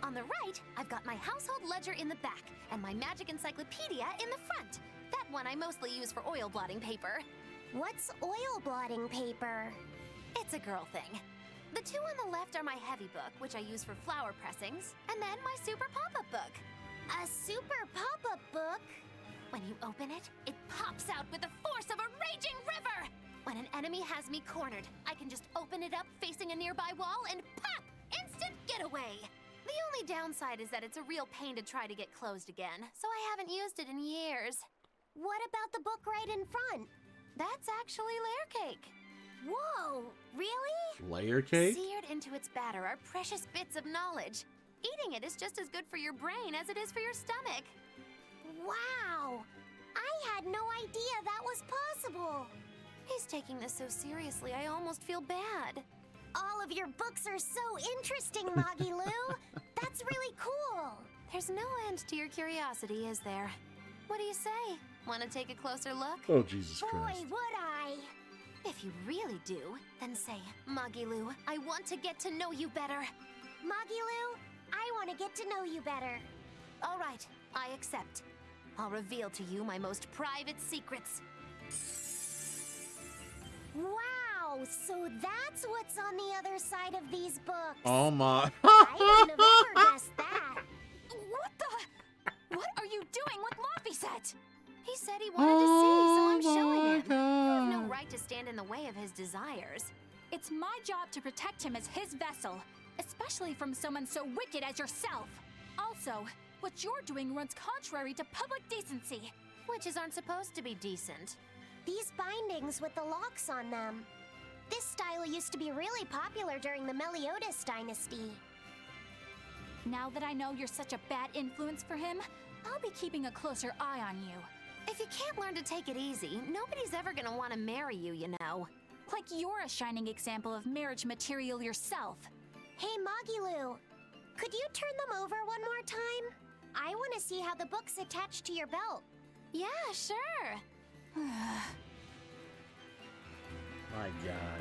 On the right, I've got my household ledger in the back and my magic encyclopedia in the front. That one I mostly use for oil blotting paper. What's oil blotting paper? It's a girl thing. The two on the left are my heavy book, which I use for flower pressings, and then my super pop-up book. A super pop-up book? When you open it, it pops out with the force of a raging river! When an enemy has me cornered, I can just open it up facing a nearby wall and pop! Instant getaway! The only downside is that it's a real pain to try to get closed again, so I haven't used it in years. What about the book right in front? That's actually layer cake. Whoa, really? Layer cake? Seared into its batter are precious bits of knowledge. Eating it is just as good for your brain as it is for your stomach. Wow! I had no idea that was possible. He's taking this so seriously, I almost feel bad. All of your books are so interesting, Magilu. That's really cool. There's no end to your curiosity, is there? What do you say? Want to take a closer look? Oh, Jesus Christ. Boy, would I. If you really do, then say, Magilu, I want to get to know you better. Magilu, I want to get to know you better. All right, I accept. I'll reveal to you my most private secrets. Wow, so that's what's on the other side of these books. Oh my. I wouldn't have ever guessed that. What the? What are you doing with Laphicet? He said he wanted to see, so I'm showing him. You have no right to stand in the way of his desires. It's my job to protect him as his vessel, especially from someone so wicked as yourself. Also, what you're doing runs contrary to public decency. Witches aren't supposed to be decent. These bindings with the locks on them. This style used to be really popular during the Meliodas dynasty. Now that I know you're such a bad influence for him, I'll be keeping a closer eye on you. If you can't learn to take it easy, nobody's ever gonna want to marry you, you know. Like you're a shining example of marriage material yourself. Hey, Magilu, could you turn them over one more time? I want to see how the book's attached to your belt. Yeah, sure. My God.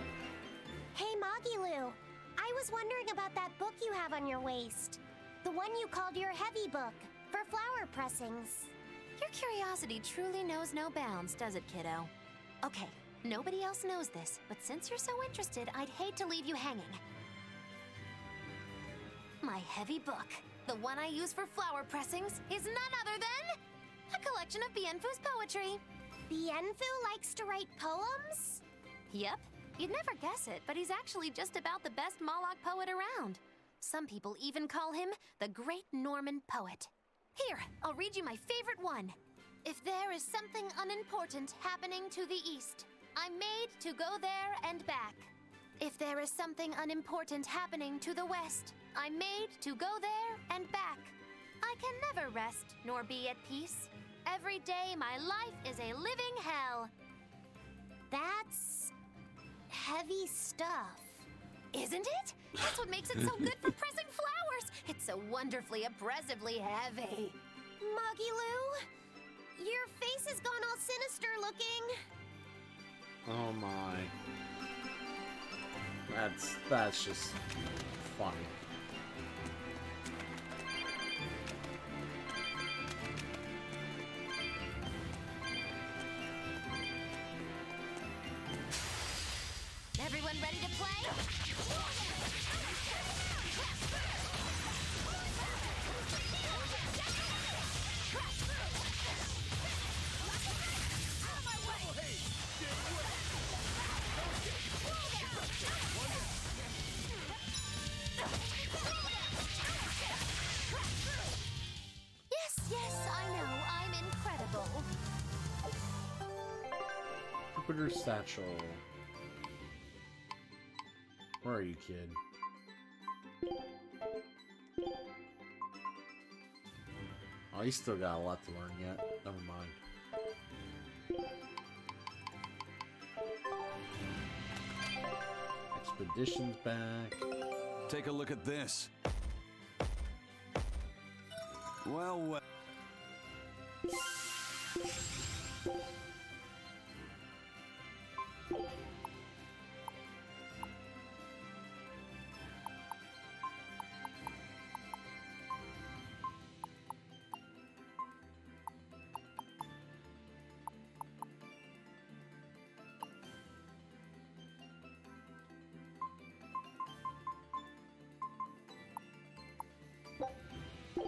Hey, Magilu, I was wondering about that book you have on your waist. The one you called your heavy book, for flower pressings. Your curiosity truly knows no bounds, does it, kiddo? Okay, nobody else knows this, but since you're so interested, I'd hate to leave you hanging. My heavy book, the one I use for flower pressings, is none other than a collection of Bienfu's poetry. Bienfu likes to write poems? Yep. You'd never guess it, but he's actually just about the best Moloch poet around. Some people even call him the Great Norman Poet. Here, I'll read you my favorite one. If there is something unimportant happening to the east, I'm made to go there and back. If there is something unimportant happening to the west, I'm made to go there and back. I can never rest nor be at peace. Every day my life is a living hell. That's heavy stuff. Isn't it? That's what makes it so good for pressing flowers. It's so wonderfully oppressively heavy. Magilu, your face has gone all sinister looking. Oh my. That's just funny. Everyone ready to play? Yes, I know. I'm incredible. Jupiter Satchel. Where are you, kid? Oh, he's still got a lot to learn yet. Never mind. Expedition's back. Take a look at this. Well.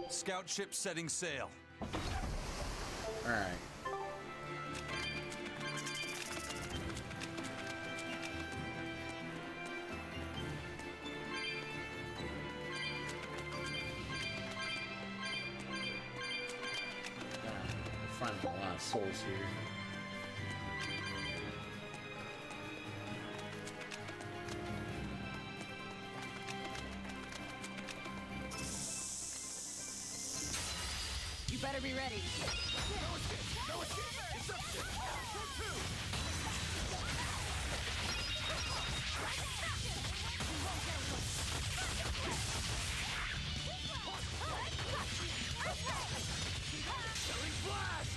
Scout ship setting sail. Alright. finding a lot of souls here. You better be ready.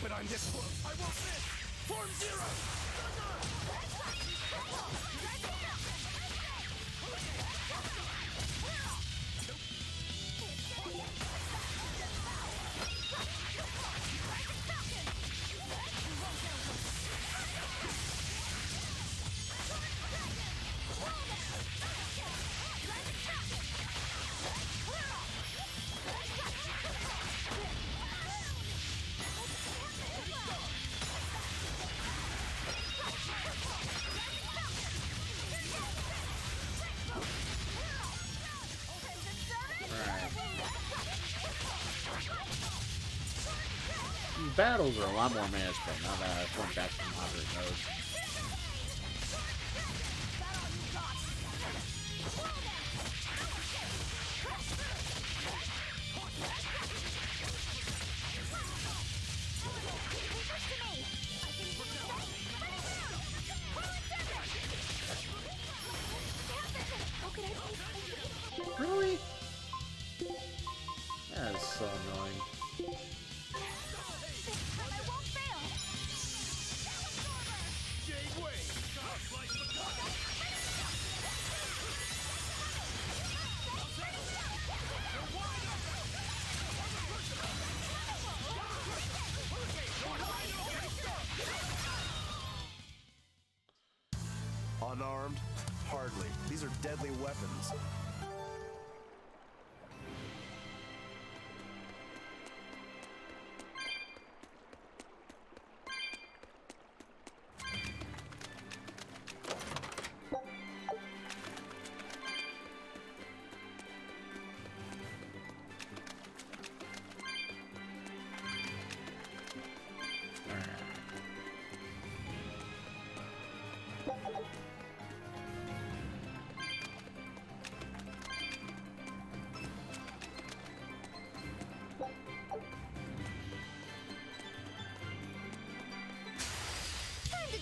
But I'm this close. I won't miss. Form zero. Battles are a lot more manageable now that I've went back to moderate mode. Really? That is so annoying. Unarmed? Hardly. These are deadly weapons.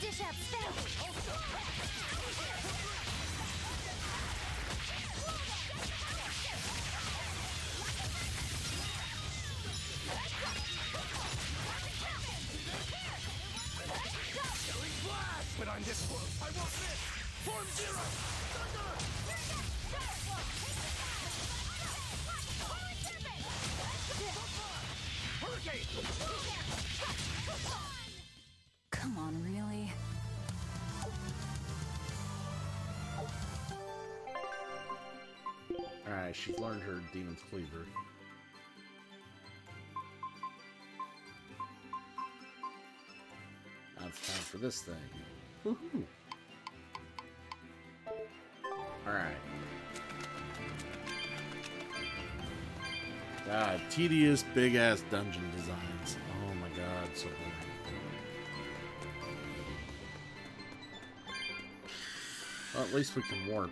Dish up spell. But I'm this close. I won't miss. Form zero. Come on, really? Alright, she's learned her Demon's Cleaver. Now it's time for this thing. Woohoo! Alright. God, tedious, big-ass dungeon designs. Oh my god, so boring. Well, at least we can warp.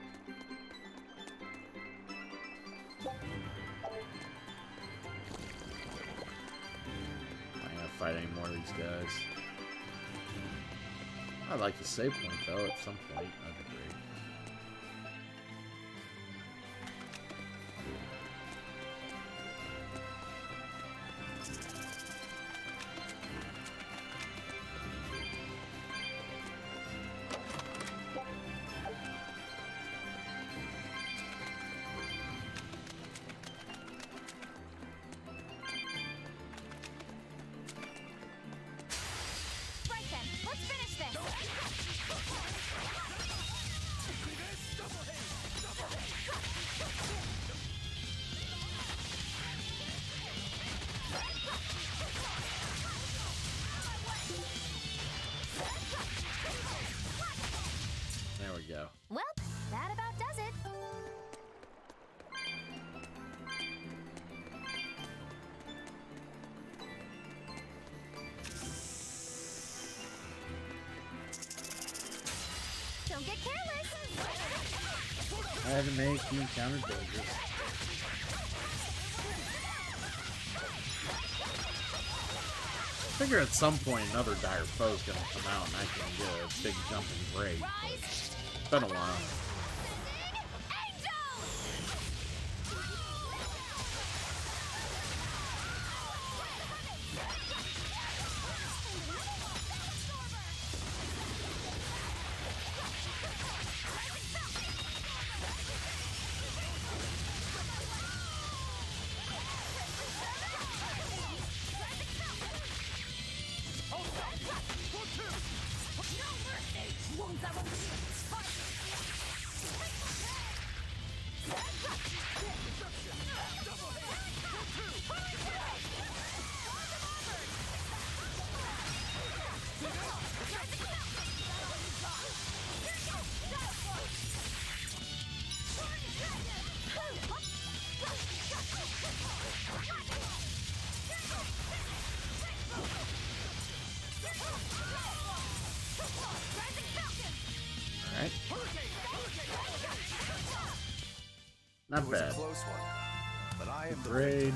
I ain't gonna fight any more of these guys. I'd like to save point though at some point. That'd be great. had to make the encounter dangerous. I figure at some point another dire foe's gonna come out and I can get a big jumping break. It's been a while. Alright. Not it was bad. A close one, but I am the grade.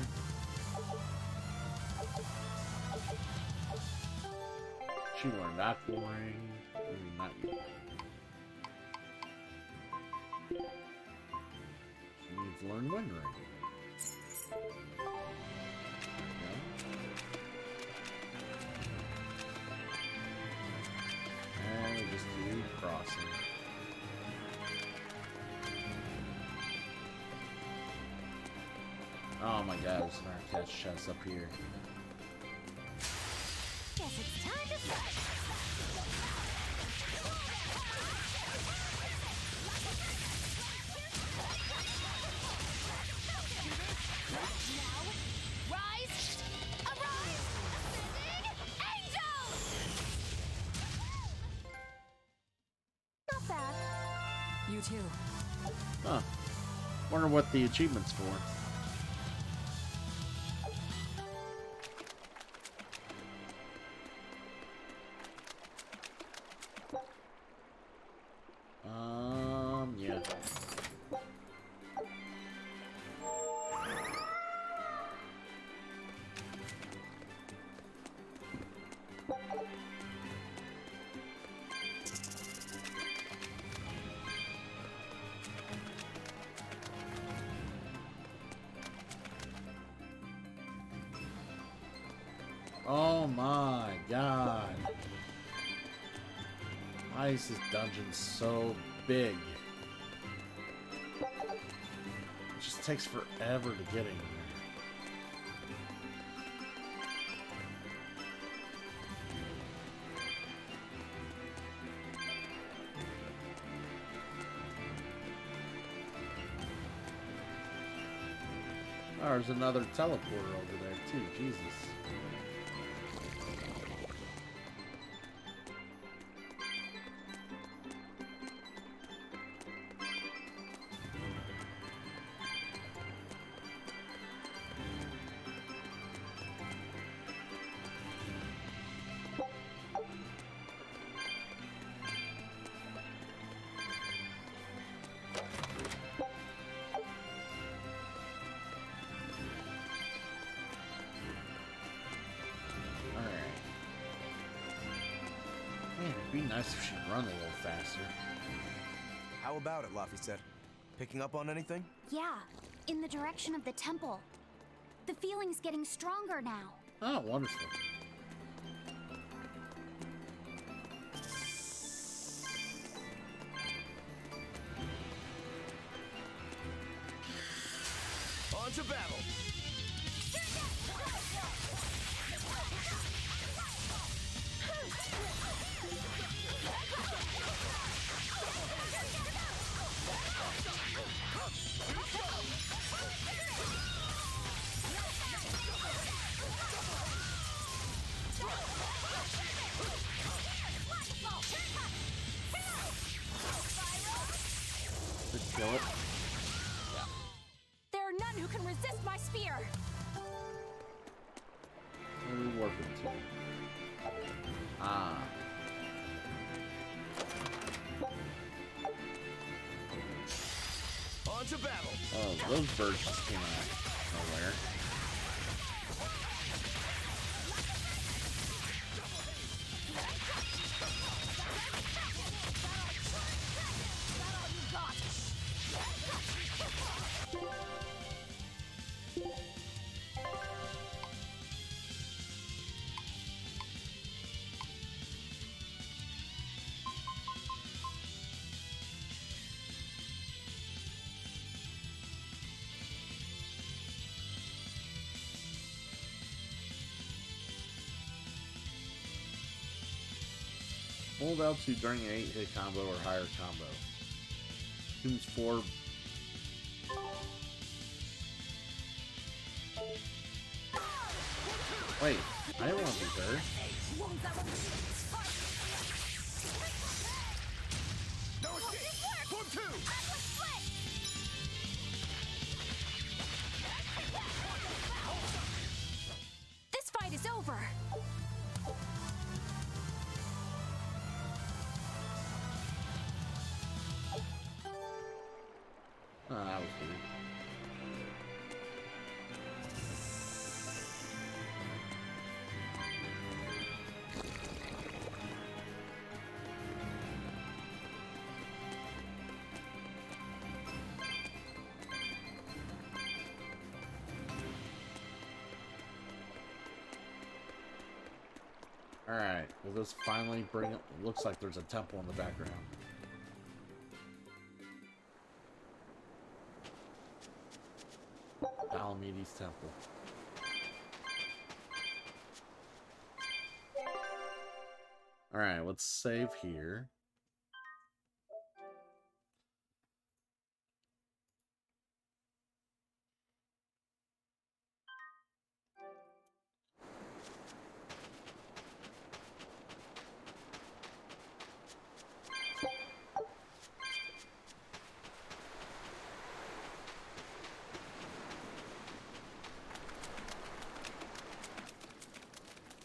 She learned Aqua Ring. Not yet. She needs to learn Wind Ring. And we just keep crossing. Oh my god, there's an Arcatch chest up here. Guess it's time to fight. Now, rise, arise, ascending angels! Not bad. You too. Huh. Wonder what the achievement's for. Yeah. Oh my god. Why is this dungeon so big? It just takes forever to get in there. Oh, there's another teleporter over there too, Jesus. Be nice if she'd run a little faster. How about it, Laphicet? Picking up on anything? Yeah, in the direction of the temple. The feeling's getting stronger now. Oh, wonderful. On to battle! Just kill it. There are none who can resist my spear. What are we working to? Ah. On to battle. Oh, those birds just came out of nowhere. Hold L2 during an 8-hit combo or higher combo. Tunes 4. Wait, I didn't want to be there. This fight is over. Oh, that was weird. Alright, will this finally bring it? Looks like there's a temple in the background. Alamedes Temple. Alright, let's save here.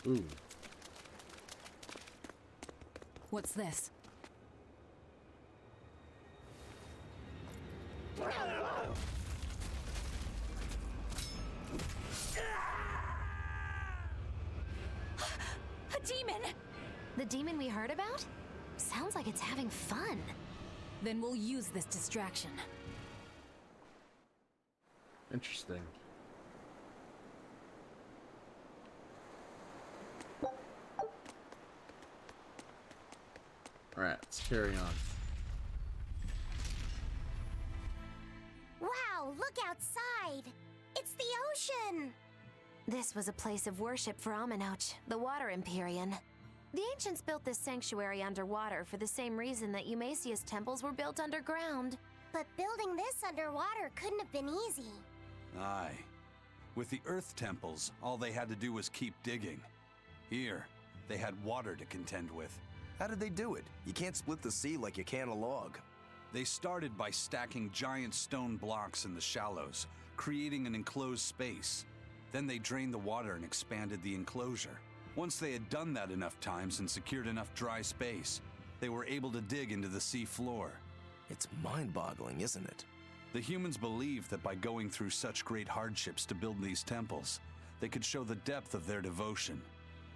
Ooh. What's this? A demon! The demon we heard about? Sounds like it's having fun. Then we'll use this distraction. Interesting. Alright, let's carry on. Wow, look outside! It's the ocean! This was a place of worship for Aminoch, the Water Empyrean. The ancients built this sanctuary underwater for the same reason that Eumasia's temples were built underground. But building this underwater couldn't have been easy. Aye. With the Earth temples, all they had to do was keep digging. Here, they had water to contend with. How did they do it? You can't split the sea like you can a log. They started by stacking giant stone blocks in the shallows, creating an enclosed space. Then they drained the water and expanded the enclosure. Once they had done that enough times and secured enough dry space, they were able to dig into the sea floor. It's mind-boggling, isn't it? The humans believed that by going through such great hardships to build these temples, they could show the depth of their devotion.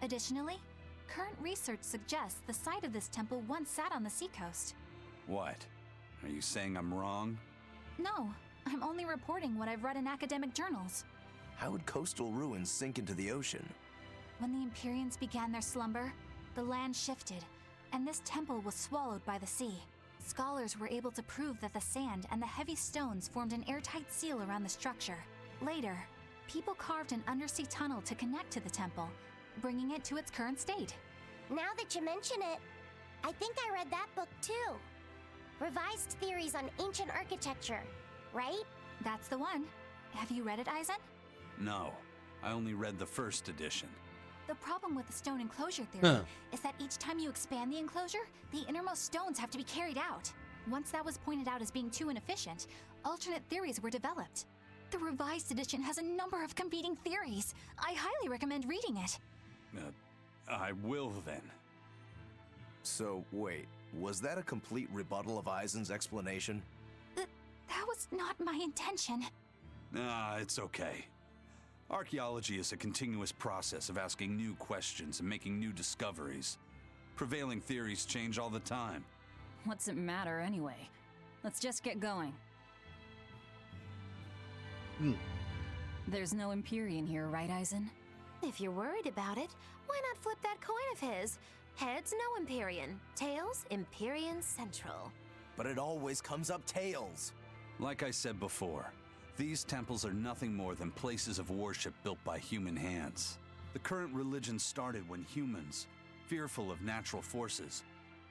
Additionally, current research suggests the site of this temple once sat on the seacoast. What? Are you saying I'm wrong? No, I'm only reporting what I've read in academic journals. How would coastal ruins sink into the ocean? When the Empyreans began their slumber, the land shifted, and this temple was swallowed by the sea. Scholars were able to prove that the sand and the heavy stones formed an airtight seal around the structure. Later, people carved an undersea tunnel to connect to the temple, bringing it to its current state. Now that you mention it, I think I read that book too. Revised Theories on Ancient Architecture, right? That's the one. Have you read it, Eisen? No, I only read the first edition. The problem with the stone enclosure theory is that each time you expand the enclosure, the innermost stones have to be carried out. Once that was pointed out as being too inefficient, alternate theories were developed. The revised edition has a number of competing theories. I highly recommend reading it. I will then. So, wait, was that a complete rebuttal of Eisen's explanation? That was not my intention. Ah, it's okay. Archaeology is a continuous process of asking new questions and making new discoveries. Prevailing theories change all the time. What's it matter anyway? Let's just get going. There's no Empyrean here, right, Eisen? If you're worried about it, why not flip that coin of his? Heads, no Empyrean. Tails, Empyrean Central. But it always comes up tails. Like I said before, these temples are nothing more than places of worship built by human hands. The current religion started when humans, fearful of natural forces,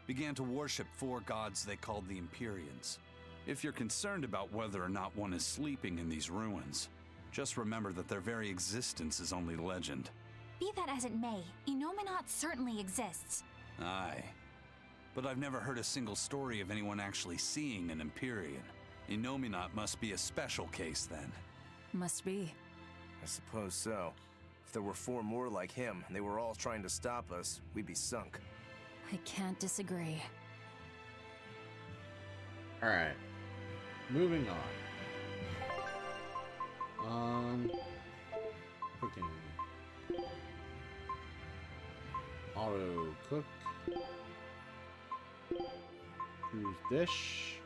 began to worship four gods they called the Empyreans. If you're concerned about whether or not one is sleeping in these ruins, just remember that their very existence is only legend. Be that as it may, Innominat certainly exists. Aye. But I've never heard a single story of anyone actually seeing an Empyrean. Innominat must be a special case then. Must be. I suppose so. If there were 4 more like him, and they were all trying to stop us, we'd be sunk. I can't disagree. Alright. Moving on. Cooking. Auto cook. Choose dish.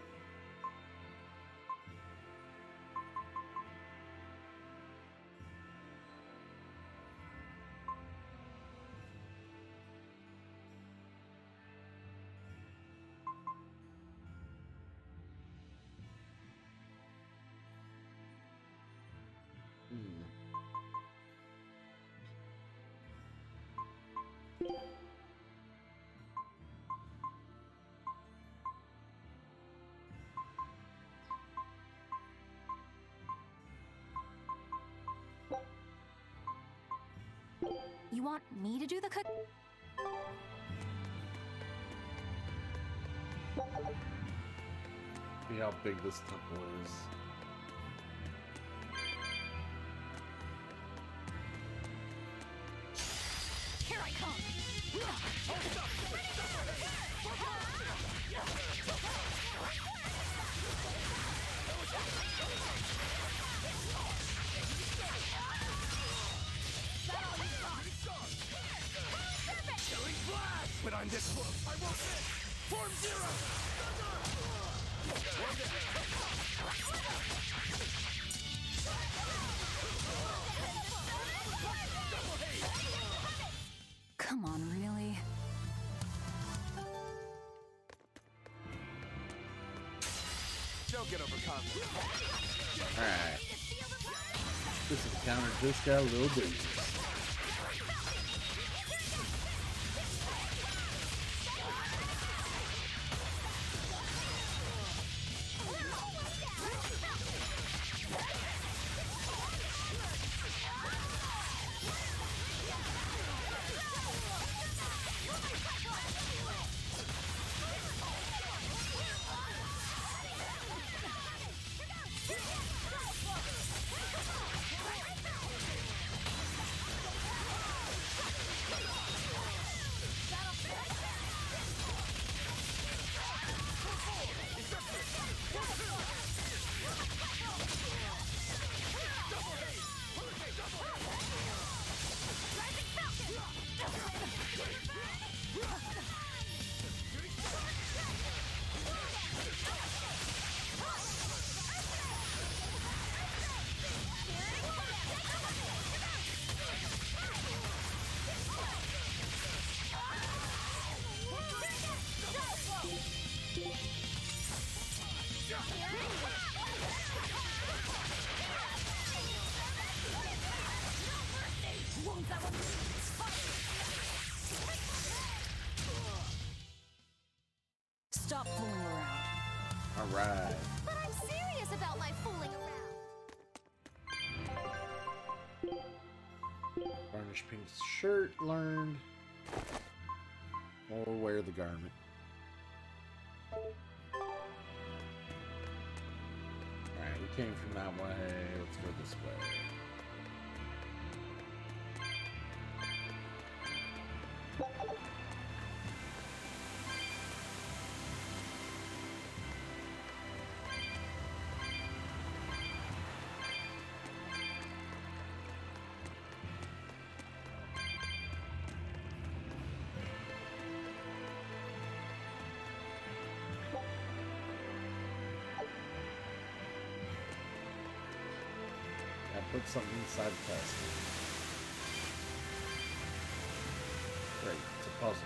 You want me to do the cook? See how big this temple is. Here I come! But I'm this close. I won't miss. Form 0. Come on, really? Don't get overconfident. Alright. This encounter just got a little dangerous. Stop fooling around. Alright. But I'm serious about my fooling around. Varnish Pink's shirt learned. Or wear the garment. Alright, we came from that way. Let's go this way. put something inside the casket. Great, it's a puzzle.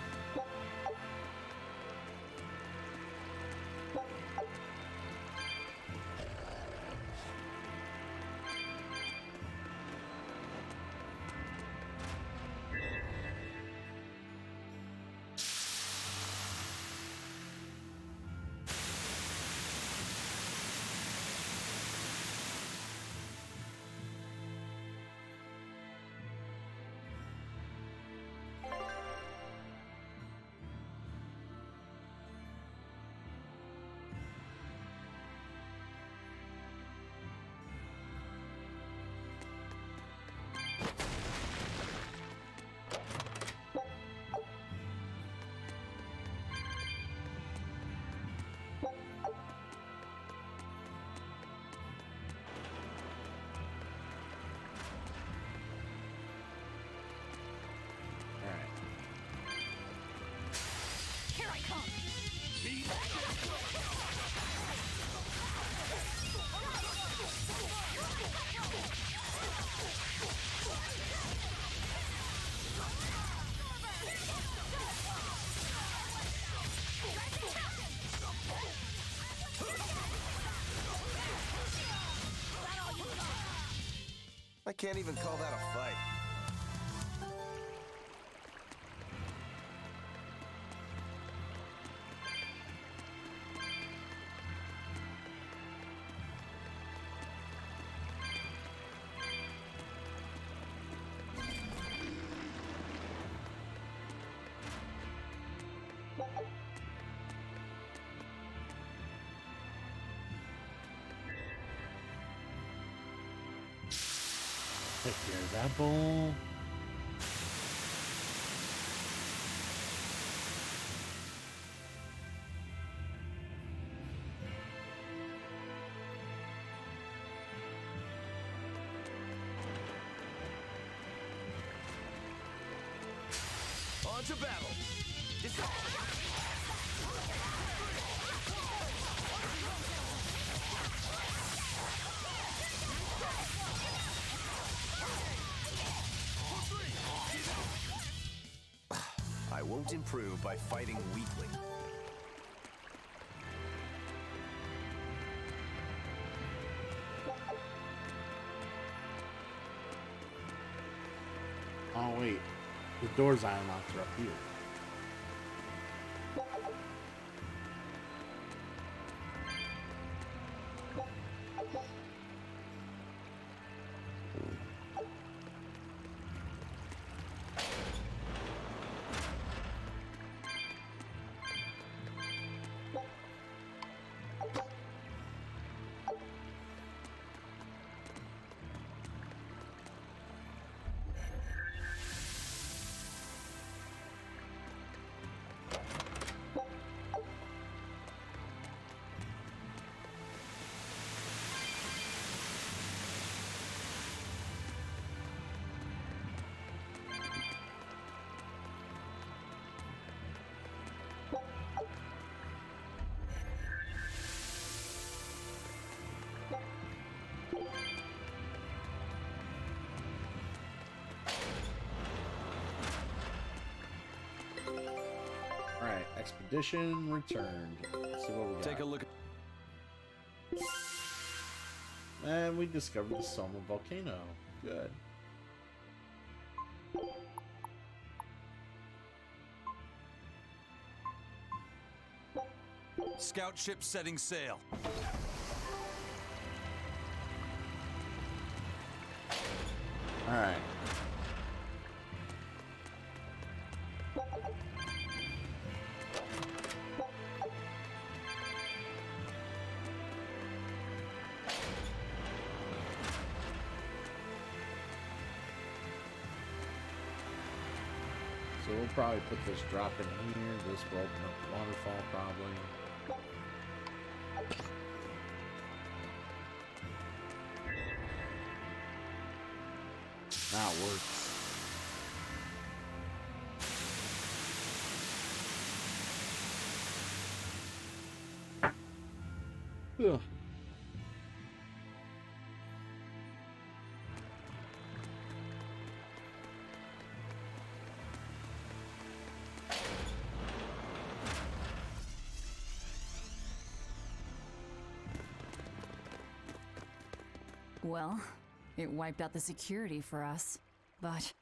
Here I come! I can't even call that a fight. Take care of that bowl. On to battle. I won't improve by fighting weakly. Oh wait, the doors I unlocked are up here. Alright, expedition returned. Let's see what we got. Take a look. And we discovered the Summer Volcano. Good. Scout ship setting sail. Alright. So we'll probably put this drop in here. This will open up the waterfall probably. Now it works. Ugh. Well, it wiped out the security for us, but...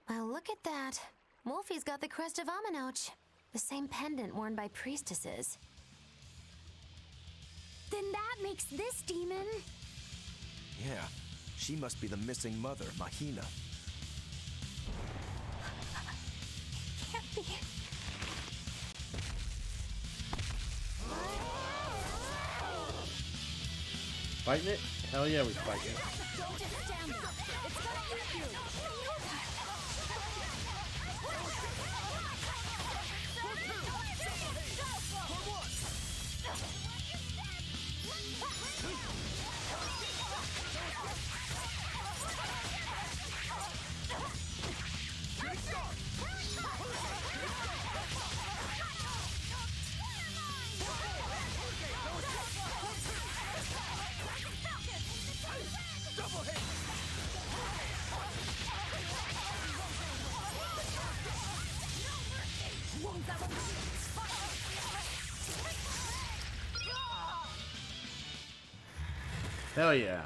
Well, look at that. Wolfie's got the crest of Aminoch, the same pendant worn by priestesses. Then that makes this demon... Yeah, she must be the missing mother, Mahina. Can't be. Fighting it? Hell yeah, we fighting it. Don't just stand there. It's gonna eat you. Hell yeah.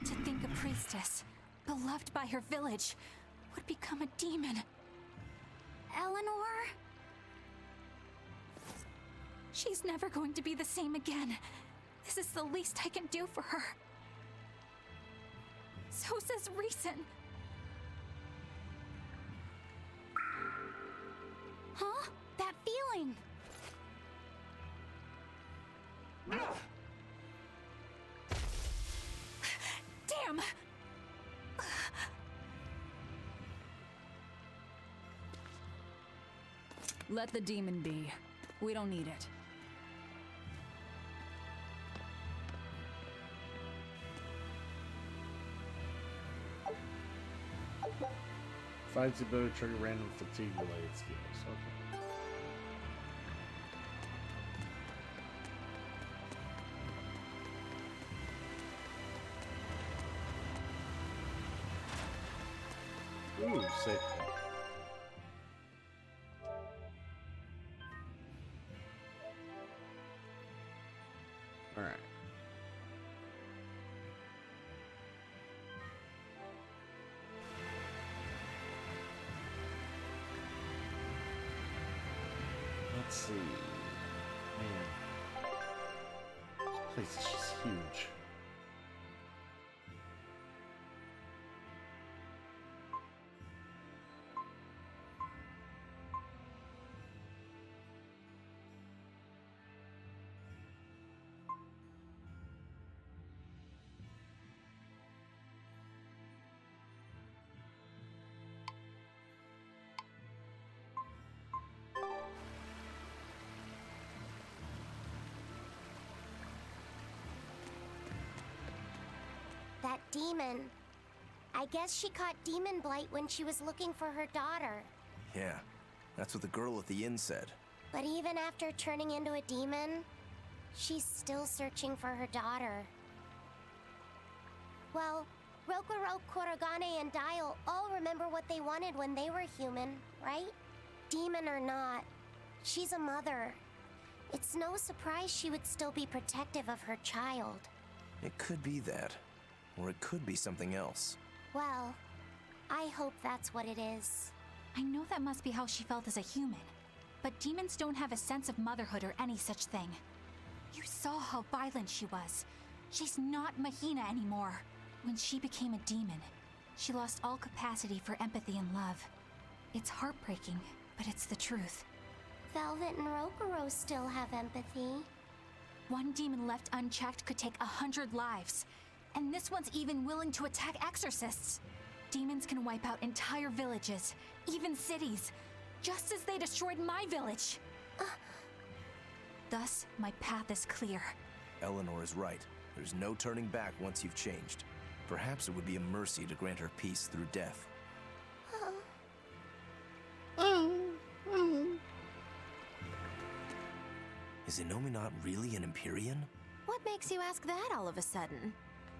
To think a priestess, beloved by her village, would become a demon. Eleanor? She's never going to be the same again. This is the least I can do for her. So says Reason. Huh? That feeling! Damn! Let the demon be. We don't need it. Finds the ability to trigger random fatigue related skills. Okay. Ooh, safe. Alright. Let's see. Man. This place is just huge. That demon. I guess she caught demon blight when she was looking for her daughter. Yeah, that's what the girl at the inn said. But even after turning into a demon, she's still searching for her daughter. Well, Rokuro, Korogane, and Dial all remember what they wanted when they were human, right? Demon or not, she's a mother. It's no surprise she would still be protective of her child. It could be that. Or it could be something else. Well, I hope that's what it is. I know that must be how she felt as a human. But demons don't have a sense of motherhood or any such thing. You saw how violent she was. She's not Mahina anymore. When she became a demon, she lost all capacity for empathy and love. It's heartbreaking, but it's the truth. Velvet and Rokuro still have empathy. One demon left unchecked could take 100 lives. And this one's even willing to attack exorcists. Demons can wipe out entire villages, even cities, just as they destroyed my village. Thus, my path is clear. Eleanor is right. There's no turning back once you've changed. Perhaps it would be a mercy to grant her peace through death. Is Innominat really an Empyrean? What makes you ask that all of a sudden?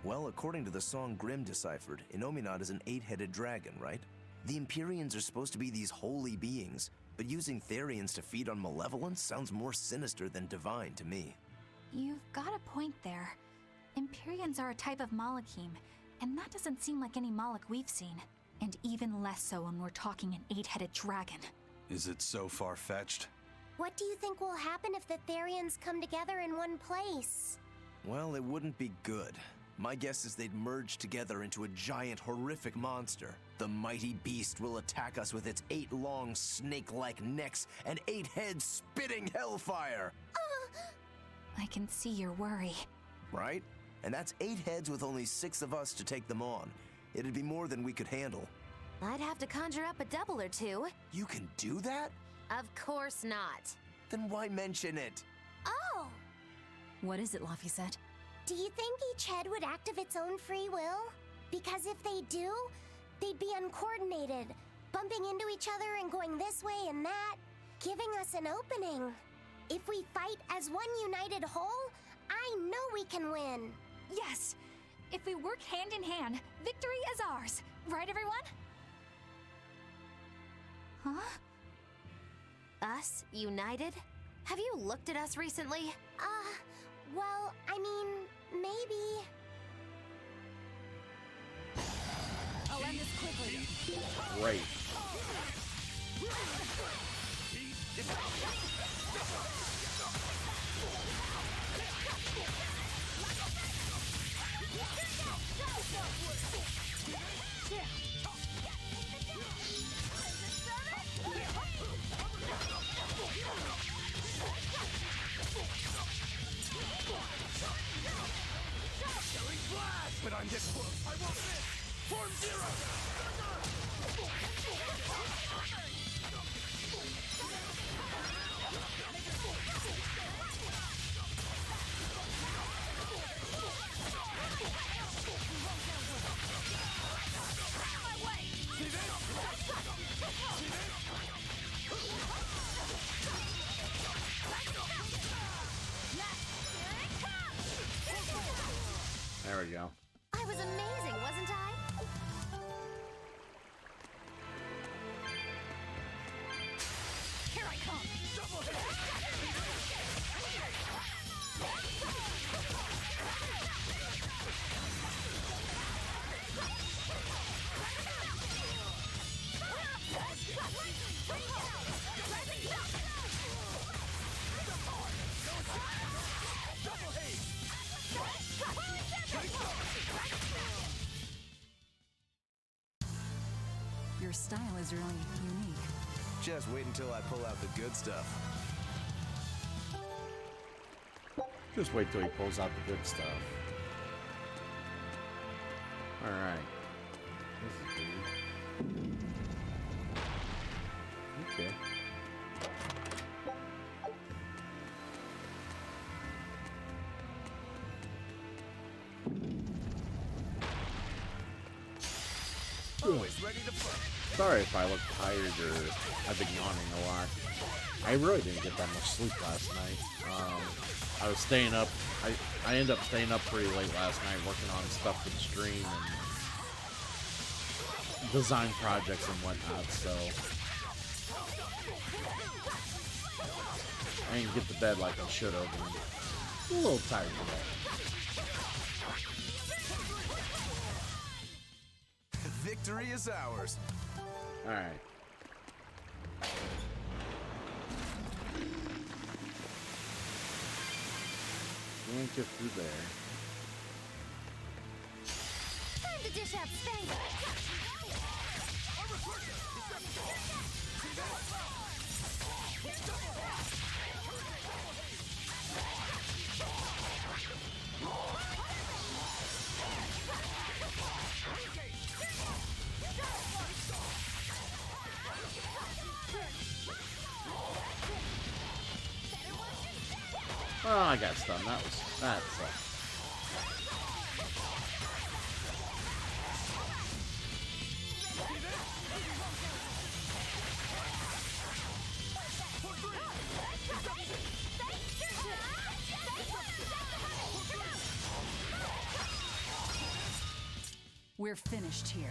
Well, according to the song Grimm deciphered, Innominat is an 8-headed dragon, right? The Empyreans are supposed to be these holy beings, but using Therians to feed on malevolence sounds more sinister than divine to me. You've got a point there. Empyreans are a type of Malachim, and that doesn't seem like any Malach we've seen. And even less so when we're talking an 8-headed dragon. Is it so far-fetched? What do you think will happen if the Therians come together in one place? Well, it wouldn't be good. My guess is they'd merge together into a giant, horrific monster. The mighty beast will attack us with its 8 long, snake-like necks and 8 heads spitting hellfire! I can see your worry. Right? And that's 8 heads with only 6 of us to take them on. It'd be more than we could handle. I'd have to conjure up a double or two. You can do that? Of course not. Then why mention it? Oh! What is it, Laphicet? Do you think each head would act of its own free will? Because if they do, they'd be uncoordinated, bumping into each other and going this way and that, giving us an opening. If we fight as one united whole, I know we can win. Yes! If we work hand in hand, victory is ours. Right, everyone? Huh? Us, united? Have you looked at us recently? Well, I mean, maybe. I'll end this quickly. Great. But I'm this close. I won't miss. Form 0. There we go. I was amazing, wasn't I? Here I come! Your style is really unique. Just wait until I pull out the good stuff. Just wait till he pulls out the good stuff. Alright. This is weird. Okay. Always ready to fight. Sorry if I look tired or I've been yawning a lot. I really didn't get that much sleep last night. I was staying up. I ended up staying up pretty late last night working on stuff for the stream and design projects and whatnot, so I didn't get to bed like I should have. I'm a little tired today. Victory is ours. Alright. Can't get through there. Time to dish out spank. Oh, I got stunned. That sucked. We're finished here.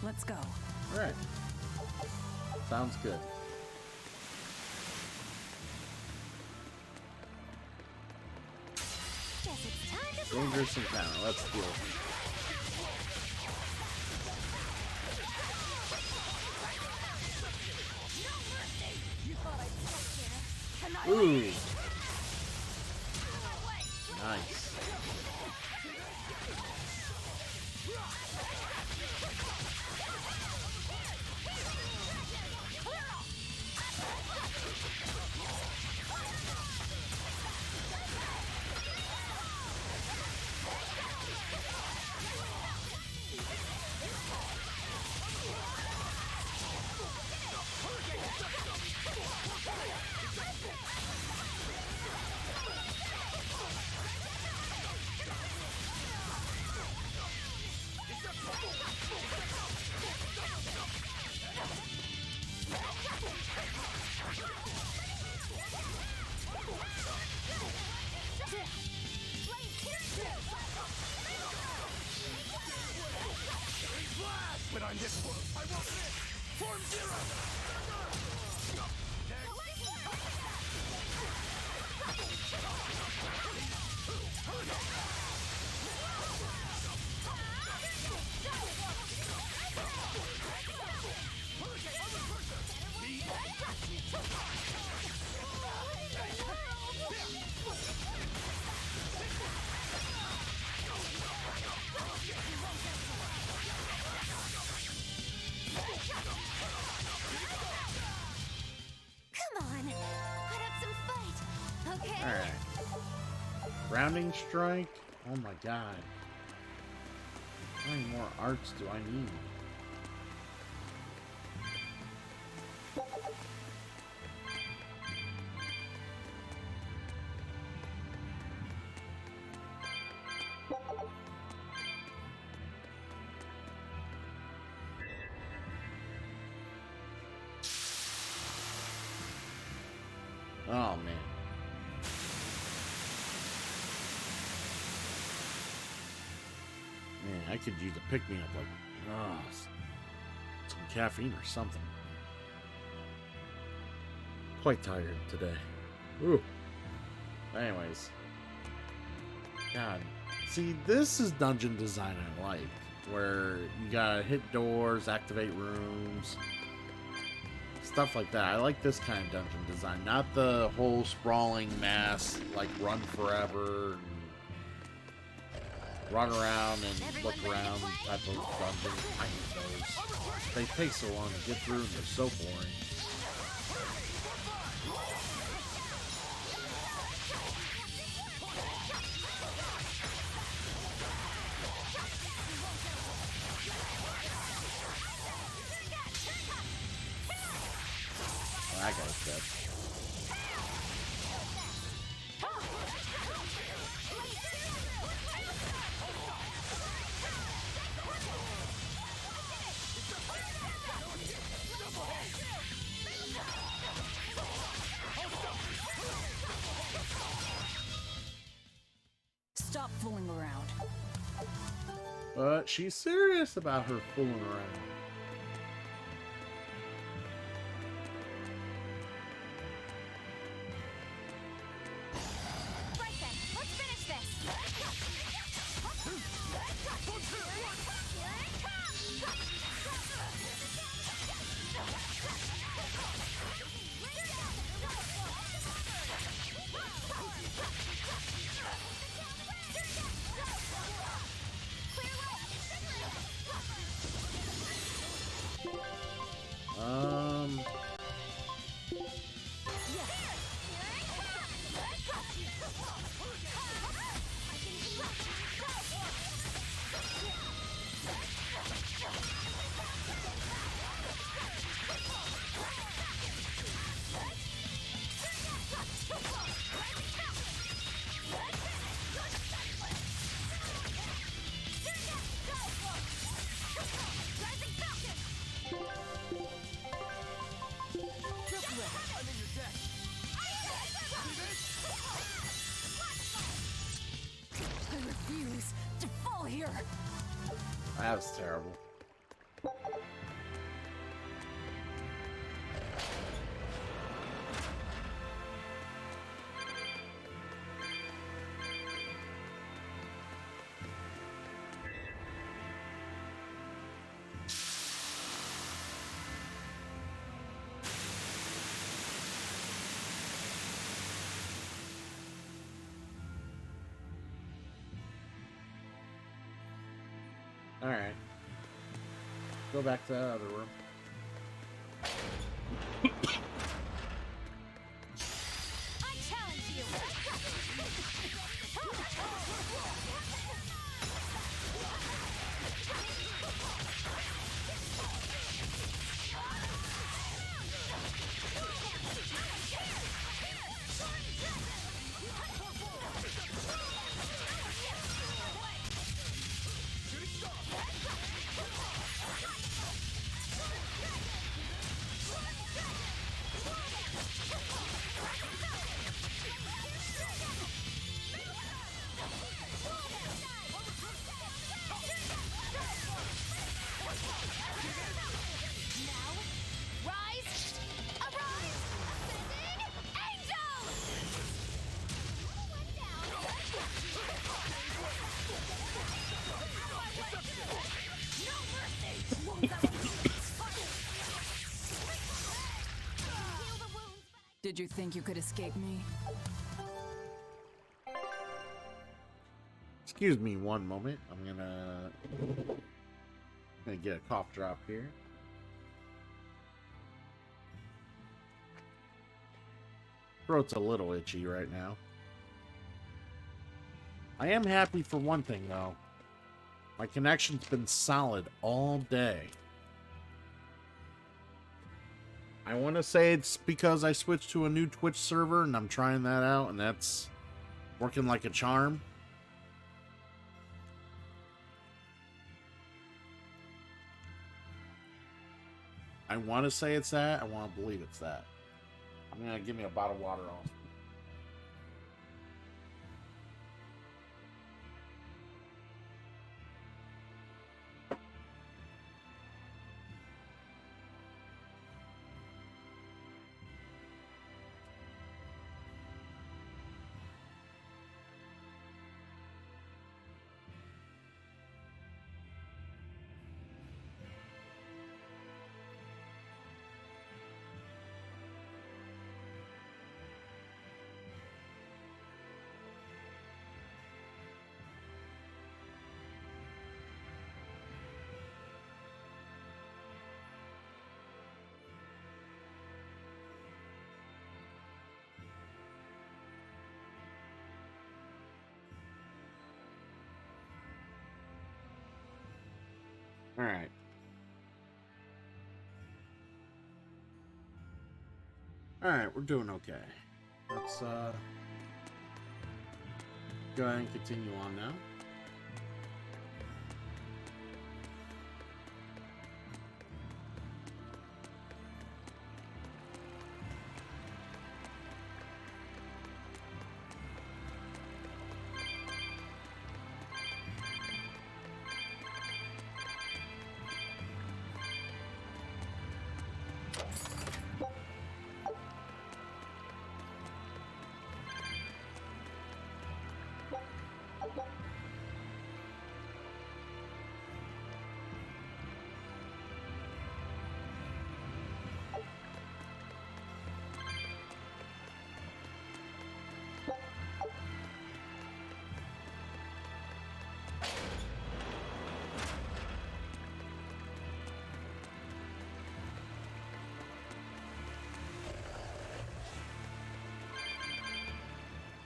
Let's go. Alright. Sounds good. Guess it's time to Dangerous encounter. Let's deal with it. Ooh. Nice. But on this one, I won't miss! Form zero! Come on, put up some fight, okay? Alright. Grounding strike. Oh my god. How many more arts do I need? Oh man. Man, I could use a pick-me-up like some caffeine or something. Quite tired today. Ooh. Anyways. God. See, this is dungeon design I like. Where you gotta hit doors, activate rooms. Stuff like that. I like this kind of dungeon design, not the whole sprawling mass, like run forever, and run around and look around type of dungeon. I hate those. They take so long to get through and they're so boring. That guy's dead. Stop fooling around. But she's serious about her fooling around. Alright. Go back to that other room. I challenge you! Did you think you could escape me? Excuse me one moment. I'm gonna get a cough drop here. Throat's a little itchy right now. I am happy for one thing though. My connection's been solid all day. I want to say it's because I switched to a new Twitch server and I'm trying that out and that's working like a charm. I want to say it's that. I want to believe it's that. I'm going to give me a bottle of water on. Alright. Alright, we're doing okay. Let's go ahead and continue on now.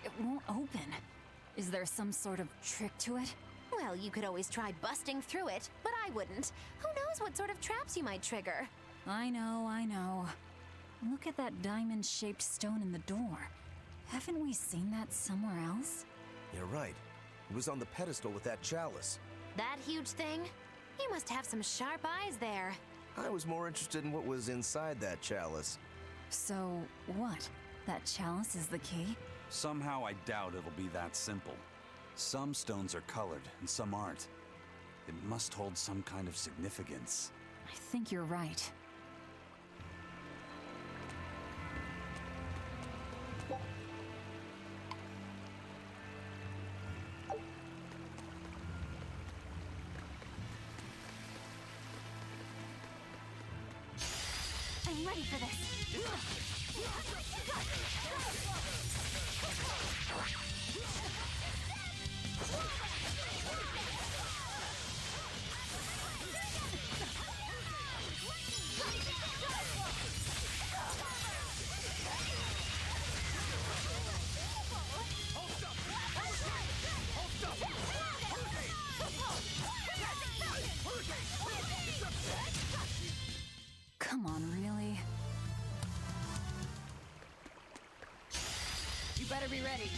It won't open. Is there some sort of trick to it? Well, you could always try busting through it, but I wouldn't. Who knows what sort of traps you might trigger? I know, I know. Look at that diamond-shaped stone in the door. Haven't we seen that somewhere else? You're right. It was on the pedestal with that chalice. That huge thing? You must have some sharp eyes there. I was more interested in what was inside that chalice. So, what? That chalice is the key? Somehow I doubt it'll be that simple. Some stones are colored and some aren't. It must hold some kind of significance. I think you're right. I'm ready for this. Come on, really? You better be ready.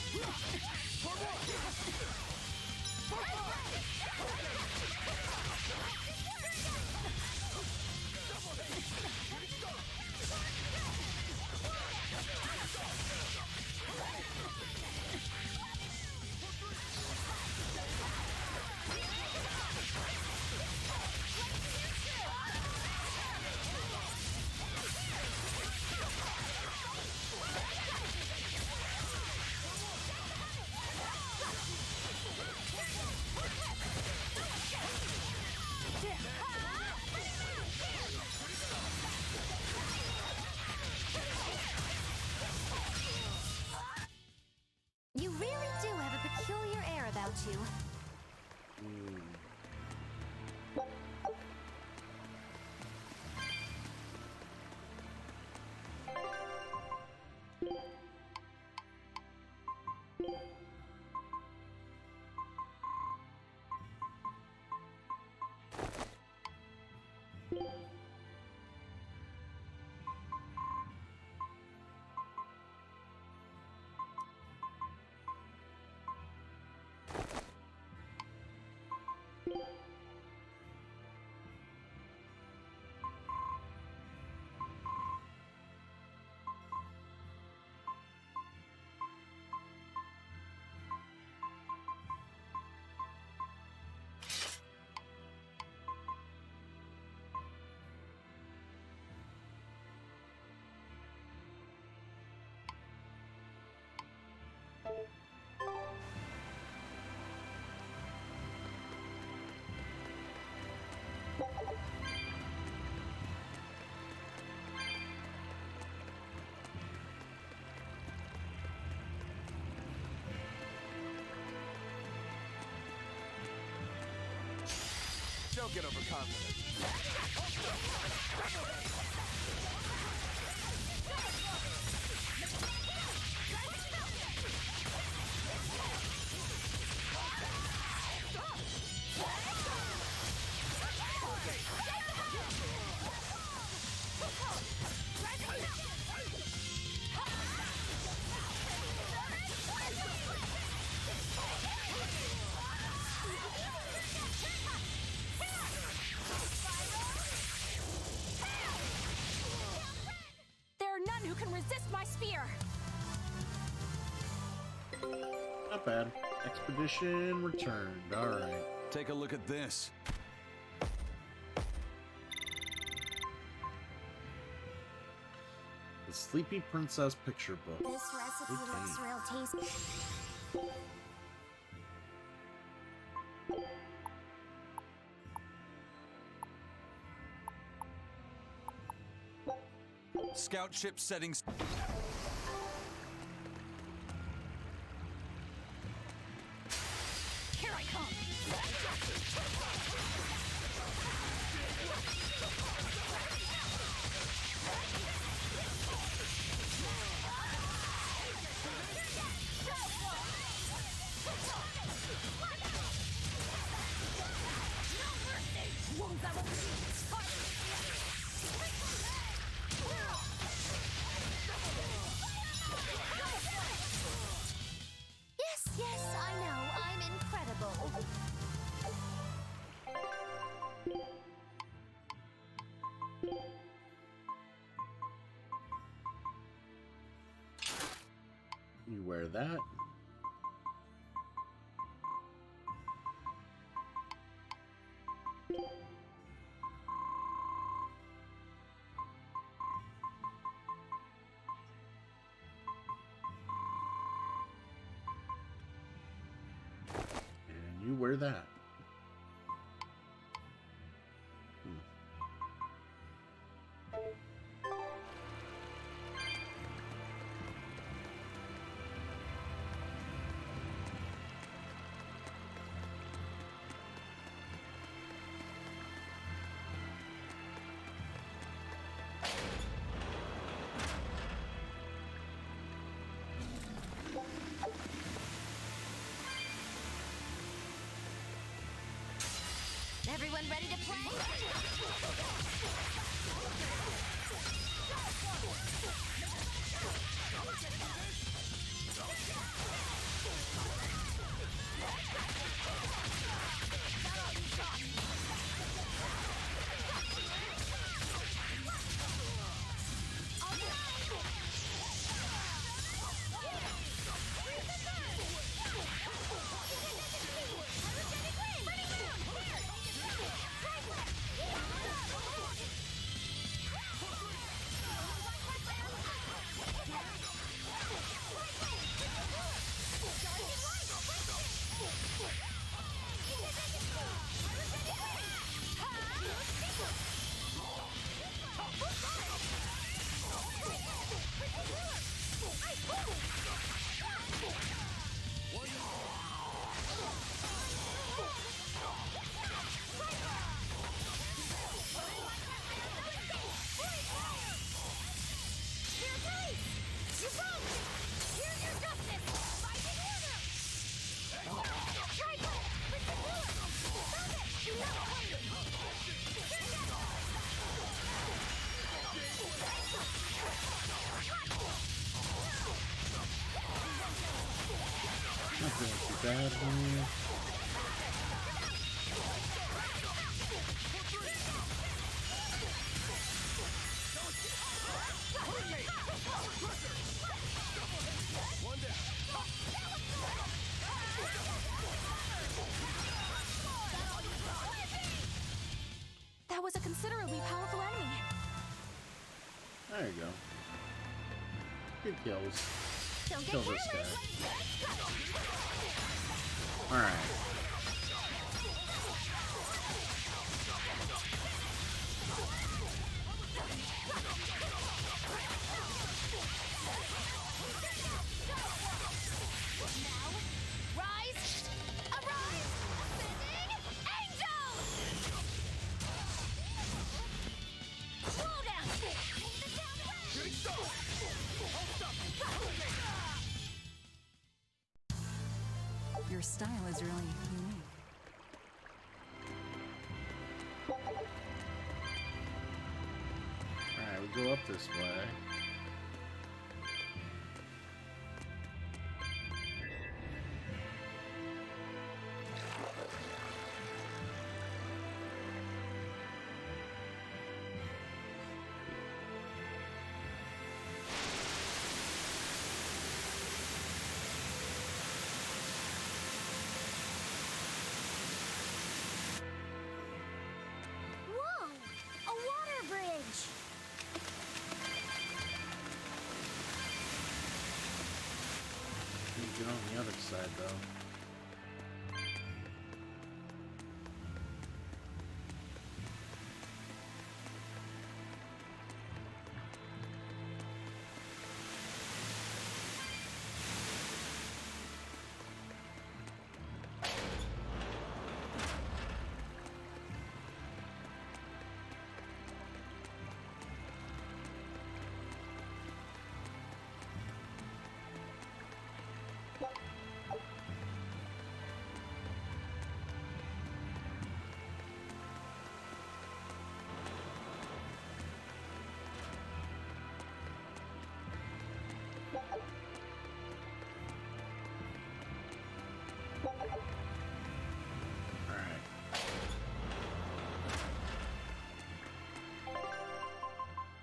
You really do have a peculiar air about you. Don't get overconfident. There are none who can resist my spear. Not bad. Expedition returned. Alright. Take a look at this. The Sleepy Princess picture book. This recipe looks real tasty. Scout ship settings. Here I come. Yes, yes, I know. I'm incredible. You wear that. And you wear that. Everyone ready to play? too bad here. That was a considerably powerful enemy. There you go. Good kills. Don't get Kill this careless. guy. Alright. Rise! Arise! Ascending angels! Slow down! Your style is really unique. Alright, we go up this way. Whoa! A water bridge! We get on the other side though.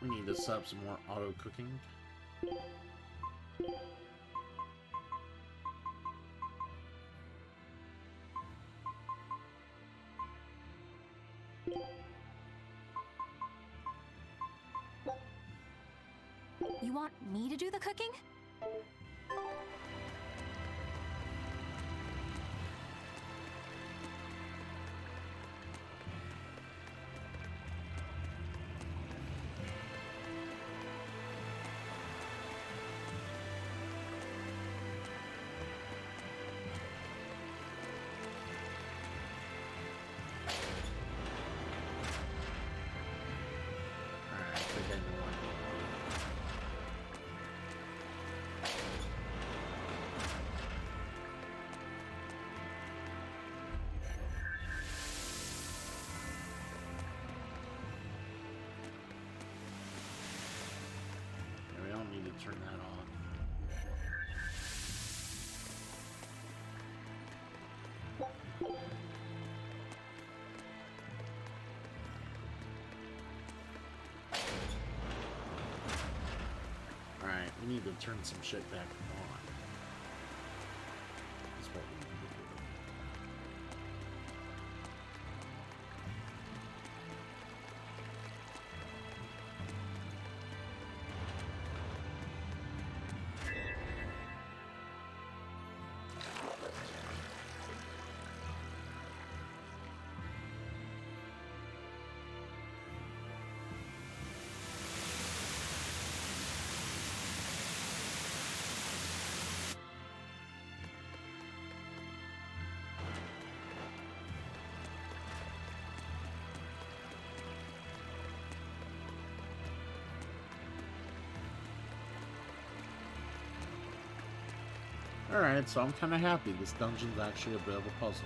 We need to set up some more auto cooking. You want me to do the cooking? Alright, I think I know what I need to do. Yeah, we don't need to turn that on. Alright, we need to turn some shit back on. That's what we need to do. Alright, so I'm kind of happy. This dungeon's actually a bit of a puzzle.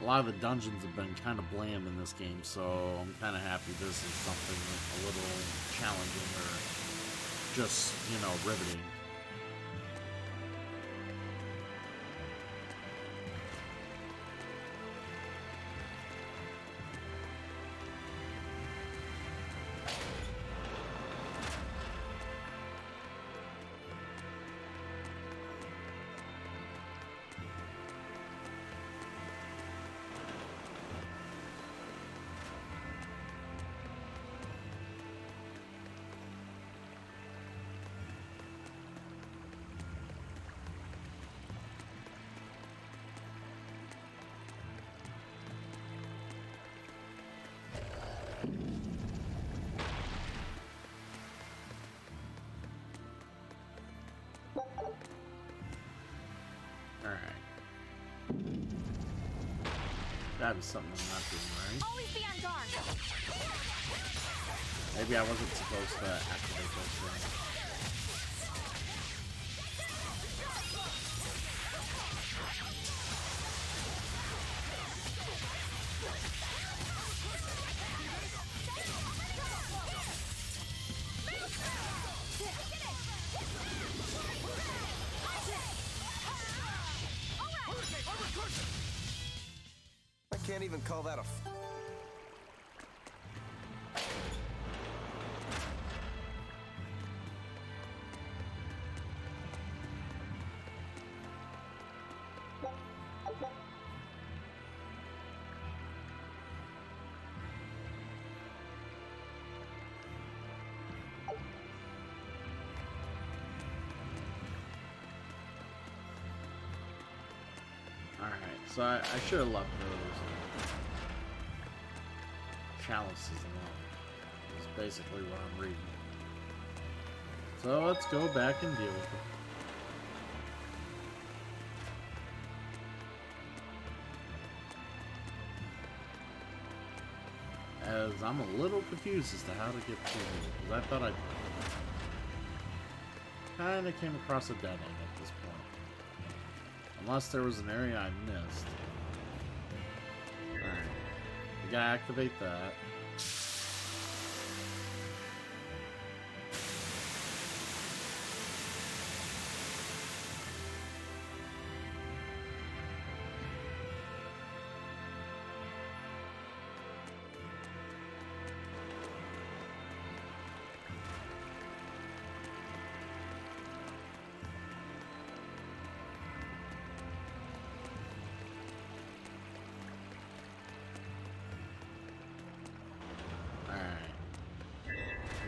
A lot of the dungeons have been kind of bland in this game, so I'm kind of happy this is something a little challenging or just, you know, riveting. That is something I'm not doing right. Always be on guard. Maybe I wasn't supposed to activate those things. I can't even call that a... Alright, so I should have left those chalices alone. Is basically what I'm reading. So let's go back and deal with it. As I'm a little confused as to how to get through here, because I thought I kind of came across a dead end at this point. Unless there was an area I missed. Alright. We gotta activate that.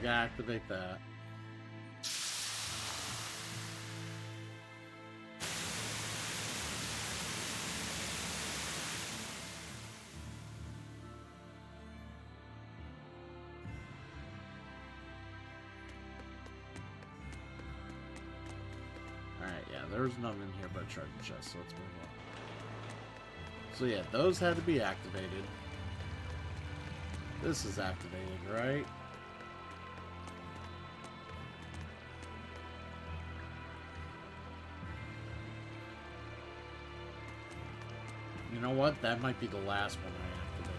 Activate that. Alright, yeah, there's nothing in here but a treasure chest, so let's move on. So yeah, those had to be activated. This is activated, right? You know what? That might be the last one I activate.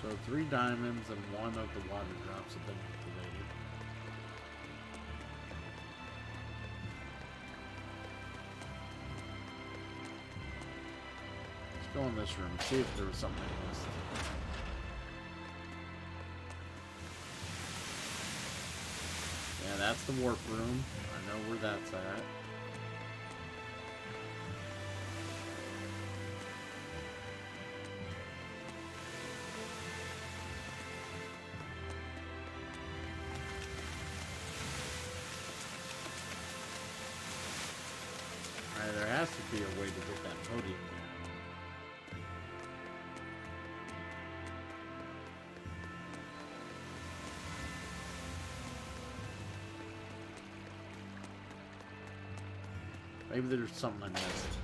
So 3 diamonds and 1 of the water drops have been activated. Go in this room and see if there was something I missed. Yeah, that's the warp room. I know where that's at. Alright, there has to be a way to get that podium down. Maybe there's something I missed.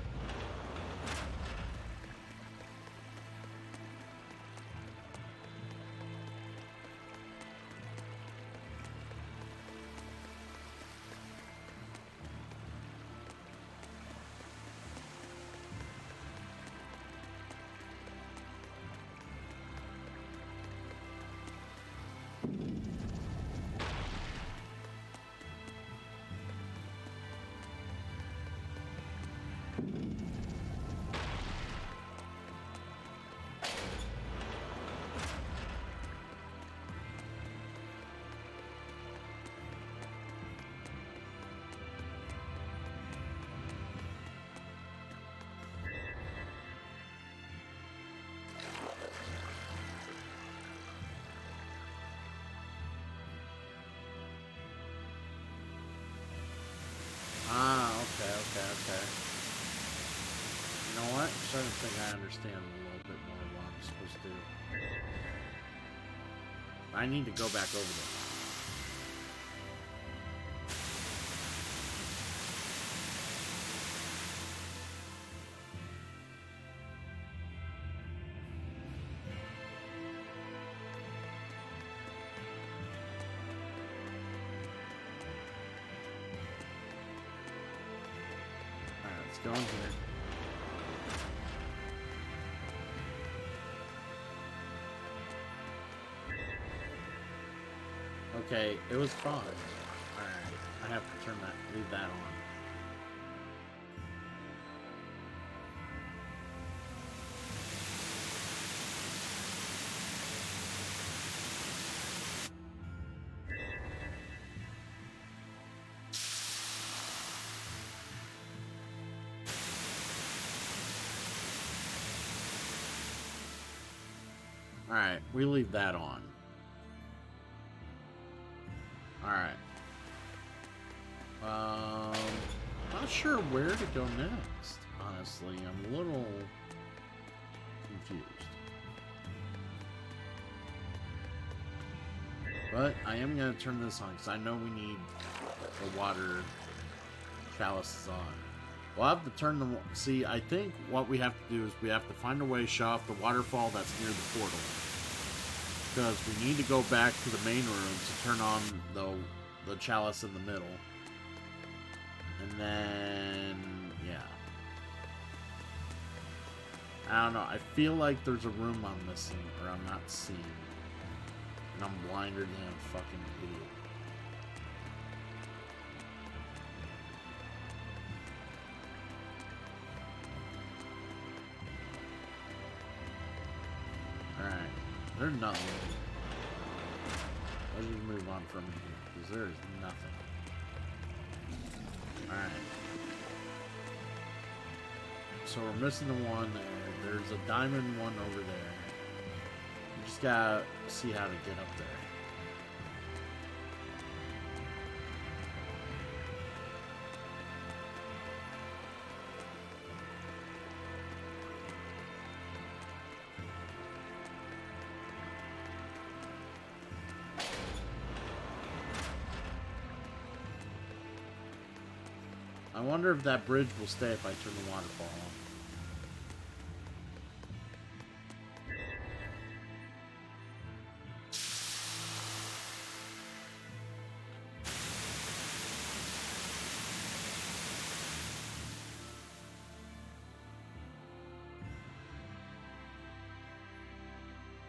starting to think I understand a little bit more what I'm supposed to do. I need to go back over there. Alright, let's go in here. Okay, it was fine. Alright, I have to turn that, leave that on. Alright, we leave that on. Alright. Not sure where to go next, honestly. I'm a little confused. But I am going to turn this on, because I know we need the water chalices on. We'll have to turn the... See, I think what we have to do is we have to find a way to shut off the waterfall that's near the portal. Because we need to go back to the main room to turn on the chalice in the middle. And then... yeah. I don't know. I feel like there's a room I'm missing, or I'm not seeing. And I'm blinder than a fucking idiot. Alright. There's nothing. Let's just move on from here, because there is nothing. Alright. So we're missing the one there. There's a diamond one over there. We just gotta see how to get up there. I wonder if that bridge will stay if I turn the waterfall on.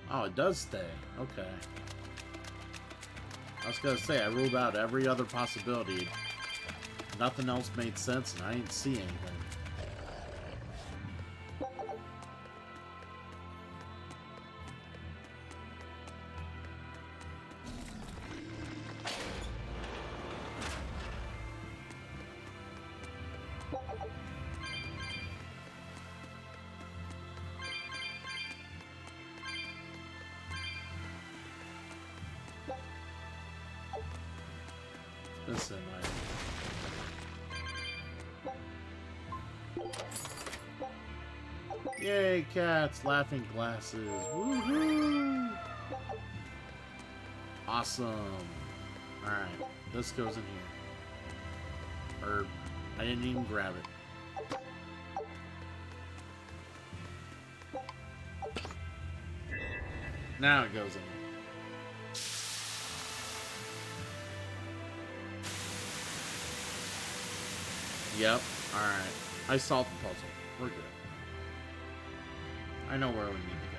Oh, it does stay. Okay. I was gonna say, I ruled out every other possibility. Nothing else made sense, and I didn't see anything. Listen, Yay, cats! Laughing glasses! Woohoo! Awesome! Alright, this goes in here. Or, I didn't even grab it. Now it goes in here. Yep, alright. I solved the puzzle. We're good. I know where we need to go.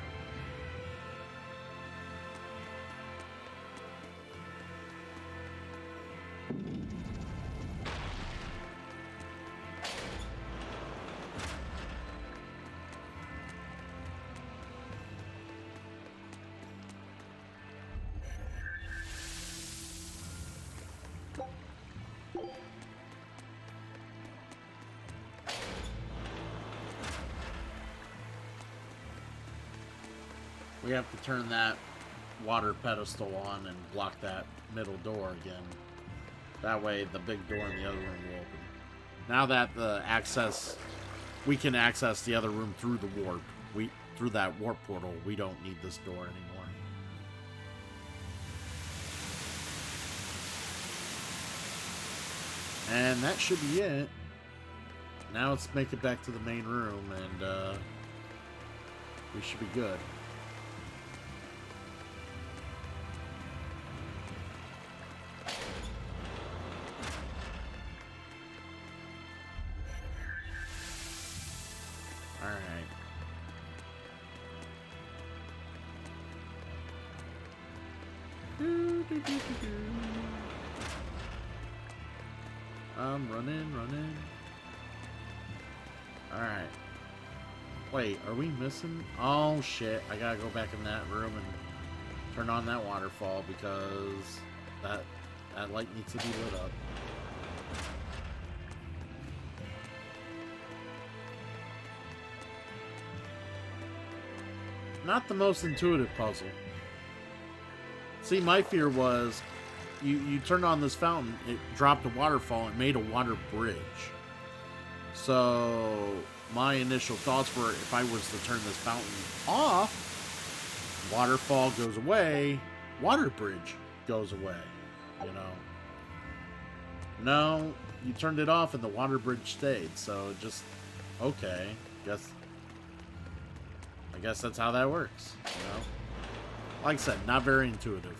We have to turn that water pedestal on and block that middle door again. That way the big door in the other room will open. Now that the access we can access the other room through the warp. Through that warp portal. We don't need this door anymore. And that should be it. Now let's make it back to the main room, and we should be good. Alright. I'm running. Alright. Wait, are we missing? Oh shit, I gotta go back in that room and turn on that waterfall because that light needs to be lit up. Not the most intuitive puzzle. See, my fear was you turned on this fountain, it dropped a waterfall, it made a water bridge. So my initial thoughts were, if I was to turn this fountain off, waterfall goes away, water bridge goes away, you know. No, you turned it off and the water bridge stayed, so just, okay, I guess that's how that works, you know. Like I said, not very intuitive.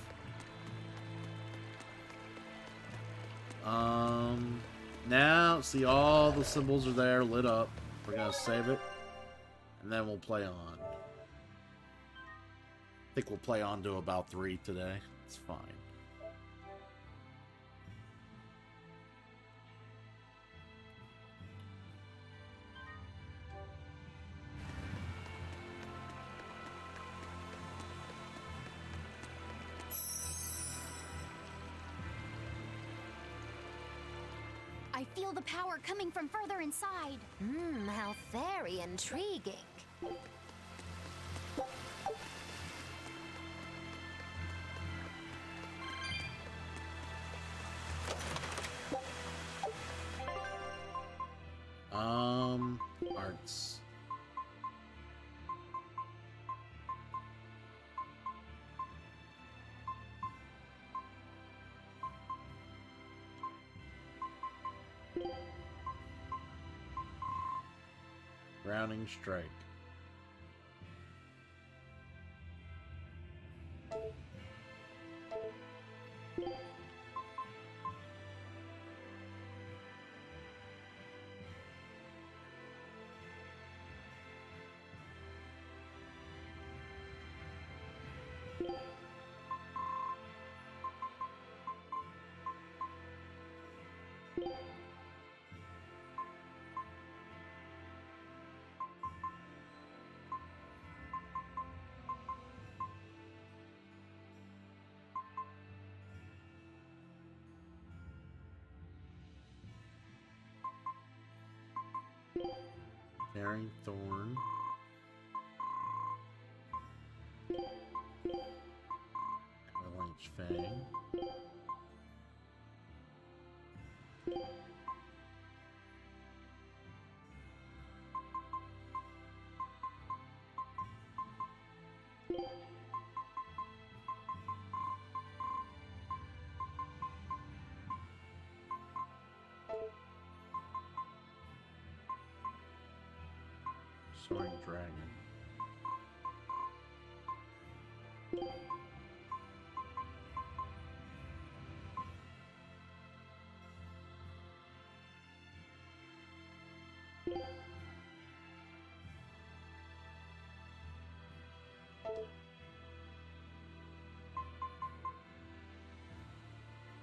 Now, see, all the symbols are there, lit up. We're gonna save it, and then we'll play on. I think we'll play on to about 3 today. It's fine. I feel the power coming from further inside. How very intriguing. Arts. Rounding strike. Tearing Thorn. Avalanche Fang. Soaring Dragon.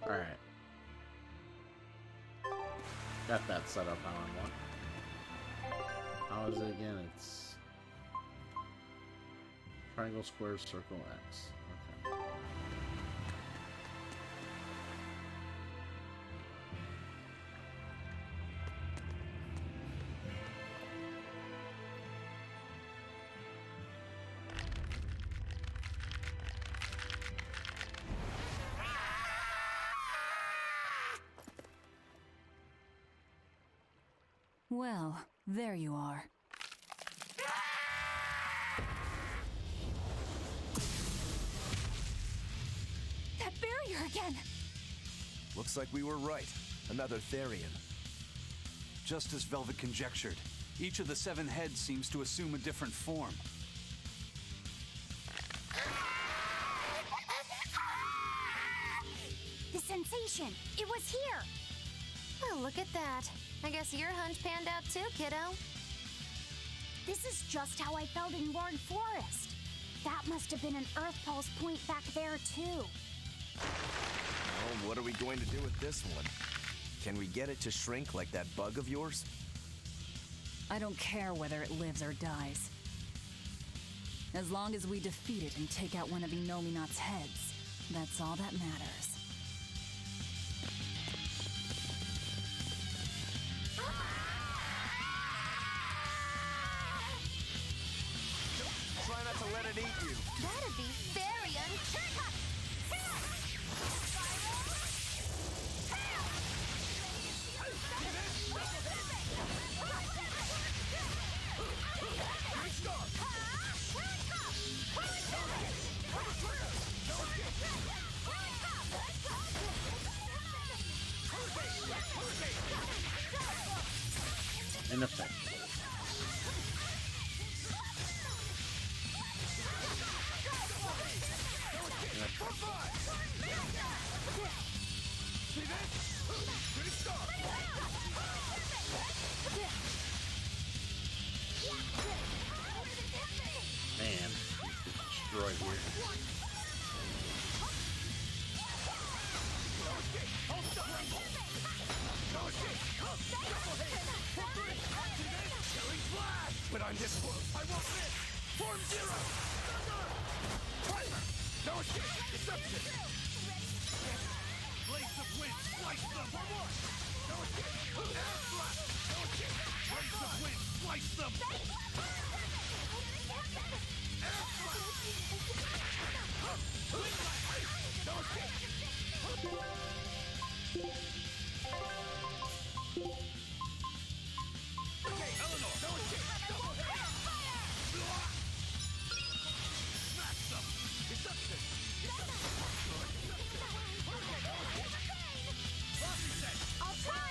Alright. Got that set up how I want. How is it again? It's triangle, square, circle, X. Okay. Well, There you are. That barrier again! Looks like we were right. Another Therian. Just as Velvet conjectured, each of the 7 heads seems to assume a different form. The sensation! It was here! Well, look at that. I guess your hunch panned out too, kiddo. This is just how I felt in Lord Forest. That must have been an Earth Pulse point back there, too. Well, what are we going to do with this one? Can we get it to shrink like that bug of yours? I don't care whether it lives or dies. As long as we defeat it and take out one of Inominat's heads, that's all that matters. Try not to let it eat you. That'd be very unfair. In effect. Man, destroyed here. But I'm this close. I won't miss. Form 0. Timer. No escape. Deception. Blaze of wind. Slice them. For 1. No escape. Air thrust. No escape. Blaze of wind. Slice them. Air thrust. Wind blast. No escape. Okay, Eleanor. No escape. Double hit. Smash them. Deception. I'll try!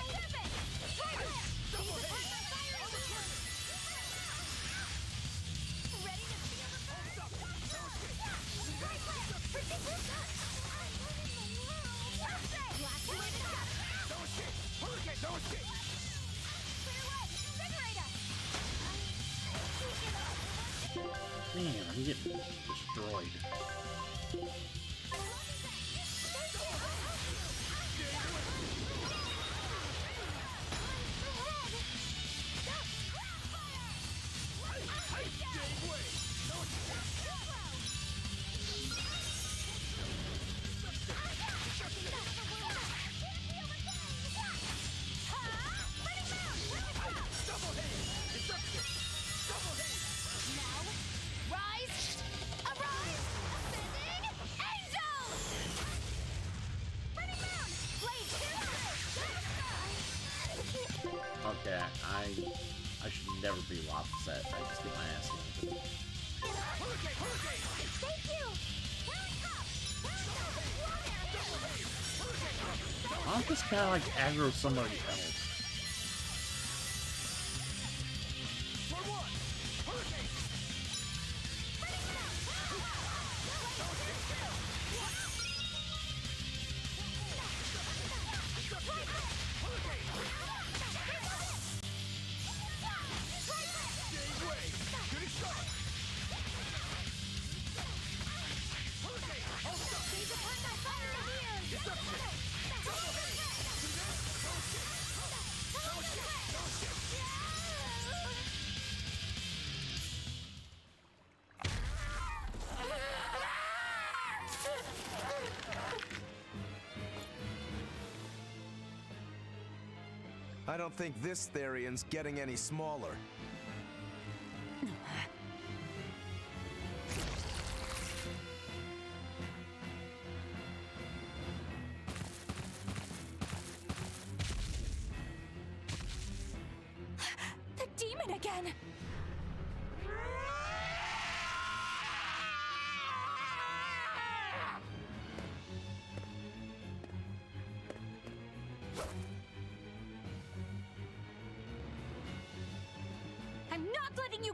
Double hit. Ready to feel the No escape. Hurricane. No escape. Man, I'm getting destroyed. Okay, I should never be Lopset. I just get my ass handed. Thank you! Why don't this guy like aggro somebody else? I don't think this Therian's getting any smaller. The demon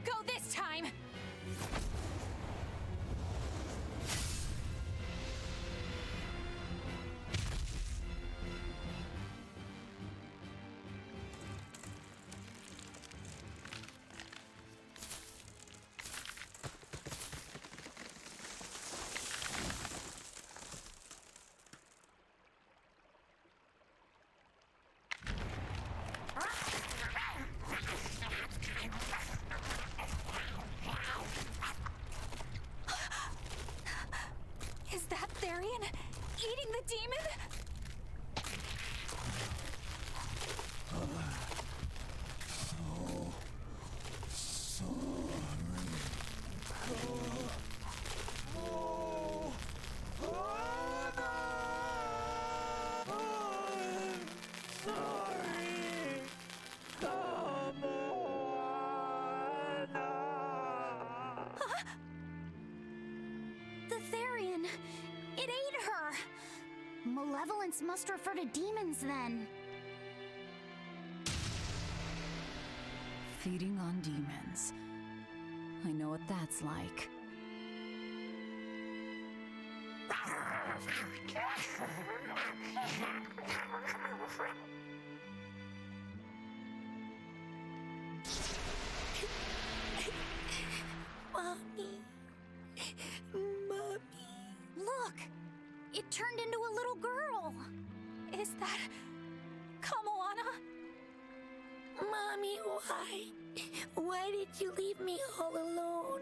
go this time! Is that Therian eating the demon? The Therian! It ate her! Malevolence must refer to demons then. Feeding on demons. I know what that's like. Mommy. Mommy. Look! It turned into a little girl. Is that Kamoana? Mommy, why? Why did you leave me all alone?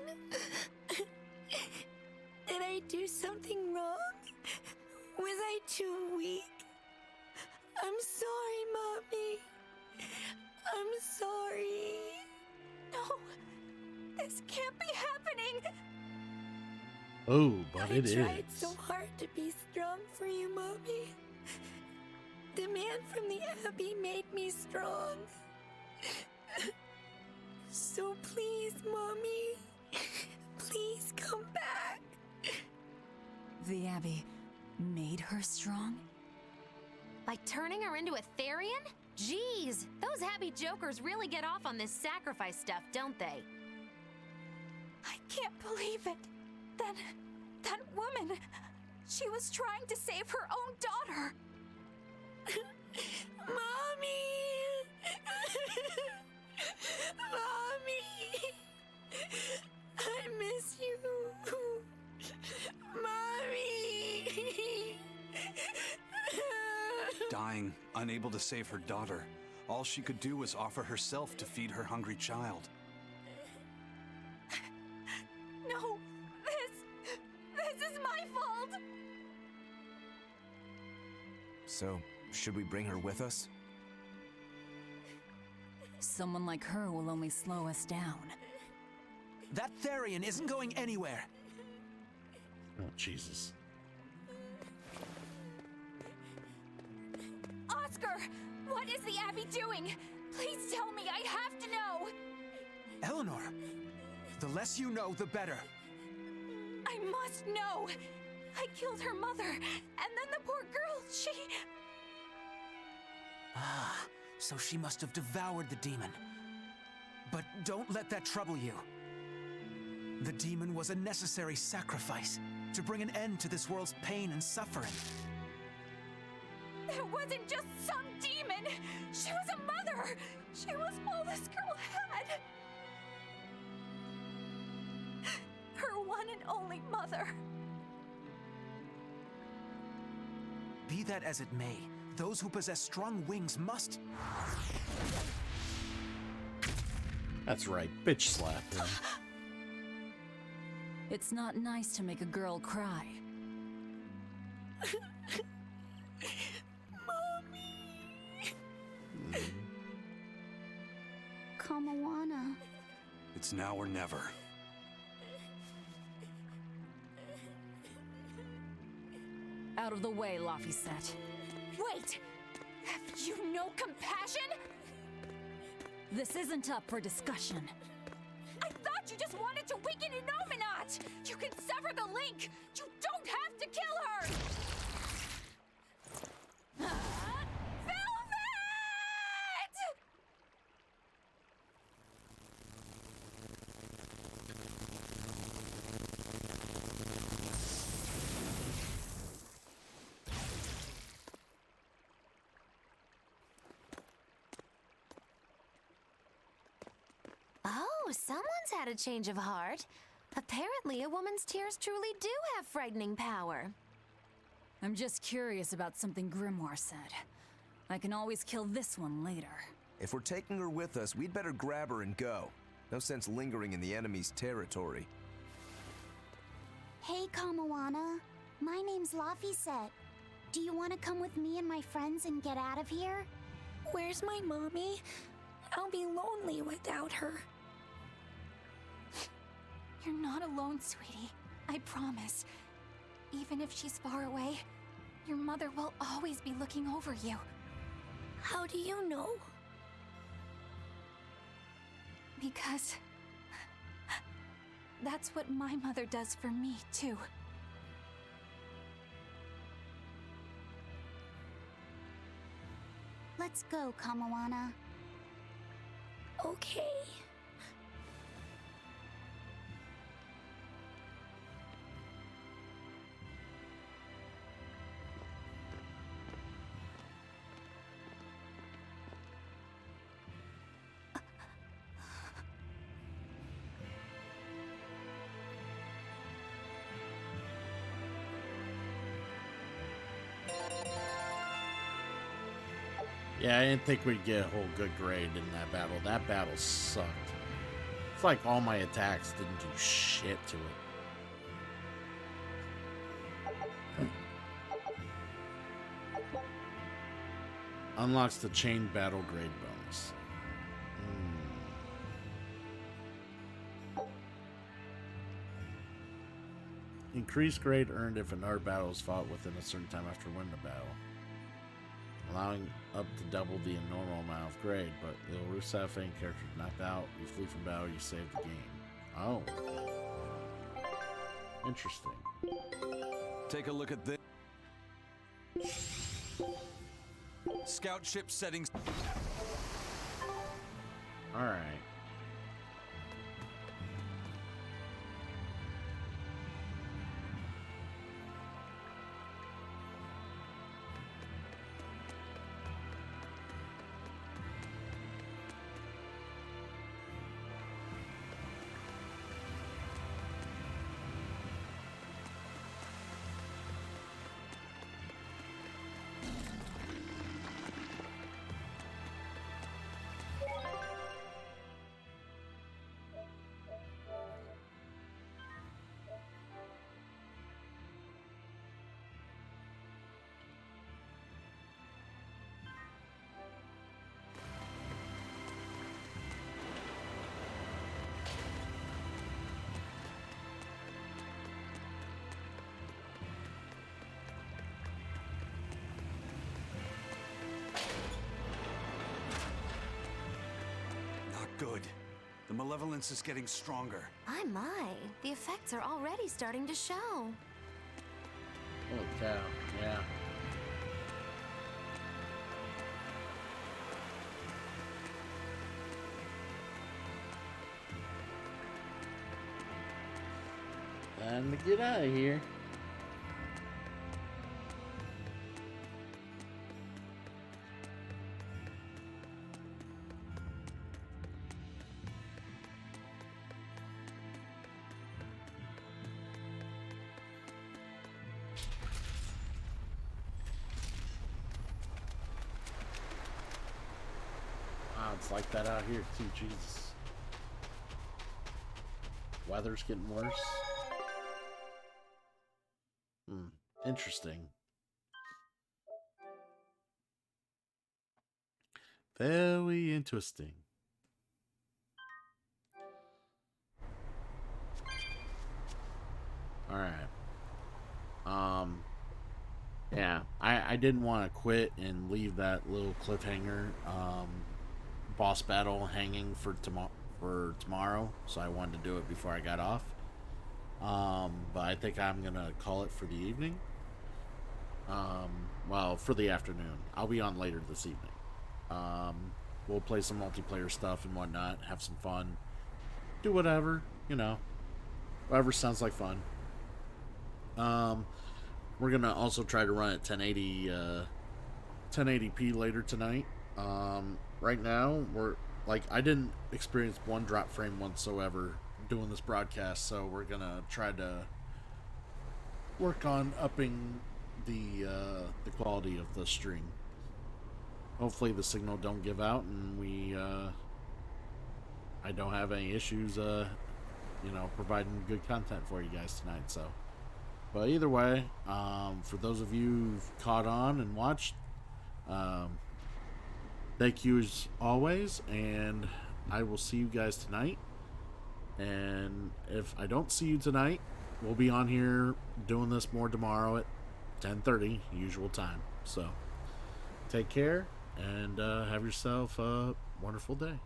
Did I do something wrong? Was I too weak? I'm sorry, Mommy. I'm sorry. No, this can't be happening. Oh, but it is. I tried so hard to be strong for you, Mommy. The man from the Abbey made me strong. So please, Mommy, please come back. The Abbey made her strong? By turning her into a Therian? Jeez, those Abbey jokers really get off on this sacrifice stuff, don't they? I can't believe it. That woman, she was trying to save her own daughter. Mommy! Mommy! I miss you. Mommy! Dying, unable to save her daughter, all she could do was offer herself to feed her hungry child. No, this is my fault. So, should we bring her with us? Someone like her will only slow us down. That Therian isn't going anywhere. Oh, Jesus. Oscar, what is the Abbey doing? Please tell me, I have to know. Eleanor, the less you know, the better. I must know. I killed her mother, and then the poor girl, she... Ah, so she must have devoured the demon. But don't let that trouble you. The demon was a necessary sacrifice to bring an end to this world's pain and suffering. It wasn't just some demon. She was a mother. She was all this girl had. Her one and only mother. Be that as it may, those who possess strong wings must... That's right, bitch slap him. It's not nice to make a girl cry. Kamoana. It's now or never. Out of the way, Laphicet. Wait! Have you no compassion? This isn't up for discussion. I thought you just wanted to weaken Innominat! You can sever the link! You don't have to kill her! Velvet! someone's had a change of heart. Apparently, a woman's tears truly do have frightening power. I'm just curious about something Grimoire said. I can always kill this one later. If we're taking her with us, we'd better grab her and go. No sense lingering in the enemy's territory. Hey, Kamawana. My name's Laphicet. Do you want to come with me and my friends and get out of here? Where's my mommy? I'll be lonely without her. You're not alone, sweetie. I promise. Even if she's far away, your mother will always be looking over you. How do you know? Because that's what my mother does for me, too. Let's go, Kamawana. Okay. Yeah, I didn't think we'd get a whole good grade in that battle. That battle sucked. It's like all my attacks didn't do shit to it. Unlocks the chain battle grade bonus. Increased grade earned if another battle is fought within a certain time after winning the battle. Allowing up to double the normal amount of grade, but it'll reset if any character is knocked out. You flee from battle, you save the game. Oh. Interesting. Take a look at this. Scout ship settings. Alright. Good. The malevolence is getting stronger. My. The effects are already starting to show. Holy cow, yeah. Time to get out of here. It's like that out here too, Jesus. Weather's getting worse. Interesting. Very interesting. Alright. Yeah, I didn't want to quit and leave that little cliffhanger boss battle hanging for tomorrow, so I wanted to do it before I got off. But I think I'm gonna call it for the evening. Well, for the afternoon. I'll be on later this evening. We'll play some multiplayer stuff and whatnot, have some fun, do whatever, you know, whatever sounds like fun. We're gonna also try to run at 1080p later tonight. Right now we're like, I didn't experience one drop frame whatsoever doing this broadcast, so we're gonna try to work on upping the quality of the stream. Hopefully the signal don't give out and I don't have any issues providing good content for you guys tonight. So, but either way, for those of you who've caught on and watched, thank you as always, and I will see you guys tonight. And if I don't see you tonight, we'll be on here doing this more tomorrow at 10:30 usual time. So take care and have yourself a wonderful day.